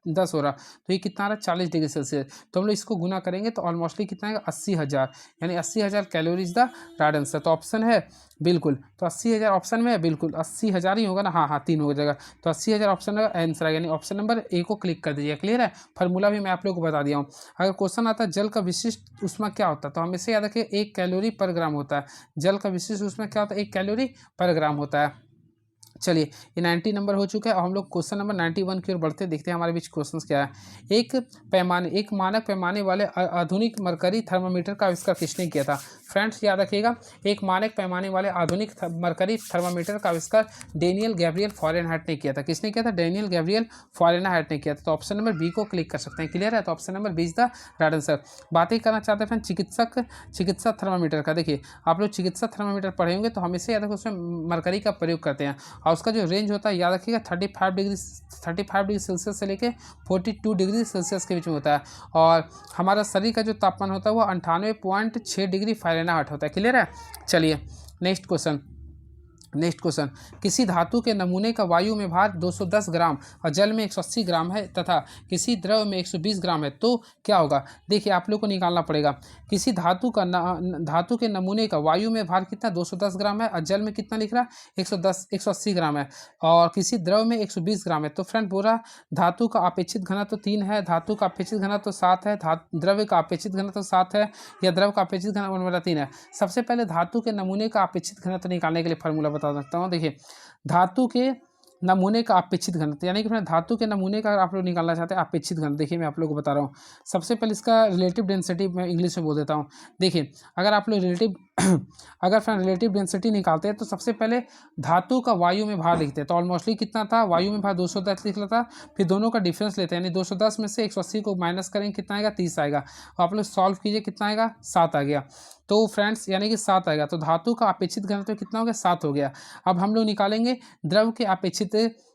10 हो रहा, तो ये कितना आ रहा है 40 डिग्री सेल्सियस, तो हम लोग इसको गुना करेंगे तो ऑलमोस्टली कितना आएगा 80,000, यानी 80,000 कैलोरीज द राइट आंसर। तो ऑप्शन है बिल्कुल, तो 80,000 ऑप्शन में है, बिल्कुल 80,000 ही होगा ना, हाँ 3 हो जाएगा, तो 80,000 ऑप्शन का आंसर आएगा, यानी ऑप्शन नंबर ए को क्लिक कर दीजिए। क्लियर है, फार्मूला भी मैं आप लोग को बता दिया हूँ। अगर क्वेश्चन आता है जल का विशिष्ट ऊष्मा क्या होता है, तो हमेशा याद रखिए 1 कैलोरी पर ग्राम होता है, जल का विशिष्ट ऊष्मा क्या होता है 1 कैलोरी पर ग्राम होता है। चलिए ये 90 नंबर हो चुका है, और हम लोग क्वेश्चन नंबर 91 की ओर बढ़ते देखते हैं हमारे बीच क्वेश्चंस क्या है। एक मानक पैमाने वाले आधुनिक मरकरी थर्मामीटर का आविष्कार किसने किया था। फ्रेंड्स याद रखिएगा, एक मानक पैमाने वाले आधुनिक मरकरी थर्मामीटर का आविष्कार डेनियल गैब्रियल फॉरेनहाइट ने किया था। किसने किया था, डेनियल गैब्रियल फॉरेनहाइट ने किया था, तो ऑप्शन नंबर बी को क्लिक कर सकते हैं। क्लियर है, तो option number B is the right answer. बातें करना चाहते हैं फ्रेंड चिकित्सा थर्मामीटर का, देखिए आप लोग चिकित्सा थर्मामीटर पढ़े होंगे, तो हमेशा याद रखिए उसमें मरकरी का प्रयोग करते हैं, और उसका जो रेंज होता है याद रखिएगा 35 डिग्री सेल्सियस से लेके 42 डिग्री सेल्सियस के बीच में होता है, और हमारा शरीर का जो तापमान होता है वो 98.6 डिग्री फ़ारेनहाइट होता है। क्लियर है, चलिए नेक्स्ट क्वेश्चन, नेक्स्ट क्वेश्चन, किसी धातु के नमूने का वायु में भार 210 ग्राम और जल में 180 ग्राम है तथा किसी द्रव में 120 ग्राम है तो क्या होगा। देखिए आप लोग को निकालना पड़ेगा। किसी धातु के नमूने का वायु में भार कितना 210 ग्राम है और जल में कितना लिख रहा है 180 ग्राम है और किसी द्रव में 120 ग्राम है। तो फ्रेंड पूरा धातु का अपेक्षित घनत्व 3 है, धातु का अपेक्षित घनत्व 7 है, द्रव्य का अपेक्षित घनत्व 7 है या द्रव का अपेक्षित घनत्व 3 है। सबसे पहले धातु के नमूने का अपेक्षित घनत्व निकालने के लिए फॉर्मूला बता सकता हूँ। देखिए धातु के नमूने का अपेक्षित घनत्व यानी कि फिर धातु के नमूने का आप लोग निकालना चाहते हैं अपेक्षित घनत्व। देखिए मैं आप लोग को बता रहा हूँ। सबसे पहले इसका रिलेटिव डेंसिटी मैं इंग्लिश में बोल देता हूँ। देखिए अगर आप लोग अगर फ्रेंड रिलेटिव डेंसिटी निकालते हैं तो सबसे पहले धातु का वायु में भार लिखते हैं। तो ऑलमोस्टली कितना था, वायु में भार 210 लिख लेता, फिर दोनों का डिफरेंस लेते हैं यानी 210 में से 180 को माइनस करेंगे कितना आएगा 30 आएगा। आप लोग सॉल्व कीजिए कितना आएगा 7 आ गया। तो फ्रेंड्स यानी कि 7 आएगा। तो धातु का अपेक्षित घनत्व कितना हो गया 7 हो गया। अब हम लोग निकालेंगे द्रव के अपेक्षित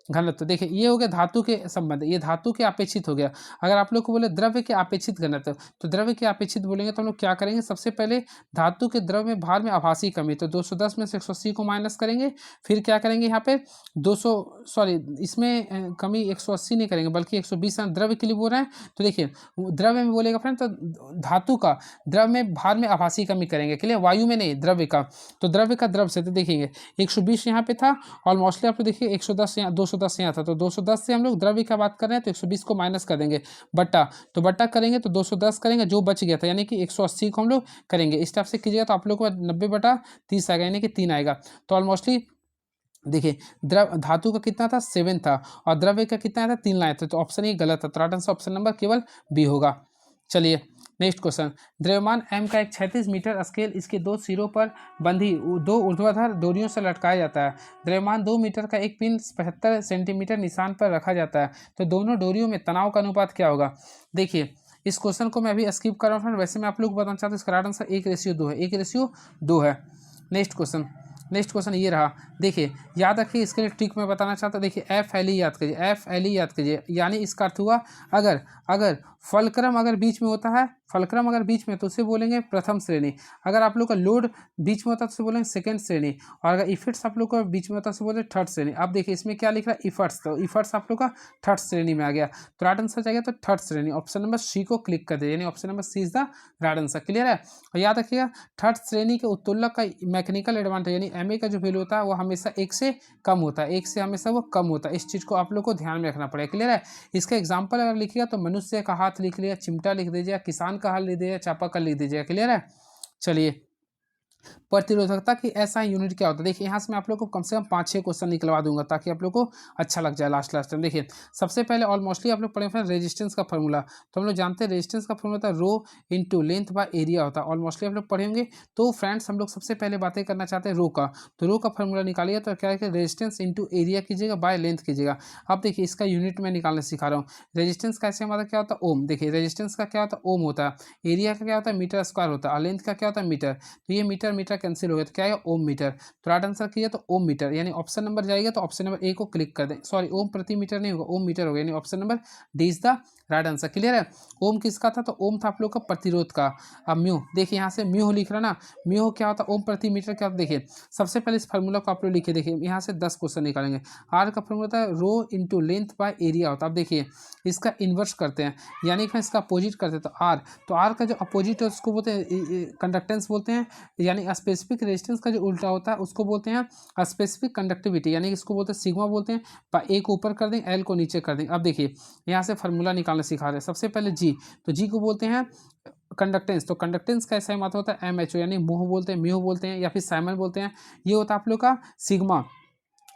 घनत्व। देखिए ये हो गया धातु के संबंध, ये धातु के अपेक्षित हो गया। अगर आप लोग को बोले द्रव्य के अपेक्षित घनत्व तो द्रव्य के अपेक्षित बोलेंगे तो हम लोग क्या करेंगे, सबसे पहले धातु के द्रव में भार में आभासी कमी, तो 210 में से 180 को माइनस करेंगे, फिर क्या करेंगे यहाँ पे 200 इसमें कमी 180 नहीं करेंगे बल्कि 120 द्रव्य के लिए बोल रहे हैं। तो देखिए द्रव्य में बोलेगा फ्रेंड तो धातु का द्रव में भार में आभासी कमी करेंगे, क्लियर, वायु में नहीं द्रव्य का। तो द्रव्य का द्रव से तो देखेंगे 120 यहाँ पे था और मोस्टली आप लोग देखिए 110 यहाँ 210 यहाँ था। तो 210 से हम लोग द्रव्य का बात कर रहे हैं तो 120 को माइनस कर देंगे बट्टा, तो बट्टा करेंगे तो 210 करेंगे जो बच गया था यानी कि 180 को हम लोग करेंगे। इस टाइप से कीजिएगा तो आप लोग को 90/30 आएगा यानी कि 3 आएगा। तो ऑलमोस्टली देखिए द्रव धातु का कितना था 7 था और द्रव्य का कितना था 3 लाए थे। तो ऑप्शन ए गलत है, तो राइट आंसर ऑप्शन नंबर केवल बी होगा। चलिए नेक्स्ट क्वेश्चन, द्रव्यमान m का एक 36 मीटर स्केल इसके 2 सिरों पर बंधी 2 ऊर्ध्वाधर डोरियों से लटकाया जाता है। द्रव्यमान 2 मीटर का एक पिन 75 सेंटीमीटर निशान पर रखा जाता है, तो दोनों डोरियों में तनाव का अनुपात क्या होगा। देखिए इस क्वेश्चन को मैं अभी स्किप कर रहा हूँ, वैसे मैं आप लोग को बताना चाहता हूँ इसका राइट आंसर 1:2 है, 1:2 है। नेक्स्ट क्वेश्चन ये रहा। देखिए याद रखिए इसके लिए ट्रिक मैं बताना चाहता हूँ। देखिए FLE याद कीजिए, FLE याद कीजिए, यानी इसका अर्थ हुआ अगर फलक्रम अगर बीच में होता है, फलक्रम अगर बीच में तो उसे बोलेंगे प्रथम श्रेणी। अगर आप लोग का लोड बीच में होता है तो उसे बोलेंगे सेकंड श्रेणी, और अगर इफेक्ट्स आप लोग का बीच में होता है तो बोलेंगे थर्ड श्रेणी। अब देखिए इसमें क्या लिख रहा है इफर्ट्स, तो इफर्ट्स आप लोग का थर्ड श्रेणी में आ गया। तो राइट आंसर जाएगा तो थर्ड श्रेणी, ऑप्शन नंबर सी को क्लिक कर दे, यानी option number C is the right answer. Clear है। और याद रखिएगा थर्ड श्रेणी के उत्तोलक का मैकेनिकल एडवांटेज यानी MA का जो वैल्यू होता है वो हमेशा 1 से कम होता है, 1 से हमेशा वो कम होता है। इस चीज़ को आप लोग को ध्यान में रखना पड़ेगा। क्लियर है। इसका एग्जाम्पल अगर लिखिएगा तो मनुष्य का हाथ लिख लिया, चिमटा लिख दीजिए, किसान का हाथ लिख दीजिए, चापाकल लिख दीजिएगा। क्लियर है। चलिए प्रतिरोधकता की SI यूनिट क्या होता है। देखिए यहाँ से मैं आप लोग को कम से कम 5-6 क्वेश्चन निकलवा दूंगा ताकि आप लोग को अच्छा लग जाए लास्ट टाइम। देखिए सबसे पहले ऑलमोस्टली आप लोग पढ़े फिर रेजिस्टेंस का फॉर्मूला, तो हम लोग जानते हैं रेजिस्टेंस का फॉर्मूला होता है rho into length by area होता है, ऑलमोस्टली आप लोग पढ़ेंगे। तो फ्रेंड्स हम लोग सबसे पहले बातें करना चाहते हैं रो का, तो रो का फॉर्मूला निकालिए तो क्या है कि रेजिस्टेंस इंटू एरिया कीजिएगा बाय लेंथ कीजिएगा। अब देखिए इसका यूनिट में निकालने सिखा रहा हूँ। रेजिस्टेंस का ऐसे मतलब क्या होता है ओम। देखिए रेजिस्टेंस का क्या होता है ओम होता है, एरिया का क्या होता है मीटर स्क्वायर होता है, और लेंथ का क्या होता है मीटर। तो ये मीटर कैंसिल हो गया तो क्या है ओम मीटर। तो राइट आंसर किया तो ओम मीटर, यानी ऑप्शन नंबर जाएगा तो ऑप्शन नंबर ए को क्लिक कर दें। सॉरी ओम प्रति मीटर नहीं होगा, ओम मीटर होगा, यानी option number D is the right answer. Clear है। ओम किसका था तो ओम था आप लोग का प्रतिरोध का। अब म्यू देखिए यहाँ से म्यू लिख रहा ना, म्यू क्या होता है ओम प्रति मीटर क्या होता है। देखिए सबसे पहले इस फार्मूला को आप लोग लिखिए। देखिए यहाँ से 10 क्वेश्चन निकालेंगे। आर का फार्मूला होता है rho into length by area होता है। अब देखिए इसका इन्वर्स करते हैं यानी कि इसका अपोजिट करते हैं, तो आर का जो अपोजिट है उसको बोलते हैं कंडक्टेंस बोलते हैं, यानी स्पेसिफिक रेजिस्टेंस का जो उल्टा होता है उसको बोलते हैं स्पेसिफिक कंडक्टिविटी, यानी इसको बोलते हैं सिग्मा बोलते हैं। ए को ऊपर कर दें, एल को नीचे कर दें। अब देखिए यहाँ से फार्मूला निकालना सिखा रहे हैं। सबसे पहले जी, तो जी को बोलते हैं कंडक्टेंस, तो कंडक्टेंस का ऐसा मात्रा होता है MHO, यानी मोह बोलते हैं, म्यू बोलते हैं या फिर साइमन बोलते हैं। ये होता है आप लोग का सिग्मा,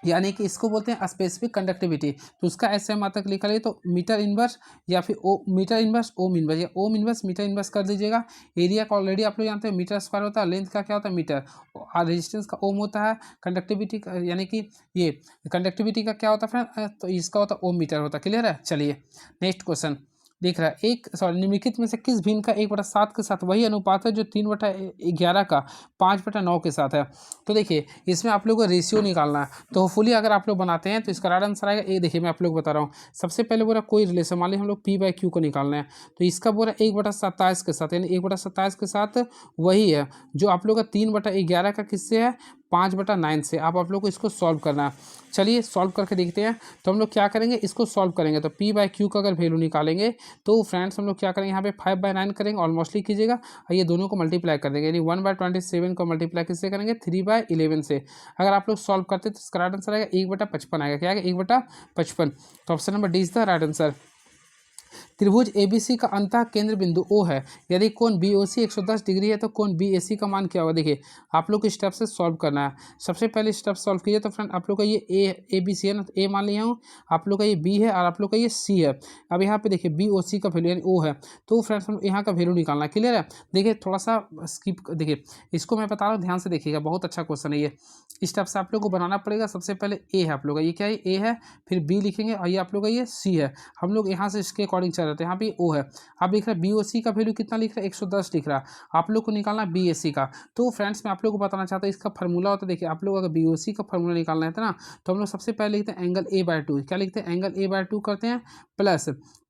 यानी कि इसको बोलते हैं स्पेसिफिक कंडक्टिविटी। तो उसका ऐसे मात्रक लिखा लिए तो मीटर इनवर्स या फिर मीटर इनवर्स ओम इनवर्स, या ओम इनवर्स मीटर इनवर्स कर दीजिएगा। एरिया का ऑलरेडी आप लोग जानते हैं मीटर स्क्वायर होता है, लेंथ का क्या होता है मीटर, और रेजिस्टेंस का ओम होता है, कंडक्टिविटी का यानी कि ये कंडक्टिविटी का क्या होता है फ्रेंड तो इसका होता है ओम मीटर होता है। क्लियर है। चलिए नेक्स्ट क्वेश्चन दिख रहा है निम्नलिखित में से किस भिन्न का 1/7 के साथ वही अनुपात है जो 3/11 का 5/9 के साथ है। तो देखिए इसमें आप लोगों को रेशियो निकालना है, तो होपफुली अगर आप लोग बनाते हैं तो इसका राइट आंसर आएगा ए। देखिए मैं आप लोग बता रहा हूँ। सबसे पहले बोला कोई रिलेशन, मान लीजिए हम लोग P/Q को निकालना है, तो इसका बोला 1/27 के साथ, यानी 1/27 के साथ वही है जो आप लोग का 3/11 का किससे है 5/9 से। आप लोग को इसको सॉल्व करना है। चलिए सॉल्व करके देखते हैं। तो हम लोग क्या करेंगे, इसको सॉल्व करेंगे तो P/Q का अगर वैल्यू निकालेंगे तो फ्रेंड्स हम लोग क्या करेंगे, यहाँ पे 5/9 करेंगे, ऑलमोस्टली कीजिएगा, और ये दोनों को मल्टीप्लाई कर देंगे, यानी 1/27 को मल्टीप्लाई किससे करेंगे, 3/11 से। अगर आप लोग सॉल्व करते तो इसका राइट आंसर आएगा 1/55 आएगा। क्या आएगा, 1/55। तो option number D is the right answer. त्रिभुज ABC का अंतः केंद्र बिंदु O है। यदि कोण BOC 110 डिग्री है तो कोण BAC का मान क्या होगा। देखिए आप लोग को स्टेप से सॉल्व करना है। सबसे पहले स्टेप सॉल्व कीजिए तो फ्रेंड आप लोग का ये ABC है ना, तो A मान लिया हूँ, आप लोग का ये B है और आप लोग का ये C है। अब यहाँ पे देखिए BOC का वैल्यू यानी O है, तो फ्रेंड्स हम यहाँ का वैल्यू निकालना है। क्लियर है। देखिए थोड़ा सा स्किप, देखिए इसको मैं बता रहा हूँ, ध्यान से देखिएगा, बहुत अच्छा क्वेश्चन है ये। स्टेप से आप लोग को बनाना पड़ेगा। सबसे पहले A है आप लोग का, ये क्या है, A है, फिर B लिखेंगे और ये आप लोग का ये C है। हम लोग यहाँ से इसके अकॉर्डिंग चल रहे थे। यहाँ पे O है, आप लिख रहे हैं BOC का वैल्यू कितना लिख रहा है, 110 लिख रहा है। आप लोग को निकालना है BAC का। तो फ्रेंड्स मैं आप लोग को बताना चाहता हूँ इसका फार्मूला होता है। देखिए आप लोग अगर BOC का फार्मूला निकालना है ना, तो हम लोग सबसे पहले लिखते हैं एंगल A/2। क्या लिखते हैं, एंगल A/2 करते हैं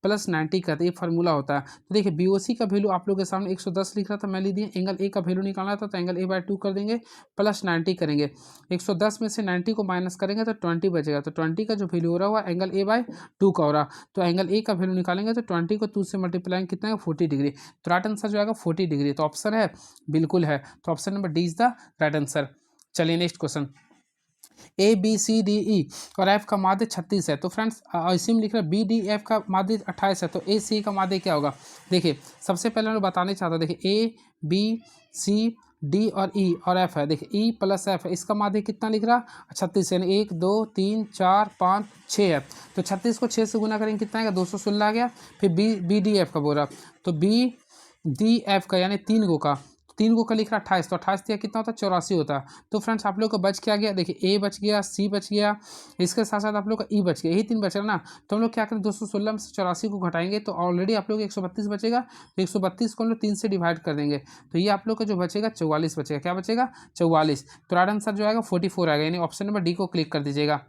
प्लस 90 करते हैं, ये फार्मूला होता है। तो देखिए BOC का वैल्यू आप लोग के सामने 110 लिख रहा था, मैं लिख दिया। एंगल A का वैल्यू निकालना था तो एंगल A/2 कर देंगे, प्लस 90 करेंगे। 110 में से 90 को माइनस करेंगे तो 20 बचेगा। तो 20 का जो वैल्यू हो रहा हुआ एंगल A/2 का हो रहा, तो एंगल A का वैल्यू निकालेंगे तो 20 को 2 से मल्टीप्लाई कितना है, 40 डिग्री। तो राइट आंसर जो आएगा 40 डिग्री। तो ऑप्शन है, बिल्कुल है। तो option number D is the right answer. चलिए नेक्स्ट क्वेश्चन। ABCDE और F का माध्य 36 है। तो फ्रेंड्स इसी में लिख रहा है BDF का माध्य 28 है, तो AC का माध्य क्या होगा। देखिए सबसे पहले मैं बताने चाहता हूँ, देखिए ABCD और E और F है। देखिए E प्लस F है, इसका माध्य कितना लिख रहा, 36, यानी 1 2 3 4 5 6 है। तो 36 को 6 से गुना करेंगे कितना आएगा, 216 आ गया। फिर BDF का बोल रहा, तो BDF का यानी 3 गो का लिख रहा 28, तो 28 दिया कितना होता है, 84 होता है। तो फ्रेंड्स आप लोग को बच क्या गया, देखिए A बच गया, C बच गया, इसके साथ साथ आप लोग का E बच गया, यही 3 बच रहा ना। तो हम लोग क्या करें, 216 में से 84 को घटाएंगे तो ऑलरेडी आप लोग 132 बचेगा। तो 132 को हम लोग 3 से डिवाइड कर देंगे, तो ये आप लोग का जो बचेगा 44 बचेगा। क्या बचेगा, 44। तो राइट आंसर जो आएगा 44 आएगा, यानी ऑप्शन नंबर डी को क्लिक कर दीजिएगा।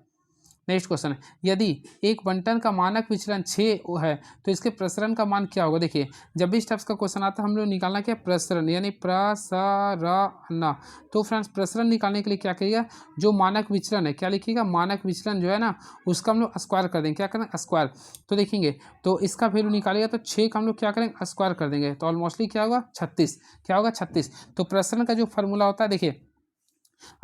नेक्स्ट क्वेश्चन है, यदि एक बंटन का मानक विचलन 6 है तो इसके प्रसरण का मान क्या होगा। देखिए जब भी स्टेप्स का क्वेश्चन आता है हम लोग निकालना क्या, प्रसरण, यानी प्रसरण। तो फ्रेंड्स प्रसरण निकालने के लिए क्या करिएगा, जो मानक विचलन है, क्या लिखिएगा, मानक विचलन जो है ना उसका हम लोग स्क्वायर कर देंगे। क्या करें, स्क्वायर। तो देखेंगे तो इसका वैल्यू निकालेगा तो 6 का हम लोग क्या करेंगे, स्क्वायर कर देंगे, तो ऑलमोस्टली क्या होगा, 36। क्या होगा, 36। तो प्रसरण का जो फार्मूला होता है, देखिए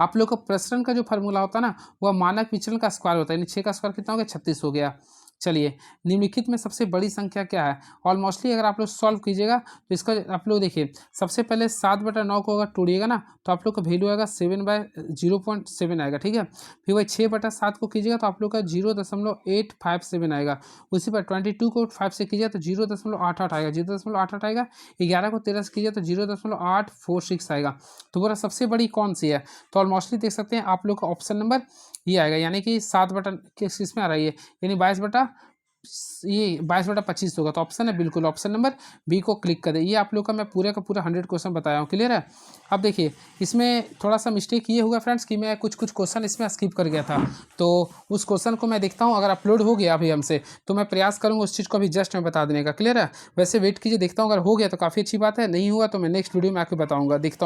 आप लोग का प्रसरण का जो फार्मूला होता है ना, वह मानक विचलन का स्क्वायर होता है, यानी 6 का स्क्वायर कितना हो गया, 36 हो गया। चलिए निम्नलिखित में सबसे बड़ी संख्या क्या है। ऑलमोस्टली अगर आप लोग सॉल्व कीजिएगा तो इसका आप लोग देखिए सबसे पहले 7/9 को अगर तोड़िएगा ना तो आप लोग का वैल्यू आएगा 7/0.7 आएगा। ठीक है। फिर वही 6/7 को कीजिएगा तो आप लोग का 0.857 आएगा। उसी पर 22 को 5 से कीजिए तो 0.88 आएगा, 0.88 आएगा। 11 को 13 से कीजिए तो 0.846 आएगा। तो बोला सबसे बड़ी कौन सी है, तो ऑलमोस्टली देख सकते हैं आप लोग का ऑप्शन नंबर ये आएगा, यानी कि 7/किस में आ रही है, यानी 22/25 होगा। तो ऑप्शन है बिल्कुल ऑप्शन नंबर बी को क्लिक कर दे। ये आप लोग का मैं पूरा का पूरा 100 क्वेश्चन बताया हूँ। क्लियर है। अब देखिए इसमें थोड़ा सा मिस्टेक ये होगा फ्रेंड्स कि मैं कुछ क्वेश्चन इसमें स्किप कर गया था, तो उस क्वेश्चन को मैं देखता हूँ, अगर अपलोड हो गया अभी हमसे तो मैं प्रयास करूँगा उस चीज़ को अभी जस्ट में बता देने का। क्लियर है। वैसे वेट कीजिए, देखता हूँ, अगर हो गया तो काफ़ी अच्छी बात है, नहीं हुआ तो मैं नेक्स्ट वीडियो में आके बताऊँगा। देखता हूँ।